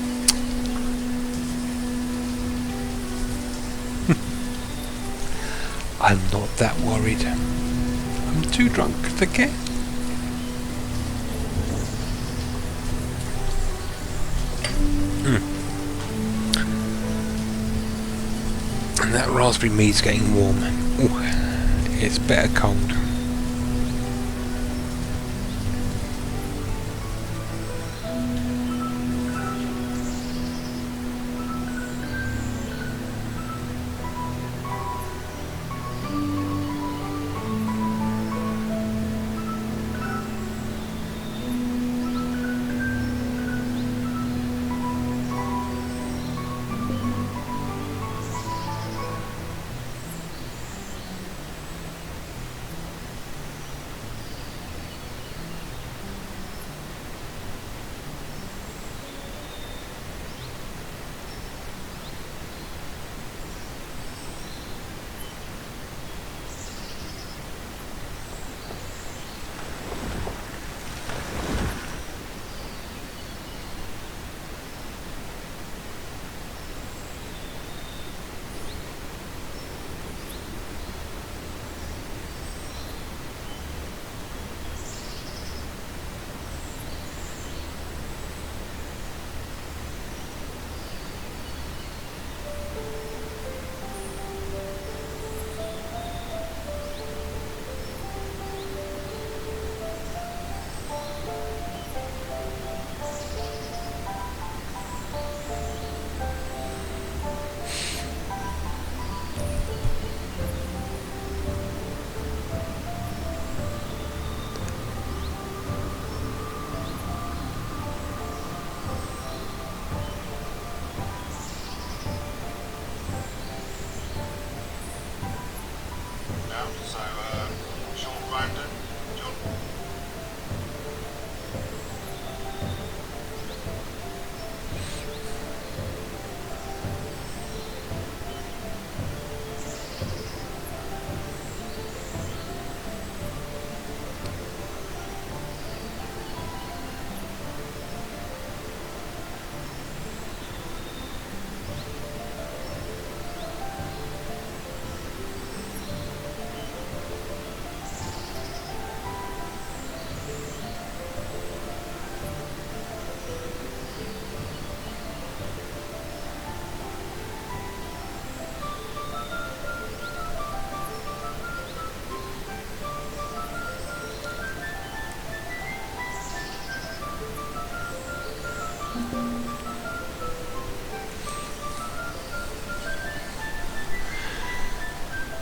I'm not that worried. I'm too drunk to care. And that raspberry mead's getting warm. Ooh, it's better cold.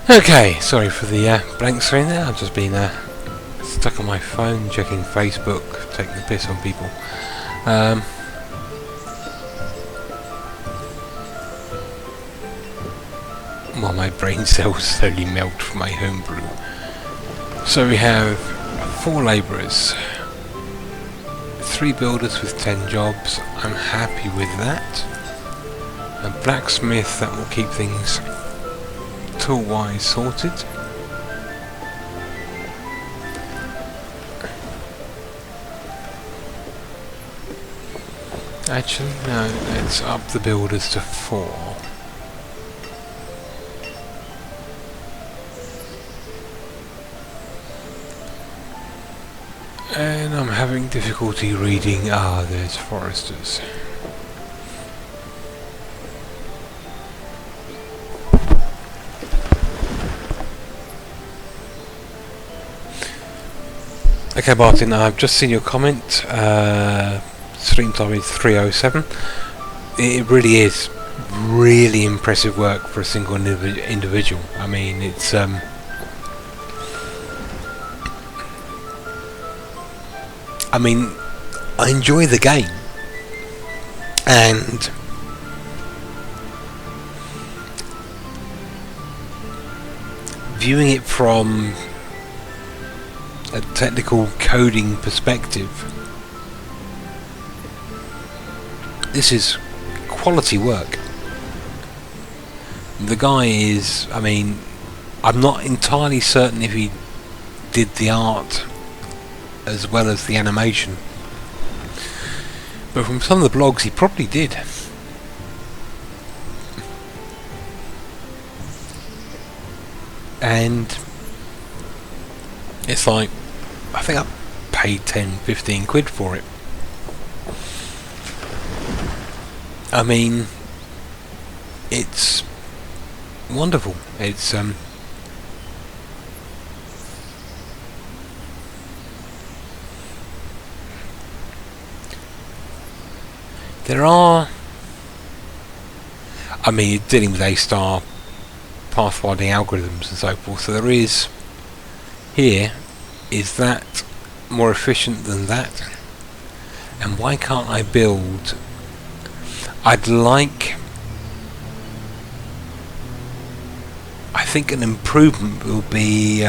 Okay, sorry for the blank screen there. I've just been stuck on my phone, checking Facebook, taking the piss on people. While my brain cells slowly melt from my homebrew. So we have 4 labourers, 3 builders with 10 jobs. I'm happy with that. A blacksmith that will keep things tool-wise sorted. Actually, no, let's up the builders to 4. And I'm having difficulty reading. There's foresters. Okay, Martin, I've just seen your comment. Stream time is 3:07. It really is really impressive work for a single individual. I mean, it's I mean, I enjoy the game, and viewing it from a technical coding perspective, this is quality work. The guy is, I mean, I'm not entirely certain if he did the art as well as the animation, but from some of the blogs he probably did. And it's like, I think I paid 10-15 quid for it. I mean, it's wonderful. It's there are, I mean, you're dealing with A-star pathfinding algorithms and so forth, so there is, here, is that more efficient than that? And why can't I build, I'd like, I think an improvement will be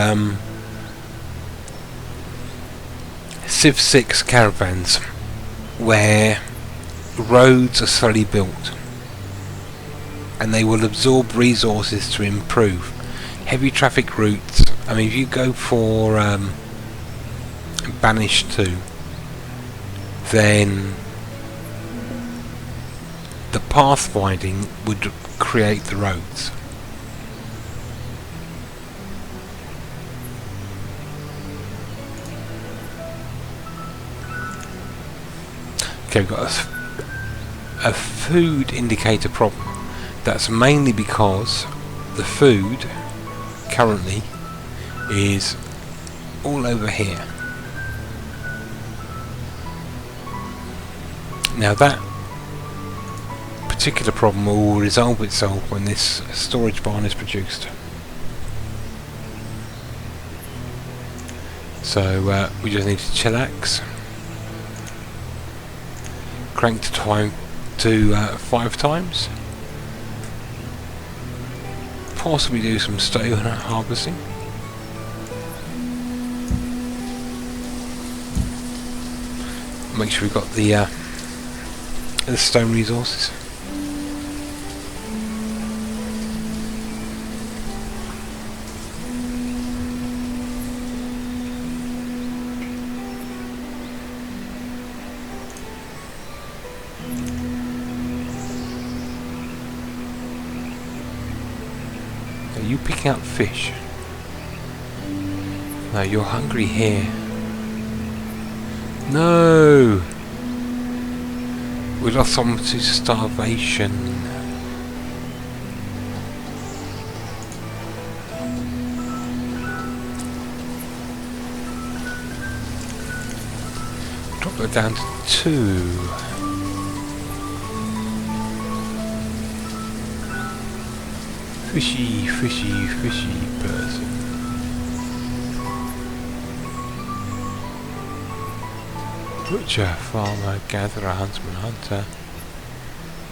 Civ 6 caravans, where roads are slowly built and they will absorb resources to improve. Heavy traffic routes, I mean, if you go for Banished 2, then the pathfinding would create the roads. Okay, we've got a food indicator problem. That's mainly because the food currently is all over here. Now that particular problem will resolve itself when this storage barn is produced. So we just need to chillax, crank to time to 5 times, possibly do some stone harvesting. Make sure we've got the stone resources. Are you picking up fish? No, you're hungry here. No! We lost someone to starvation. Drop that down to 2. Fishy, fishy, fishy person. Butcher, farmer, gatherer, huntsman, hunter,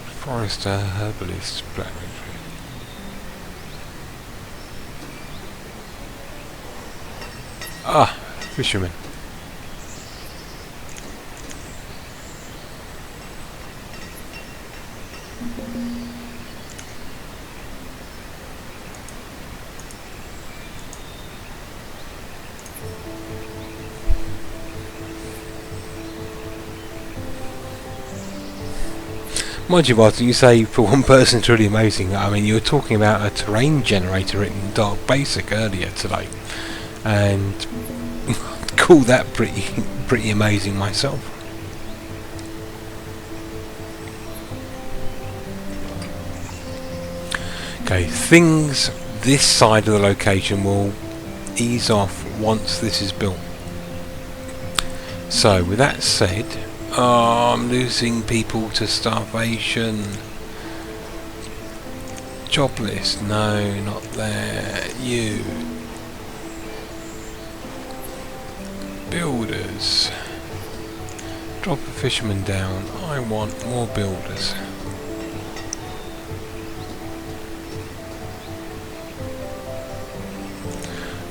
forester, herbalist, blacksmith. Ah, fisherman. Mind you, Martin, you say for one person it's really amazing. I mean, you were talking about a terrain generator in Dark Basic earlier today, and I'd call that pretty amazing myself. Okay, things this side of the location will ease off once this is built. So, with that said, I'm losing people to starvation. Job list, no, not there. You. Builders. Drop a fisherman down. I want more builders.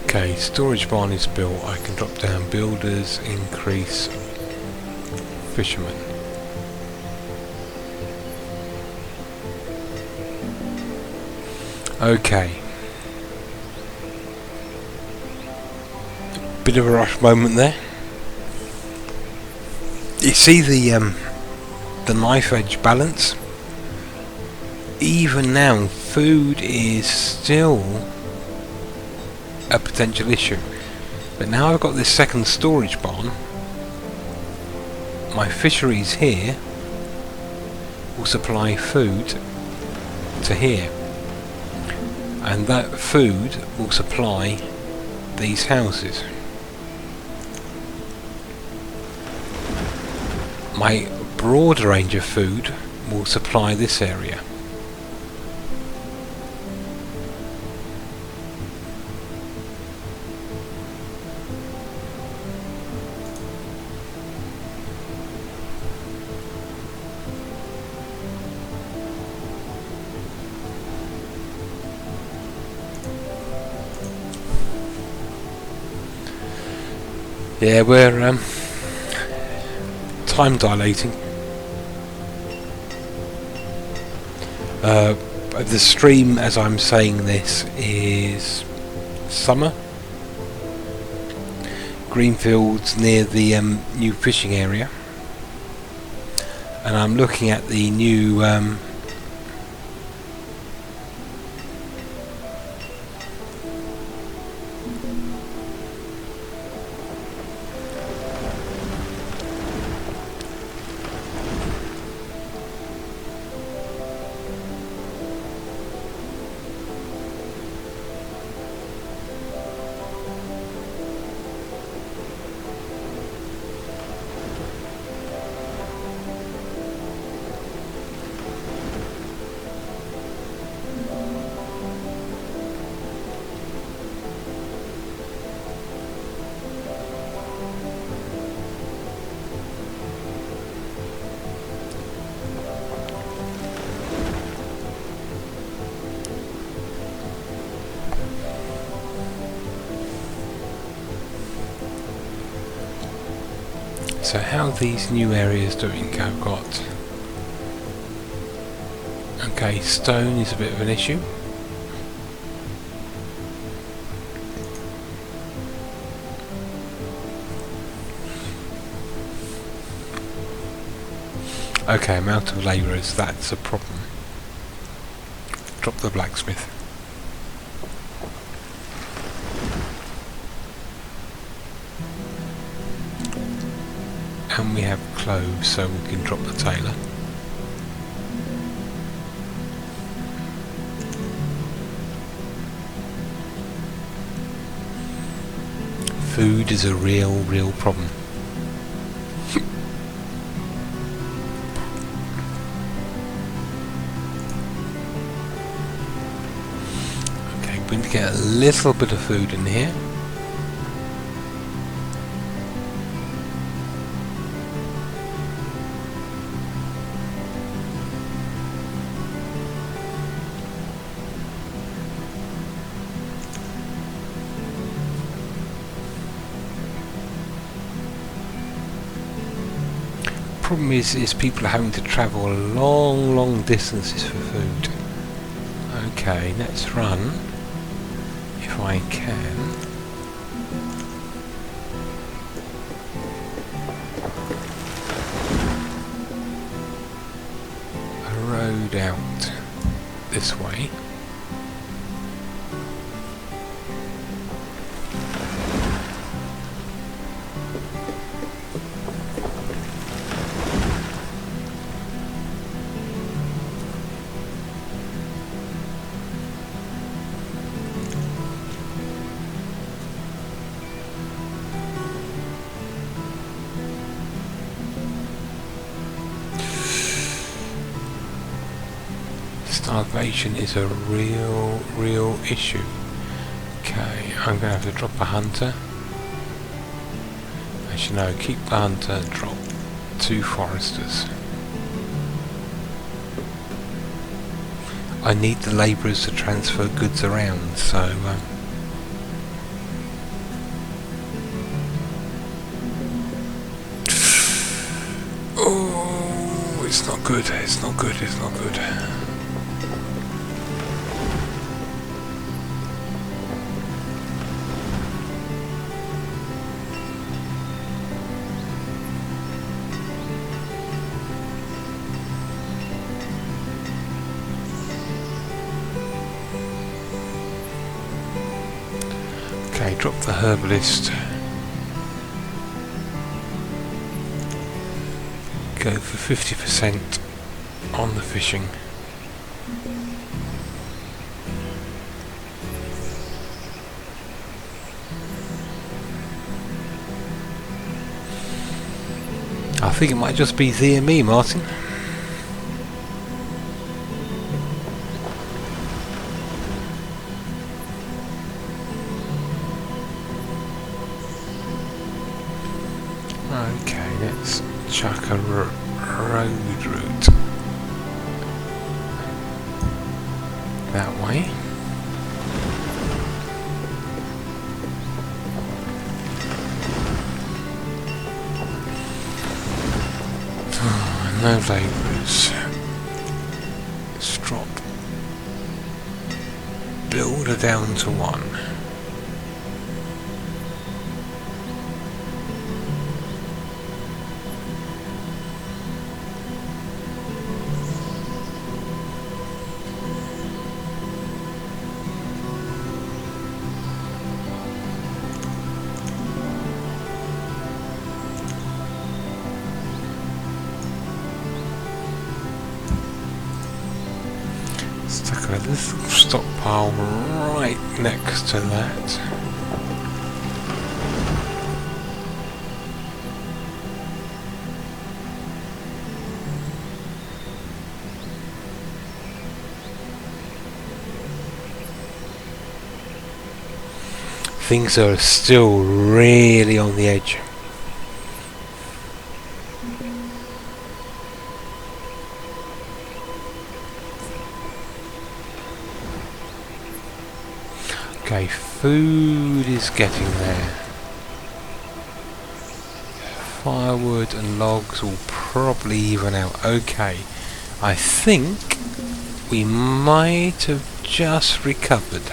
Okay, storage barn is built. I can drop down builders, increase fishermen. Okay. Bit of a rush moment there. You see the knife edge balance? Even now, food is still a potential issue. But now I've got this second storage barn, my fisheries here will supply food to here. and that food will supply these houses. My broader range of food will supply this area. Yeah, we're time dilating. The stream, as I'm saying this, is summer. Greenfields near the new fishing area, and I'm looking at the new so how are these new areas doing? I've got... Okay, stone is a bit of an issue. Okay, I'm out of labourers, that's a problem. Drop the blacksmith. And we have clothes, so we can drop the tailor. Food is a real problem. Okay, we need to get a little bit of food in here. Problem is people are having to travel long distances for food. Okay, let's run, if I can. A road out this way. Starvation is a real issue. Okay, I'm going to have to drop a hunter. Actually no, keep the hunter, drop 2 foresters. I need the labourers to transfer goods around, so oh, it's not good, it's not good, it's not good. Okay, drop the herbalist. Go for 50% on the fishing. I think it might just be thee and me, Martin. Okay, let's chuck a road route that way. Oh, no labourers. Let's drop builder down to 1. Stuck a little stockpile right next to that. Things are still really on the edge. Okay, food is getting there. Firewood and logs will probably even out. Okay, I think we might have just recovered.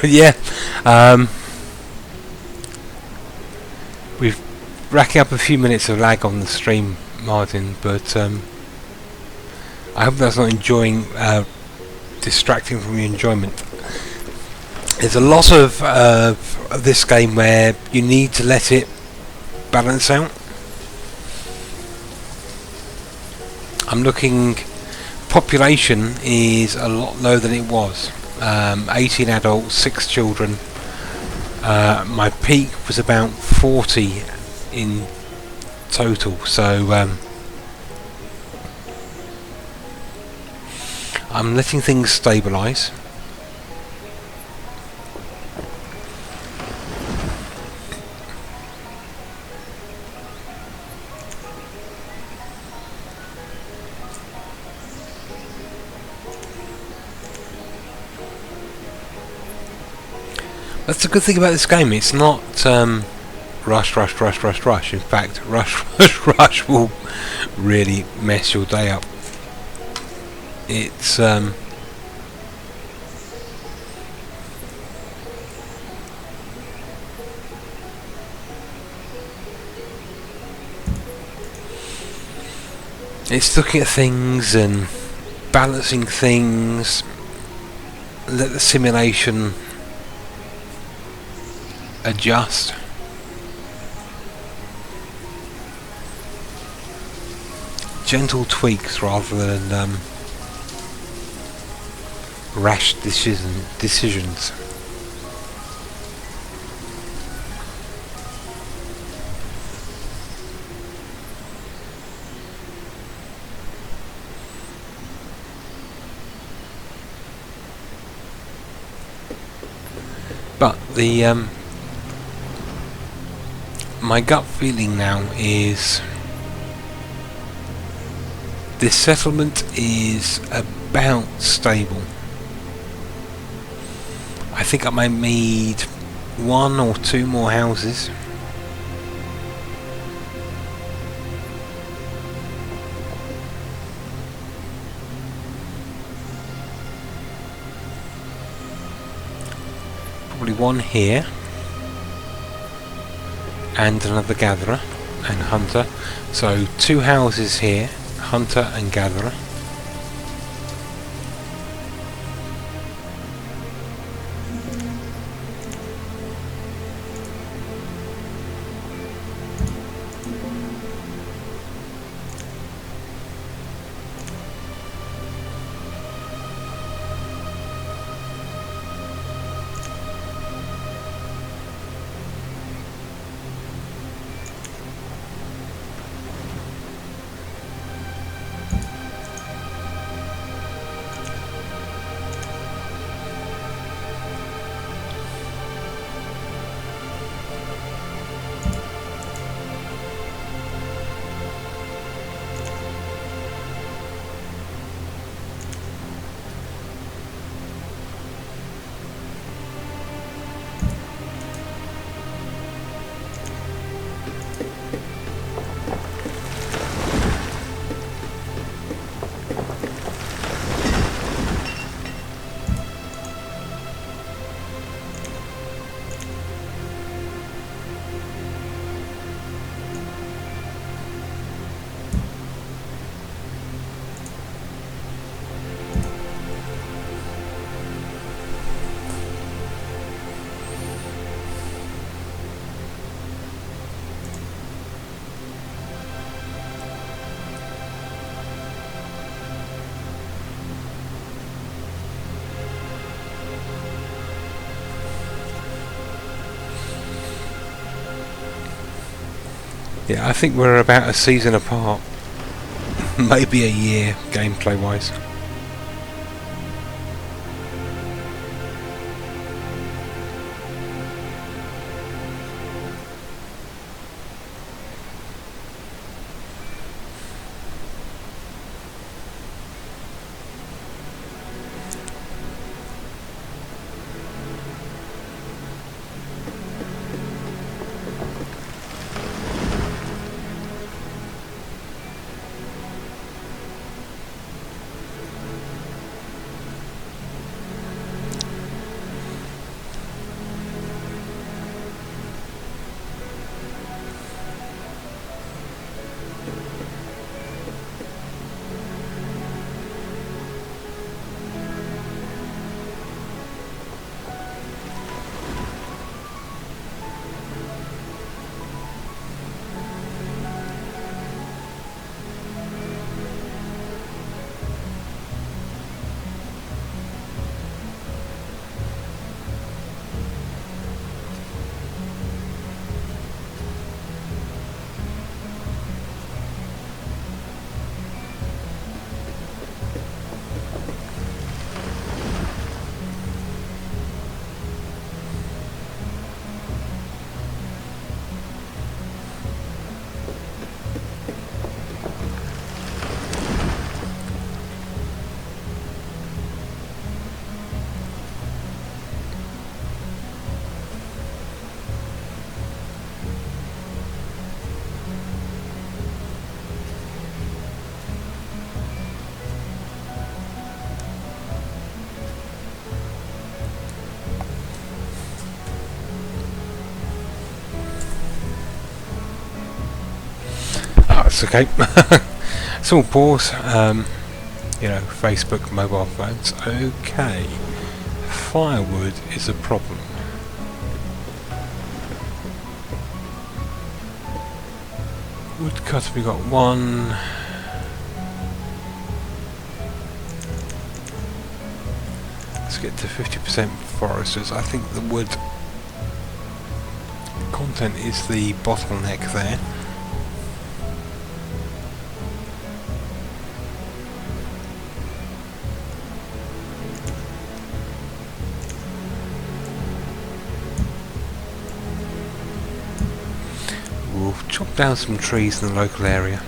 Yeah, we're racking up a few minutes of lag on the stream, Martin, but I hope that's not distracting from your enjoyment. There's a lot of this game where you need to let it balance out. I'm looking, population is a lot lower than it was. 18 adults, 6 children. My peak was about 40 in total, so I'm letting things stabilise. That's the good thing about this game. It's not rush, rush, rush, rush, rush. In fact, rush, rush, rush will really mess your day up. It's it's looking at things and balancing things. Let the simulation adjust. Gentle tweaks rather than rash decisions. But the my gut feeling now is this settlement is about stable. I think I might need 1 or 2 more houses. Probably 1 here and another gatherer and hunter. So 2 houses here, hunter and gatherer. Yeah, I think we're about a season apart. Maybe a year, gameplay wise. That's okay. Small pause. You know, Facebook, mobile phones. Okay. Firewood is a problem. Woodcut, we got one. Let's get to 50% foresters. I think the wood content is the bottleneck there. We'll chop down some trees in the local area.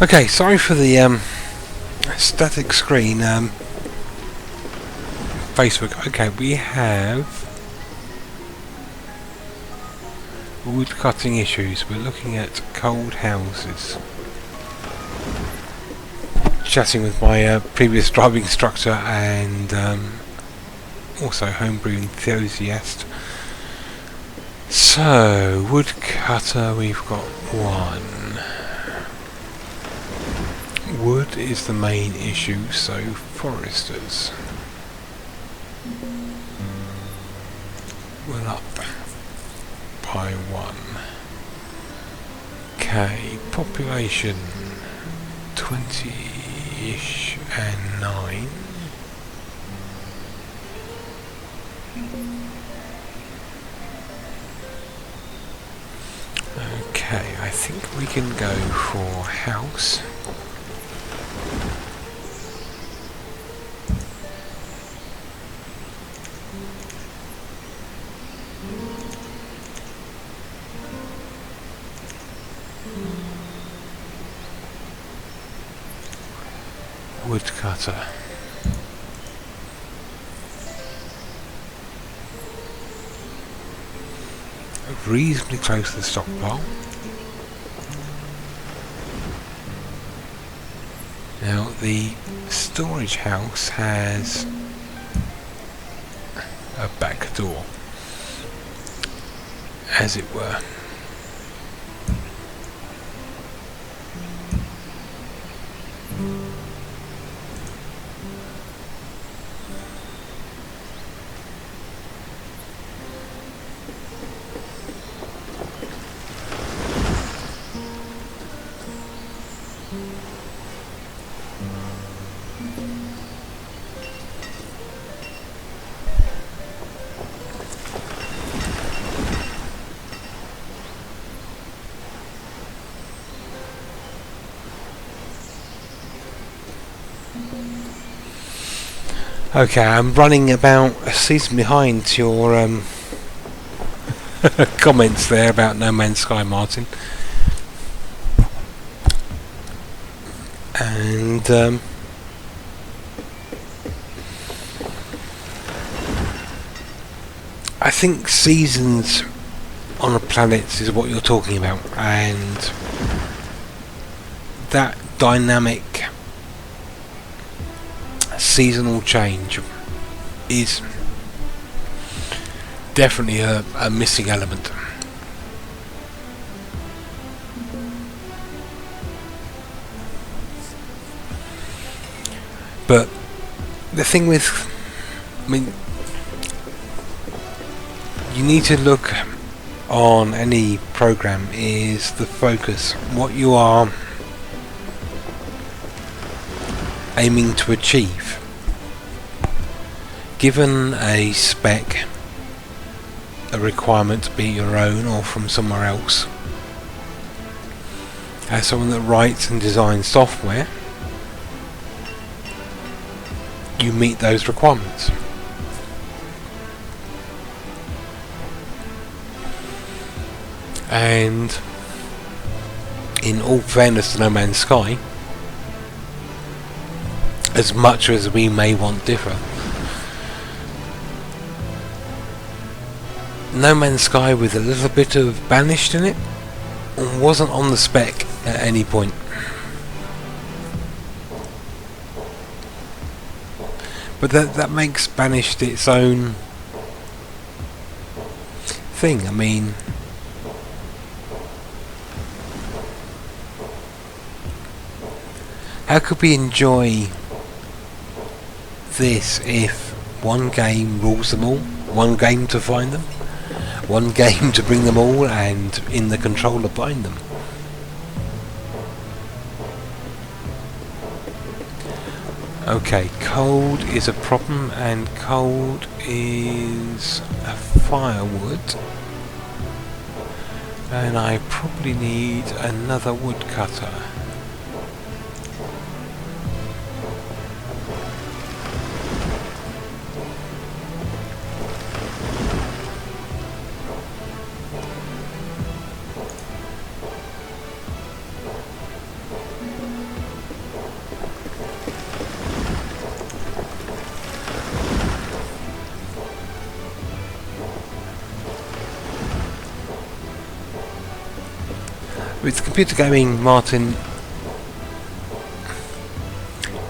Okay, sorry for the static screen. Facebook. Okay, we have wood cutting issues. We're looking at cold houses. Chatting with my previous driving instructor and also homebrew enthusiast. So, woodcutter, we've got one. Wood is the main issue, so foresters. We're up by one. Okay, population 20-ish and 9. Okay, I think we can go for house. Woodcutter. Reasonably close to the stockpile. Now the storage house has a back door, as it were. Okay, I'm running about a season behind your comments there about No Man's Sky, Martin. And I think seasons on a planet is what you're talking about, and that dynamic seasonal change is definitely a missing element. But the thing with, I mean, you need to look on any program is the focus, what you are aiming to achieve. Given a spec, a requirement, be your own or from somewhere else, as someone that writes and designs software, you meet those requirements. And in all fairness to No Man's Sky, as much as we may want differ, No Man's Sky with a little bit of Banished in it wasn't on the spec at any point. But that makes Banished its own thing. I mean, how could we enjoy this if one game rules them all, one game to find them, one game to bring them all, and in the controller bind them? Okay, cold is a problem, and cold is a firewood, and I probably need another woodcutter. With computer gaming, Martin,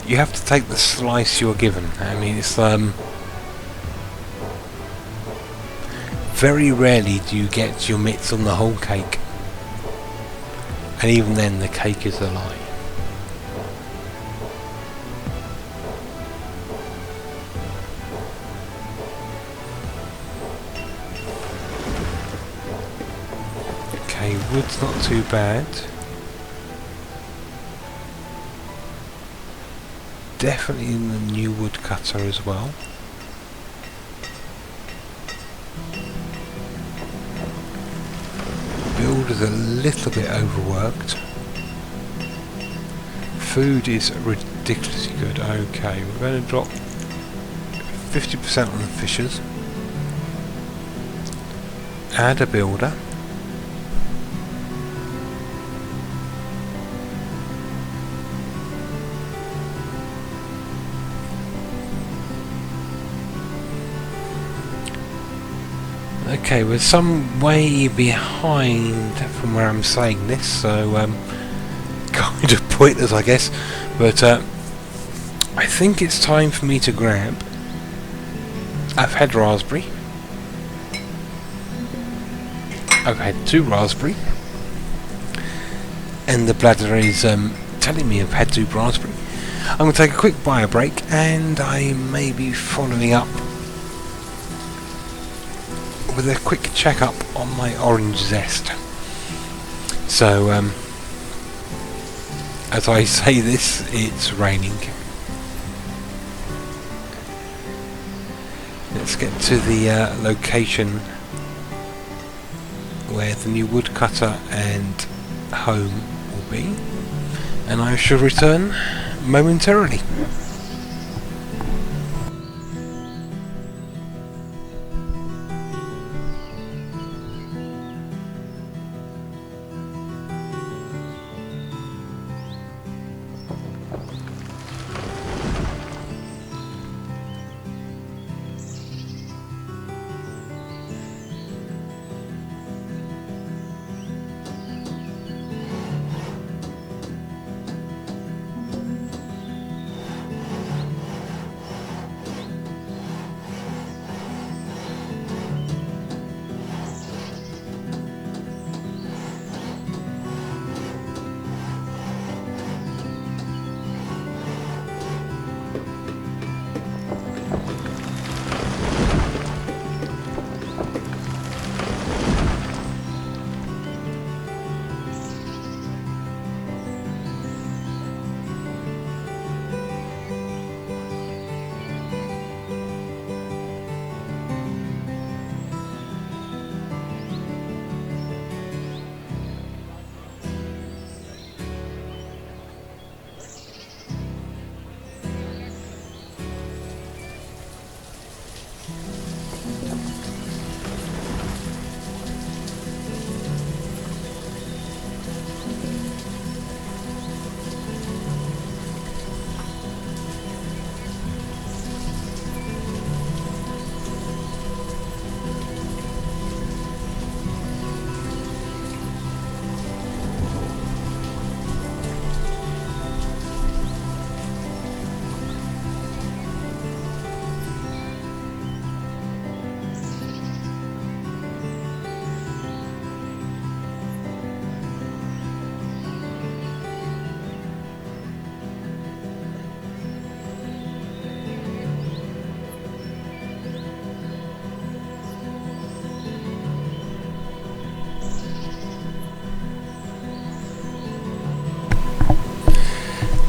you have to take the slice you're given. I mean, it's very rarely do you get your mitts on the whole cake, and even then the cake is a lie. Okay, wood's not too bad. Definitely in the new wood cutter as well. Build is a little bit overworked. Food is ridiculously good. Okay, we're going to drop 50% on the fishers. Add a builder. Okay, we're some way behind from where I'm saying this, so kind of pointless, I guess. But I think it's time for me to grab. I've had raspberry. I've had 2 raspberry, and the bladder is telling me I've had 2 raspberry. I'm going to take a quick bio break, and I may be following up with a quick check-up on my orange zest. So, as I say this, it's raining. Let's get to the location where the new woodcutter and home will be, and I shall return momentarily.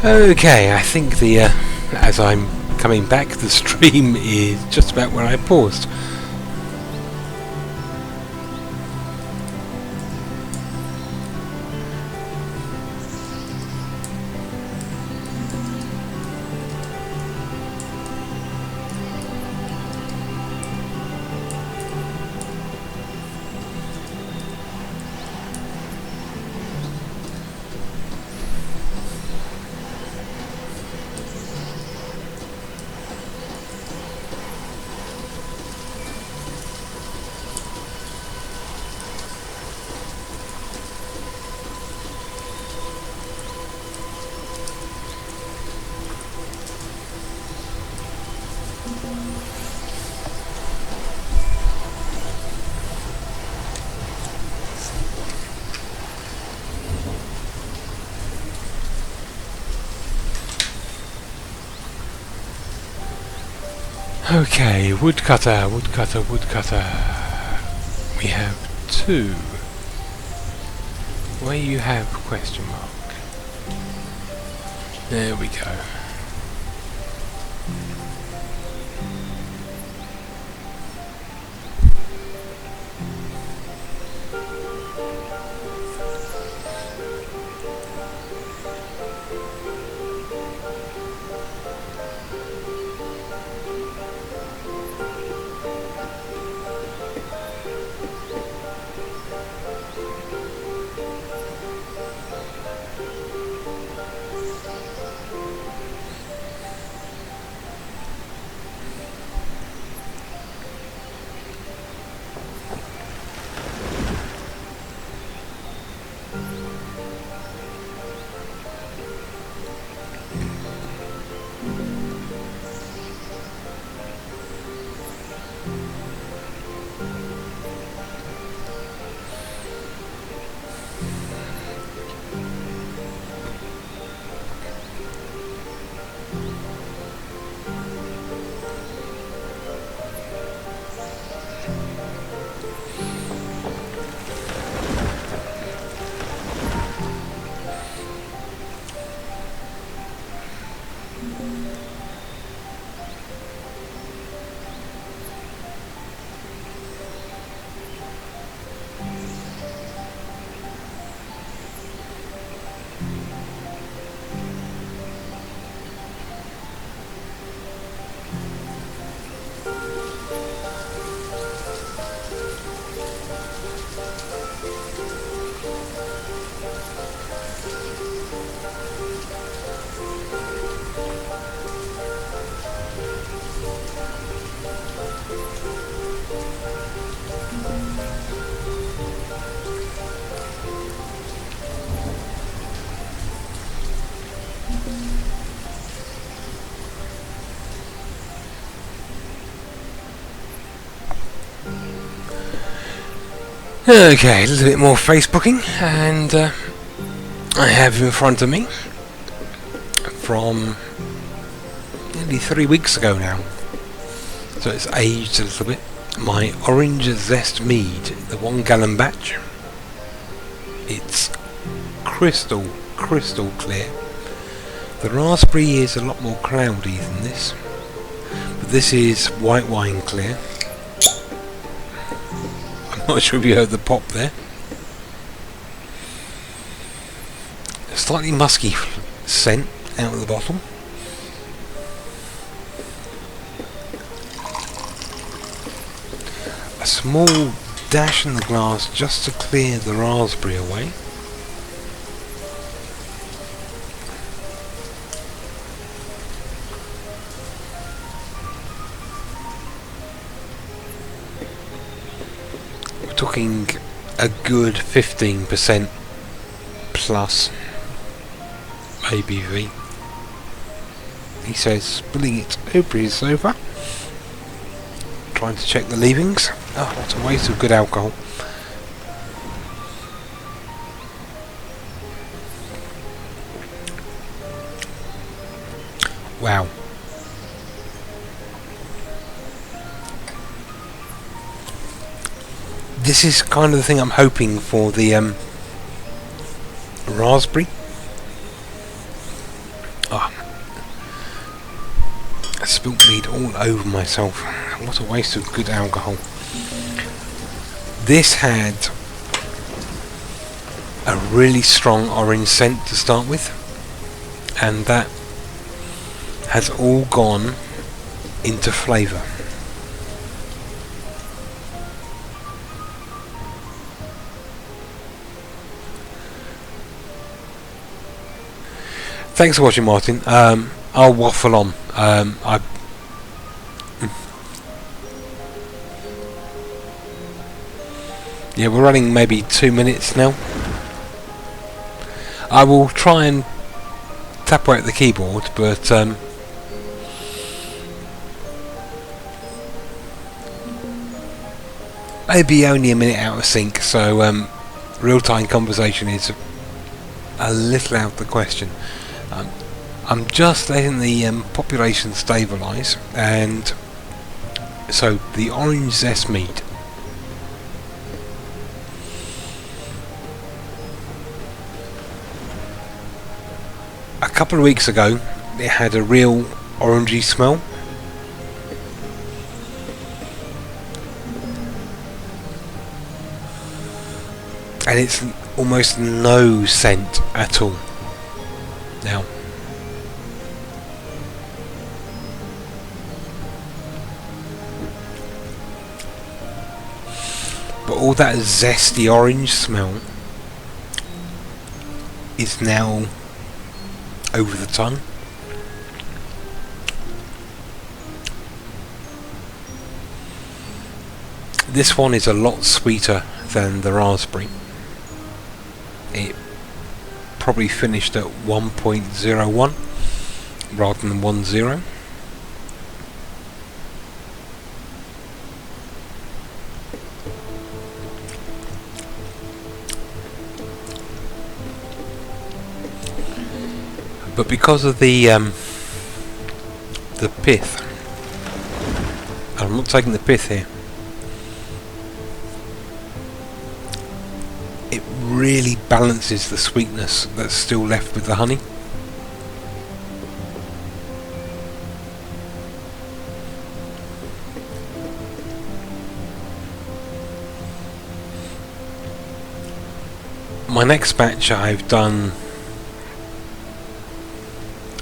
Okay, I think the as I'm coming back, the stream is just about where I paused. Okay, woodcutter, woodcutter, woodcutter. We have 2. Where you have question mark. There we go. Okay, a little bit more Facebooking, and I have in front of me from nearly 3 weeks ago now, so it's aged a little bit, my orange zest mead, the 1 gallon batch. It's crystal clear. The raspberry is a lot more cloudy than this, but this is white wine clear. I'm not sure if you heard the pop there. A slightly musky scent out of the bottle. A small dash in the glass just to clear the raspberry away. Talking a good 15% plus ABV. He says spilling it over his sofa, trying to check the leavings. Oh, what a waste of good alcohol. Wow. This is kind of the thing I'm hoping for the raspberry. Ah, I spilt mead all over myself. What a waste of good alcohol. This had a really strong orange scent to start with, and that has all gone into flavour. Thanks for watching, Martin. I'll waffle on. Yeah, we're running maybe 2 minutes now. I will try and tap away at the keyboard, but maybe only a minute out of sync, so real-time conversation is a little out of the question. I'm just letting the population stabilise, and So the orange zest mead. A couple of weeks ago, it had a real orangey smell. And it's almost no scent at all now. But all that zesty orange smell is now over the tongue. This one is a lot sweeter than the raspberry. It probably finished at 1.01 rather than 1.0. But because of the pith, I'm not taking the pith here, it really balances the sweetness that's still left with the honey. My next batch I've done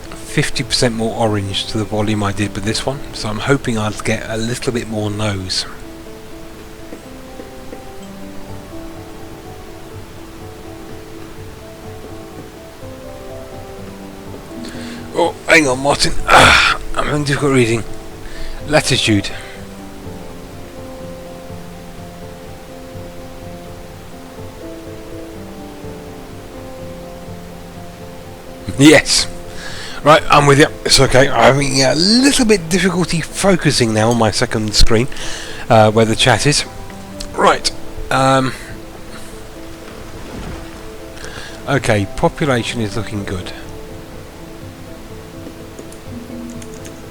50% more orange to the volume I did with this one, so I'm hoping I'll get a little bit more nose. Oh, hang on, Martin. I'm having difficult reading. Latitude. Yes. Right, I'm with you. It's okay. I'm having a little bit difficulty focusing now on my second screen, where the chat is. Right. Okay, population is looking good.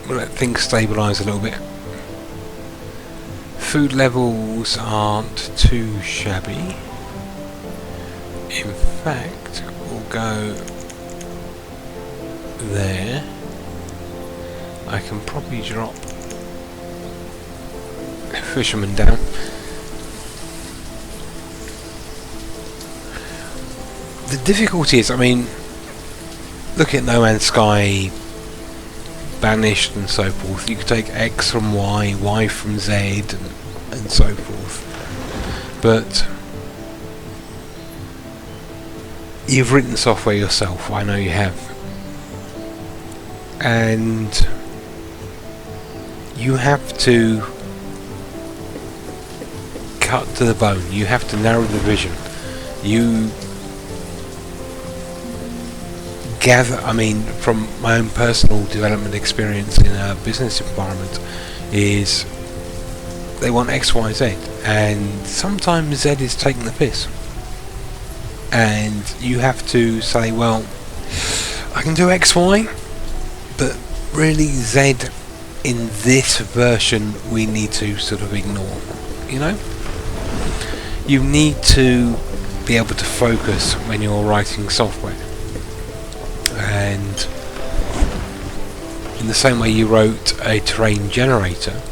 We'll let things stabilise a little bit. Food levels aren't too shabby. In fact, we'll go there. I can probably drop fisherman down. The difficulty is, I mean, look at No Man's Sky, Banished and so forth. You could take X from Y, Y from Z and so forth. But you've written software yourself, I know you have. And you have to cut to the bone. You have to narrow the vision. You gather, I mean, from my own personal development experience in a business environment, is they want X, Y, Z, and sometimes Z is taking the piss. And you have to say, well, I can do X, Y, but really Z in this version we need to sort of ignore, you know? You need to be able to focus when you're writing software. And in the same way you wrote a terrain generator,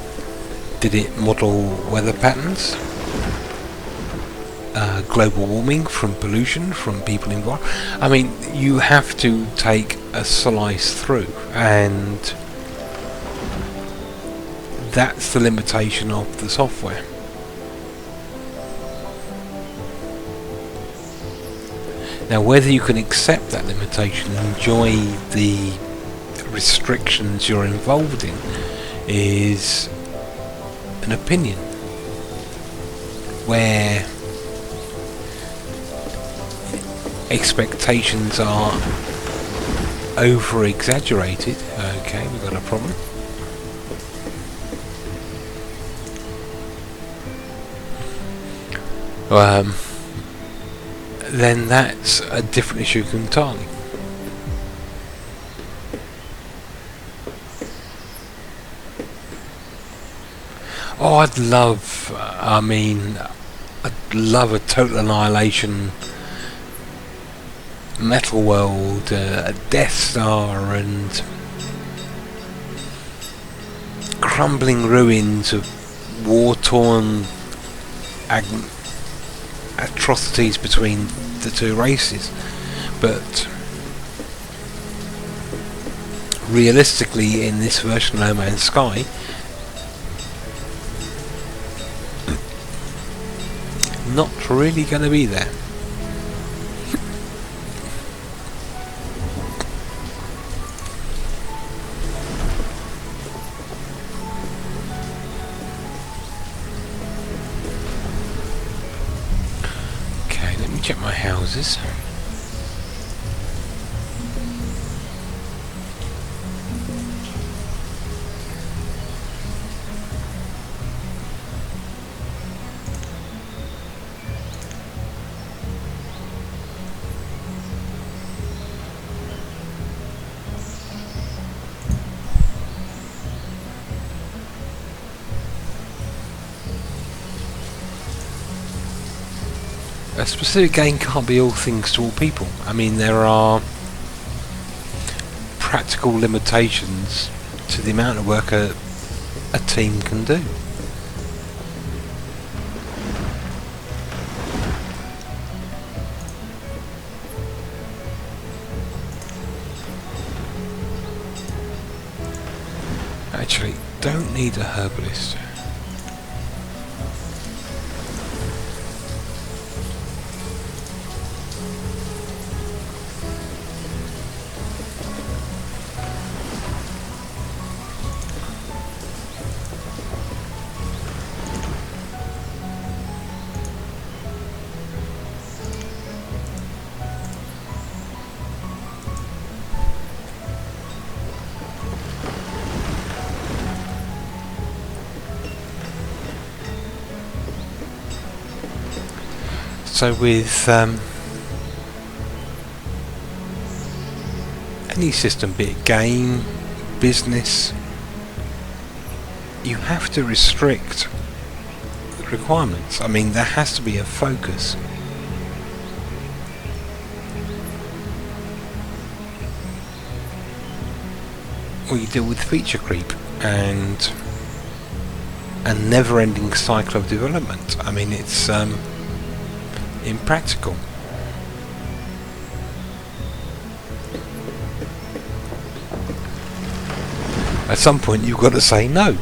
did it model weather patterns, global warming from pollution, from people involved? I mean, you have to take a slice through, and that's the limitation of the software. Now, whether you can accept that limitation and enjoy the restrictions you're involved in is an opinion, where expectations are over exaggerated. Okay, we've got a problem. Then that's a different issue entirely. Oh, I'd love, I mean, I'd love a total annihilation metal world, a Death Star, and crumbling ruins of war-torn atrocities between the two races. But realistically, in this version of No Man's Sky, not really going to be there. Okay, let me check my houses. A specific game can't be all things to all people. I mean, there are practical limitations to the amount of work a team can do. Actually, don't need a herbalist. So with any system, be it game, business, you have to restrict the requirements. I mean, there has to be a focus. Or you deal with feature creep and a never-ending cycle of development. I mean, it's impractical. At some point you've got to say no.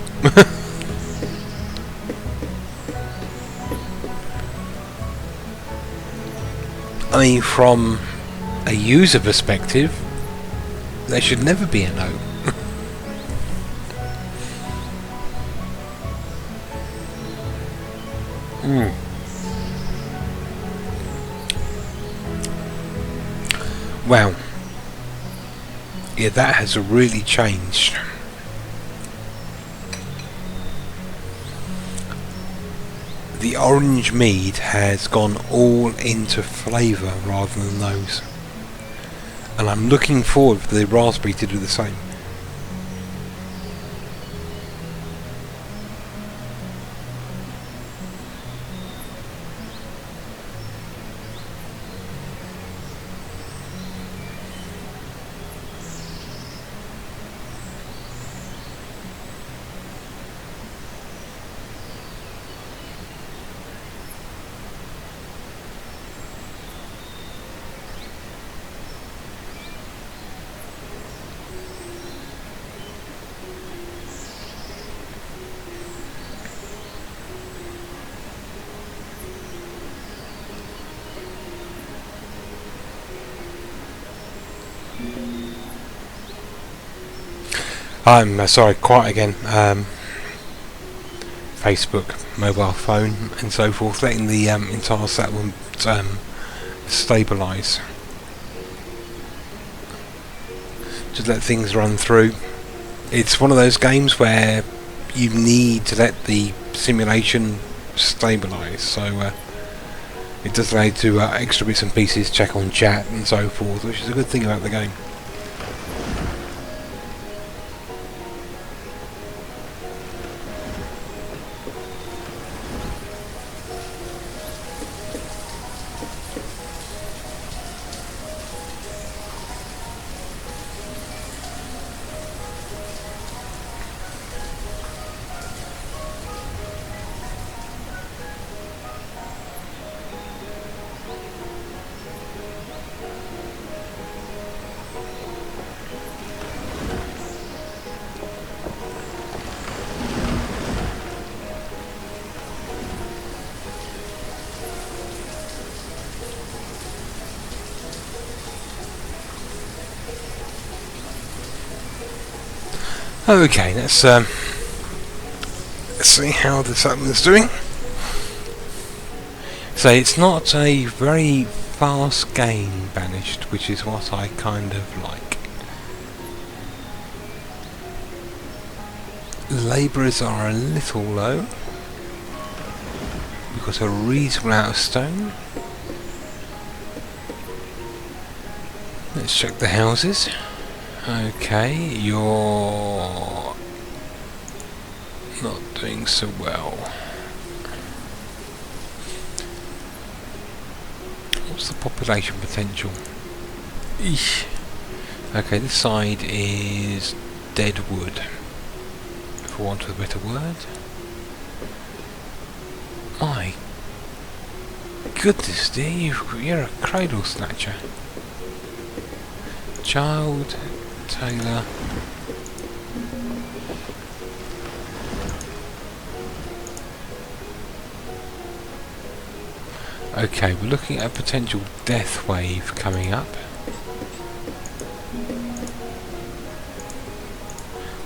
I mean, from a user perspective, there should never be a no. Wow. Yeah, that has really changed. The orange mead has gone all into flavour rather than those. And I'm looking forward for the raspberry to do the same. I'm sorry, quiet again. Facebook, mobile phone, and so forth, letting the entire settlement stabilise. Just let things run through. It's one of those games where you need to let the simulation stabilise, so it does allow you to extra bits and pieces, check on chat and so forth, which is a good thing about the game. Okay, let's see how this oven's doing. So it's not a very fast game, Banished, which is what I kind of like. Labourers are a little low. We've got a reasonable amount of stone. Let's check the houses. Okay, you're not doing so well. What's the population potential? Eesh. Okay, this side is dead wood, for want of a better word. My goodness, dear, you're a cradle snatcher. Child, Taylor. Okay, we're looking at a potential death wave coming up.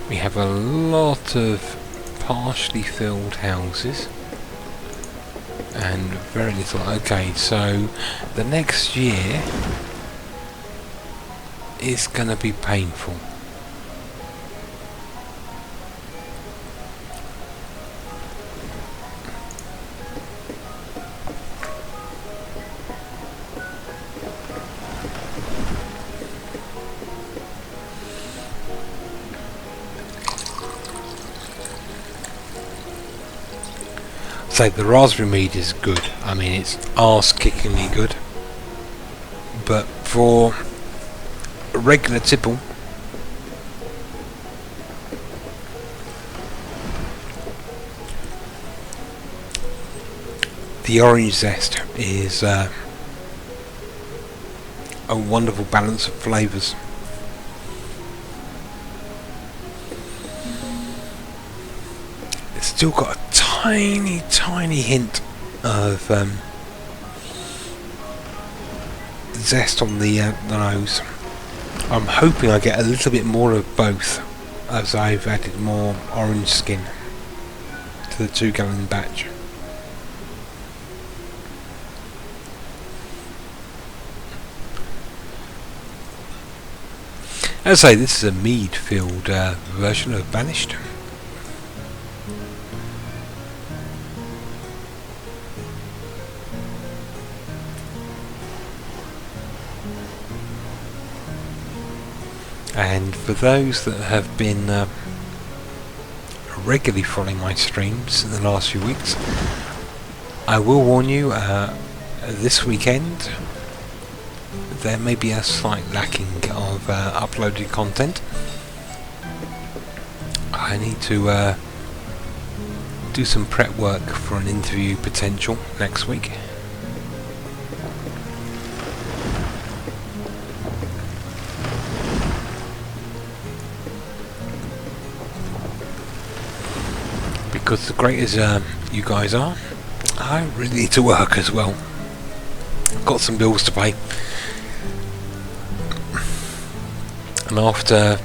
We have a lot of partially filled houses and very little. Okay, so the next year is going to be painful. So the raspberry mead is good. I mean, it's arse-kickingly good. But for a regular tipple, the orange zest is a wonderful balance of flavours. It's still got a tiny hint of zest on the nose. I'm hoping I get a little bit more of both as I've added more orange skin to the 2-gallon batch. As I say, this is a mead-filled version of Banished. And for those that have been regularly following my streams in the last few weeks, I will warn you, this weekend there may be a slight lacking of uploaded content. I need to do some prep work for an interview potential next week. Because as great as you guys are, I really need to work as well. I've got some bills to pay. And after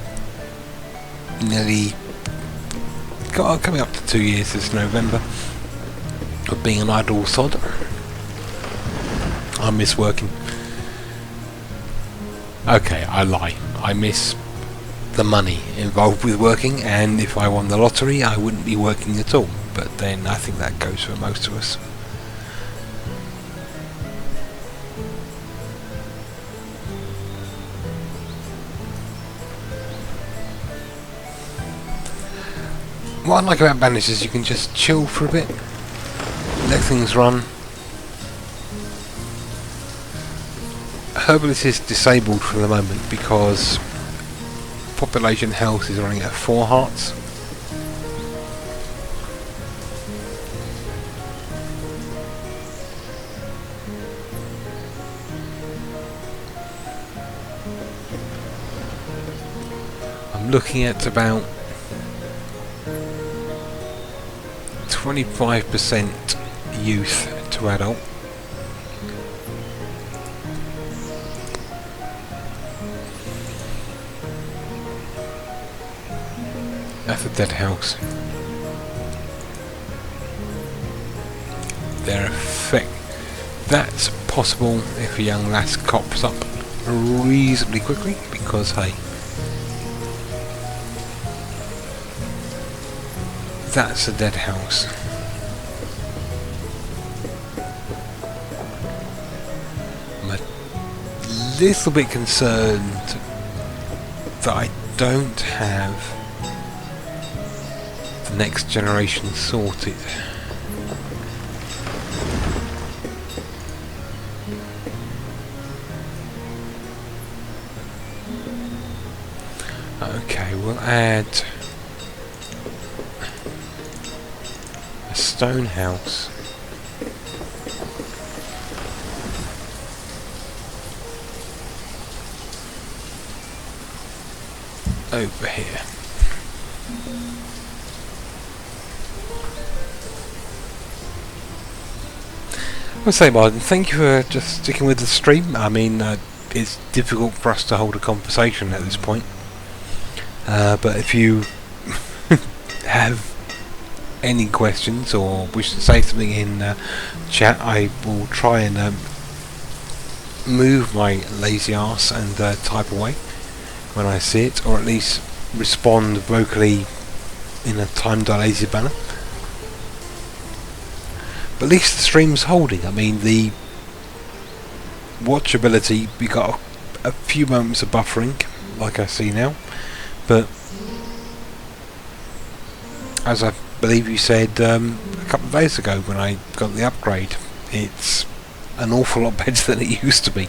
nearly coming up to 2 years this November of being an idle sod, I miss working. Okay, I lie. I miss the money involved with working, and if I won the lottery I wouldn't be working at all, but then I think that goes for most of us. What I like about Banished is you can just chill for a bit, let things run. Herbalist is disabled for the moment because population health is running at 4 hearts. I'm looking at about 25% youth to adult. That's a dead house. Their effect. That's possible if a young lass cops up reasonably quickly, because hey, that's a dead house. I'm a little bit concerned that I don't have the next generation sorted. Okay, we'll add a stone house. Over here. I'll say, Martin, thank you for just sticking with the stream. I mean, it's difficult for us to hold a conversation at this point. But if you have any questions or wish to say something in chat, I will try and move my lazy arse and type away when I see it, or at least respond vocally in a time-dilated manner. But at least the stream's holding. I mean, the watchability, we got a few moments of buffering, like I see now, but as I believe you said a couple of days ago when I got the upgrade, it's an awful lot better than it used to be.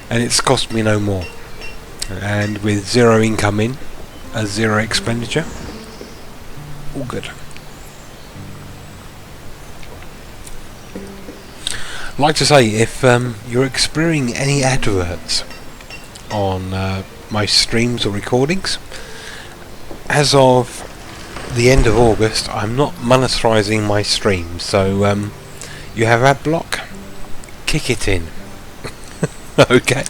And it's cost me no more. And with zero income in, a zero expenditure, all good. I'd like to say, if you're experiencing any adverts on my streams or recordings, as of the end of August, I'm not monetizing my streams, so you have ad block, kick it in. Okay.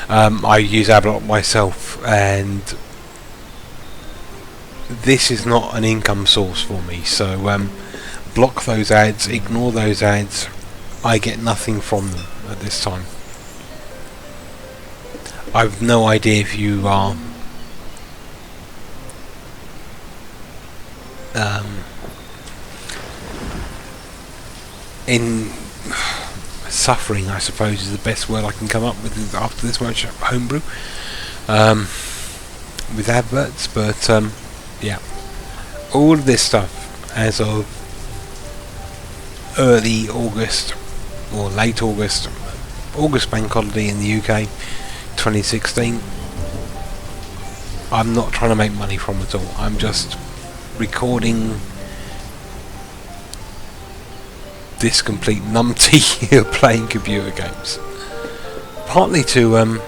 I use AdBlock myself, and this is not an income source for me, so block those ads, ignore those ads. I get nothing from them at this time. I've no idea if you are in suffering, I suppose, is the best word I can come up with after this much homebrew with adverts, but yeah, all of this stuff as of early August or late August bank holiday in the UK 2016, I'm not trying to make money from it all. I'm just recording this complete numpty here playing computer games, partly to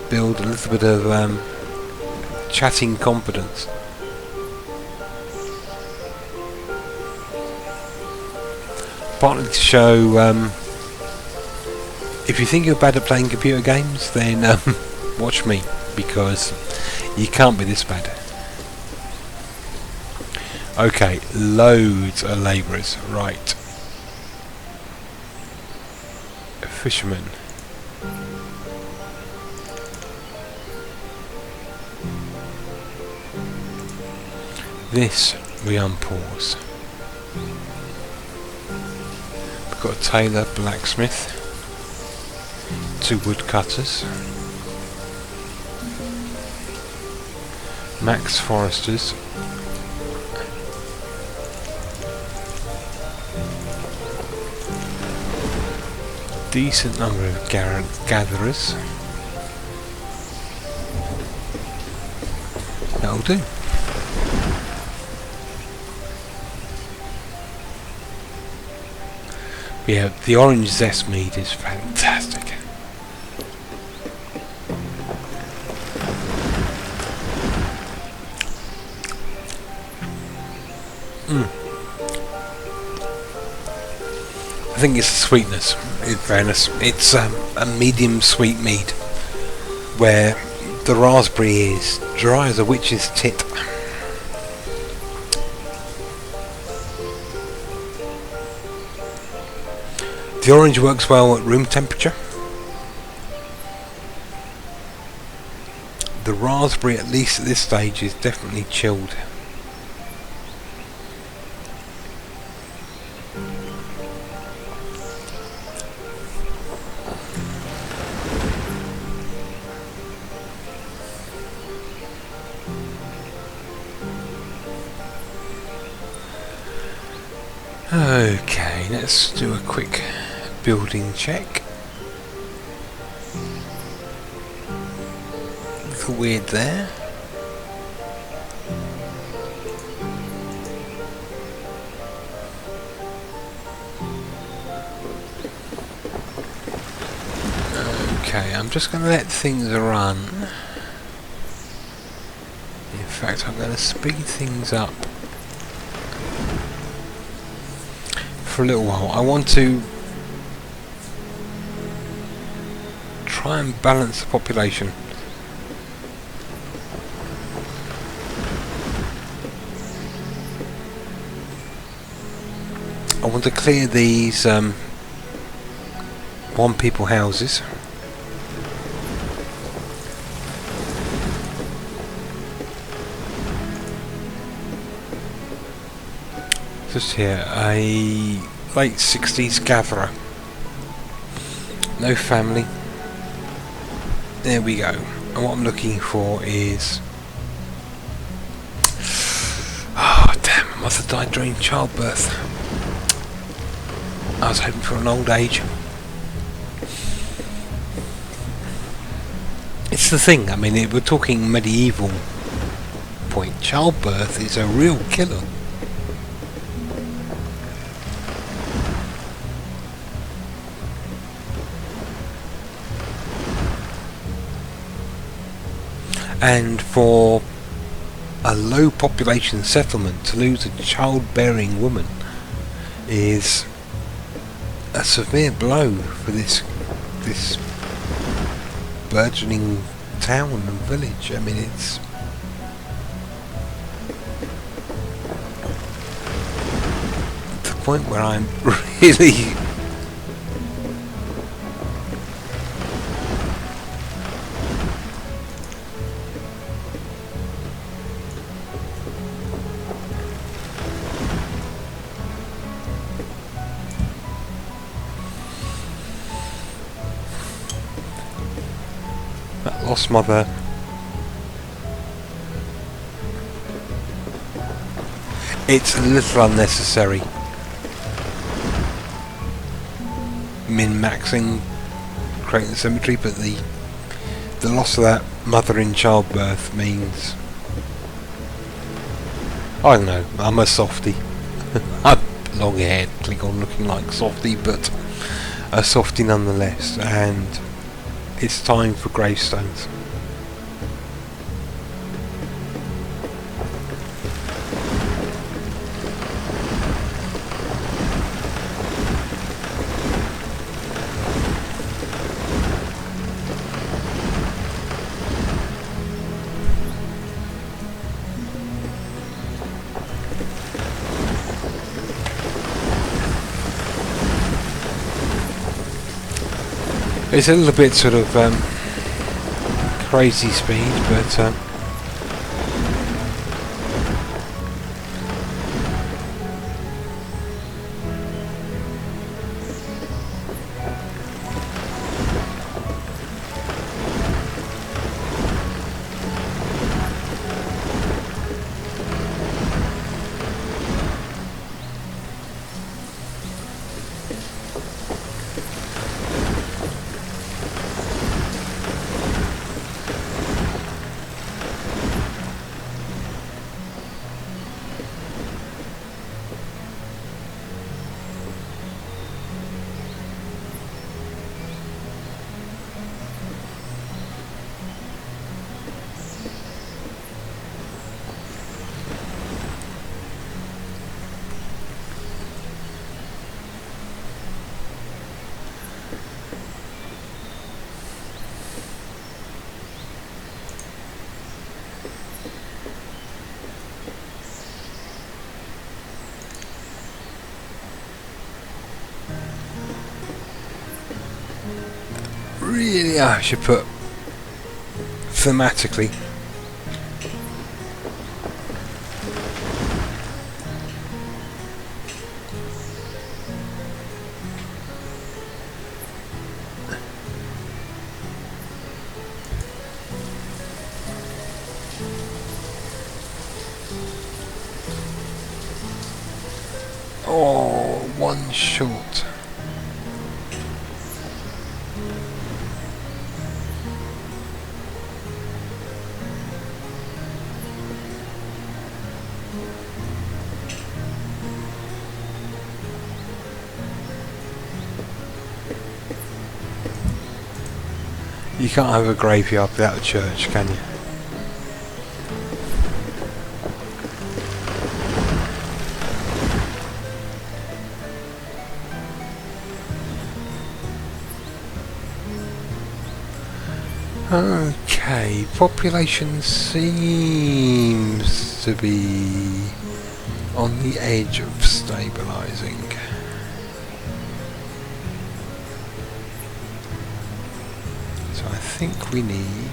build a little bit of chatting confidence. Partly to show if you think you're bad at playing computer games, then watch me, because you can't be this bad. Okay, loads of labourers, right. Fishermen. This we unpause. We've got a tailor, blacksmith, 2 woodcutters, max foresters, decent number of gatherers. That'll do. Yeah, the orange zest mead is fantastic. I think it's the sweetness, in fairness. It's a medium sweet mead, where The raspberry is dry as a witch's tit. The orange works well at room temperature. The raspberry, at least at this stage, is definitely chilled. Okay, let's do a quick building check. Little weird there. Okay, I'm just going to let things run. In fact, I'm going to speed things up for a little while. I want to try and balance the population. I want to clear these one people houses. Just here, a late 60s gatherer. No family. There we go. And what I'm looking for is... Oh damn, I must have died during childbirth. I was hoping for an old age. It's the thing, I mean, we're talking medieval point. Childbirth is a real killer. And for a low population settlement to lose a childbearing woman is a severe blow for this burgeoning town and village. I mean, it's to the point where I'm really lost mother. It's a little unnecessary. Min-maxing, creating the cemetery, but the loss of that mother in childbirth means, I don't know, I'm a softie. I'm long haired, click on looking like softie, but a softie nonetheless, and it's time for gravestones. It's a little bit sort of crazy speed, but really I should put thematically. Oh, one short. You can't have a graveyard without a church, can you? Okay, population seems to be on the edge of stabilising. So I think we need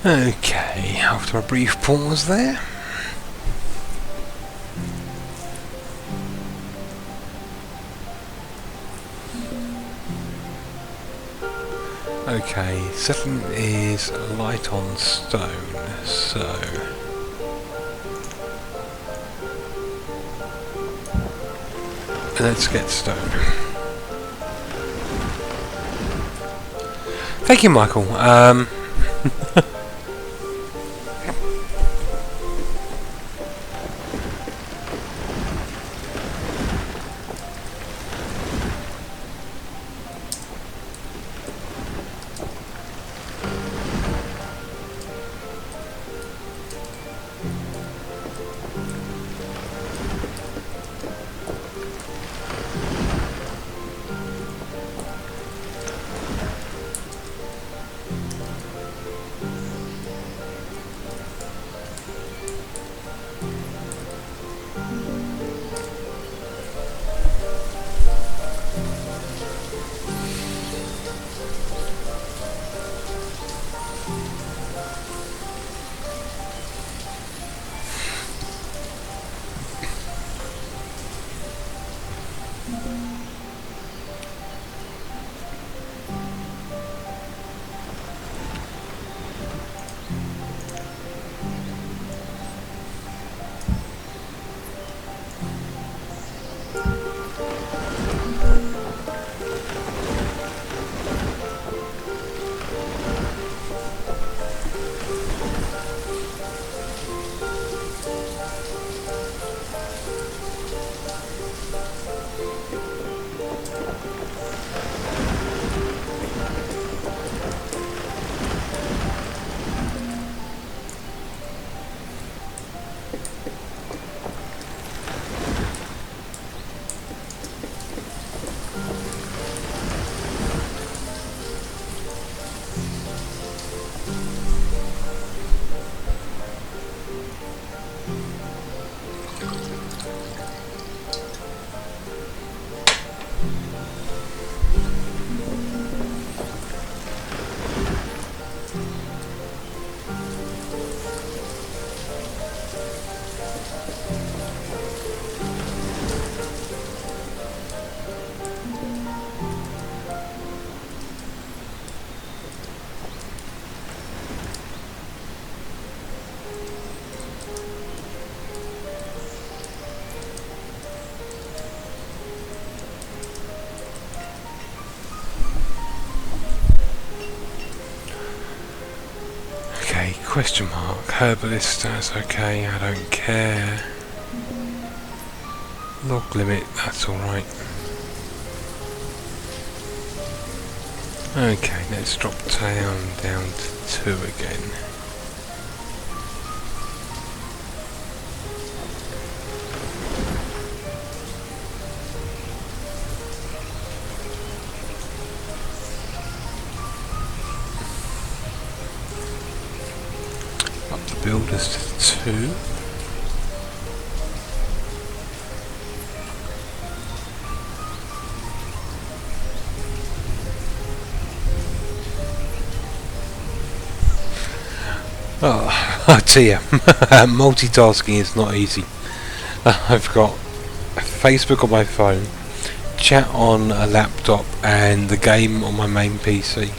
okay, after a brief pause there. Okay, settlement is light on stone, so let's get stone. Thank you, Michael. Question mark. Herbalist, that's okay, I don't care. Log limit, that's alright. Okay, let's drop down to 2 again. Builders to 2. Oh dear, multitasking is not easy. I've got Facebook on my phone, chat on a laptop, and the game on my main PC.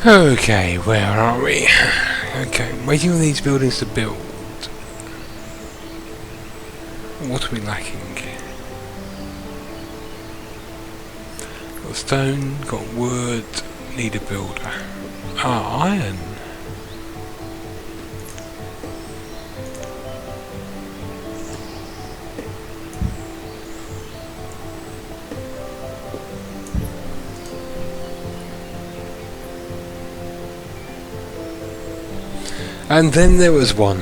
Okay, where are we? Okay, waiting for these buildings to build. What are we lacking? Got stone, got wood, need a builder. Ah, iron. And then there was one.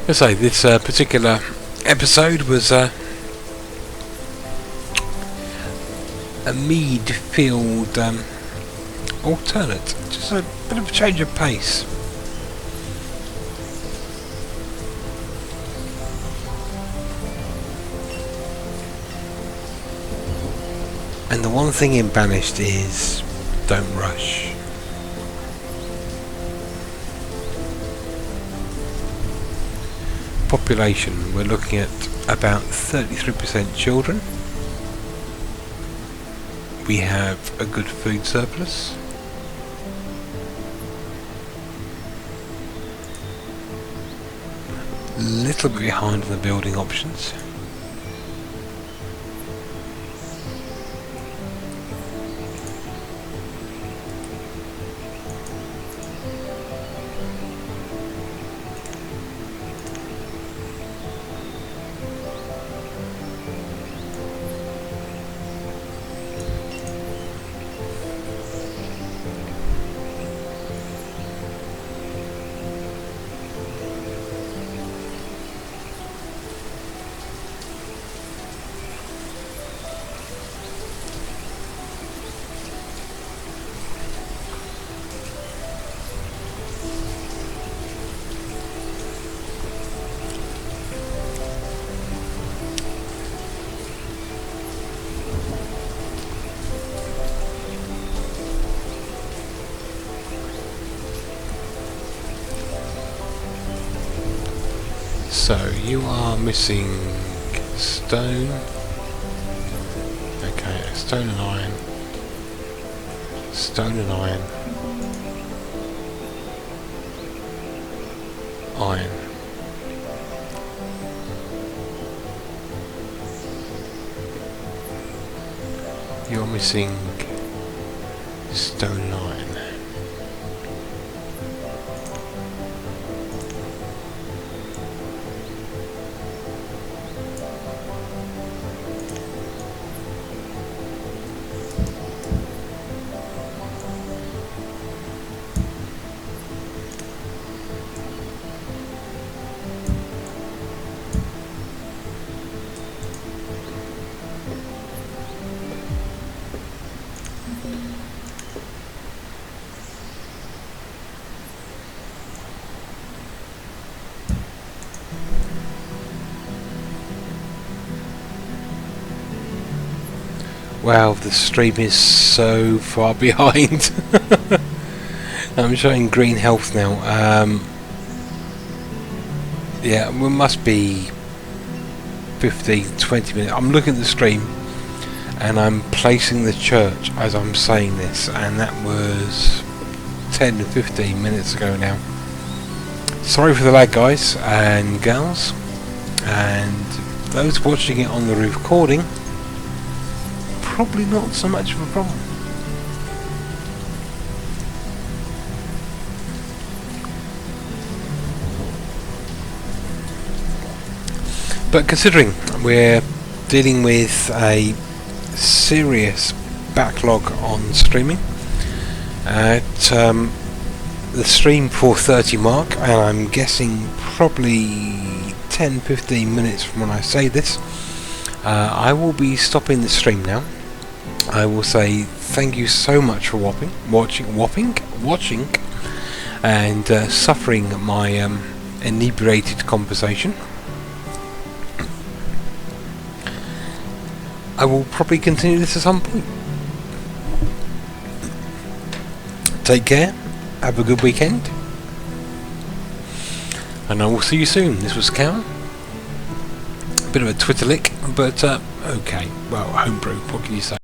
I say this particular episode was a mead field alternate, just a bit of a change of pace. And the one thing in Banished is don't rush. Population, we're looking at about 33% children. We have a good food surplus. Little bit behind on the building options. So you are missing stone. Okay, stone and iron. Stone and iron. Iron. You're missing stone and iron. Wow, the stream is so far behind. I'm showing green health now. Yeah, we must be 15-20 minutes. I'm looking at the stream and I'm placing the church as I'm saying this, and that was 10 to 15 minutes ago now. Sorry for the lag, guys and gals, and those watching it on the recording, probably not so much of a problem. But considering we're dealing with a serious backlog on streaming at the stream 4:30 mark, and I'm guessing probably 10-15 minutes from when I say this, I will be stopping the stream now. I will say thank you so much for watching and suffering my inebriated conversation. I will probably continue this at some point. Take care, have a good weekend, and I will see you soon. This was Cal. Bit of a Twitter lick, but okay, well, homebrew, what can you say?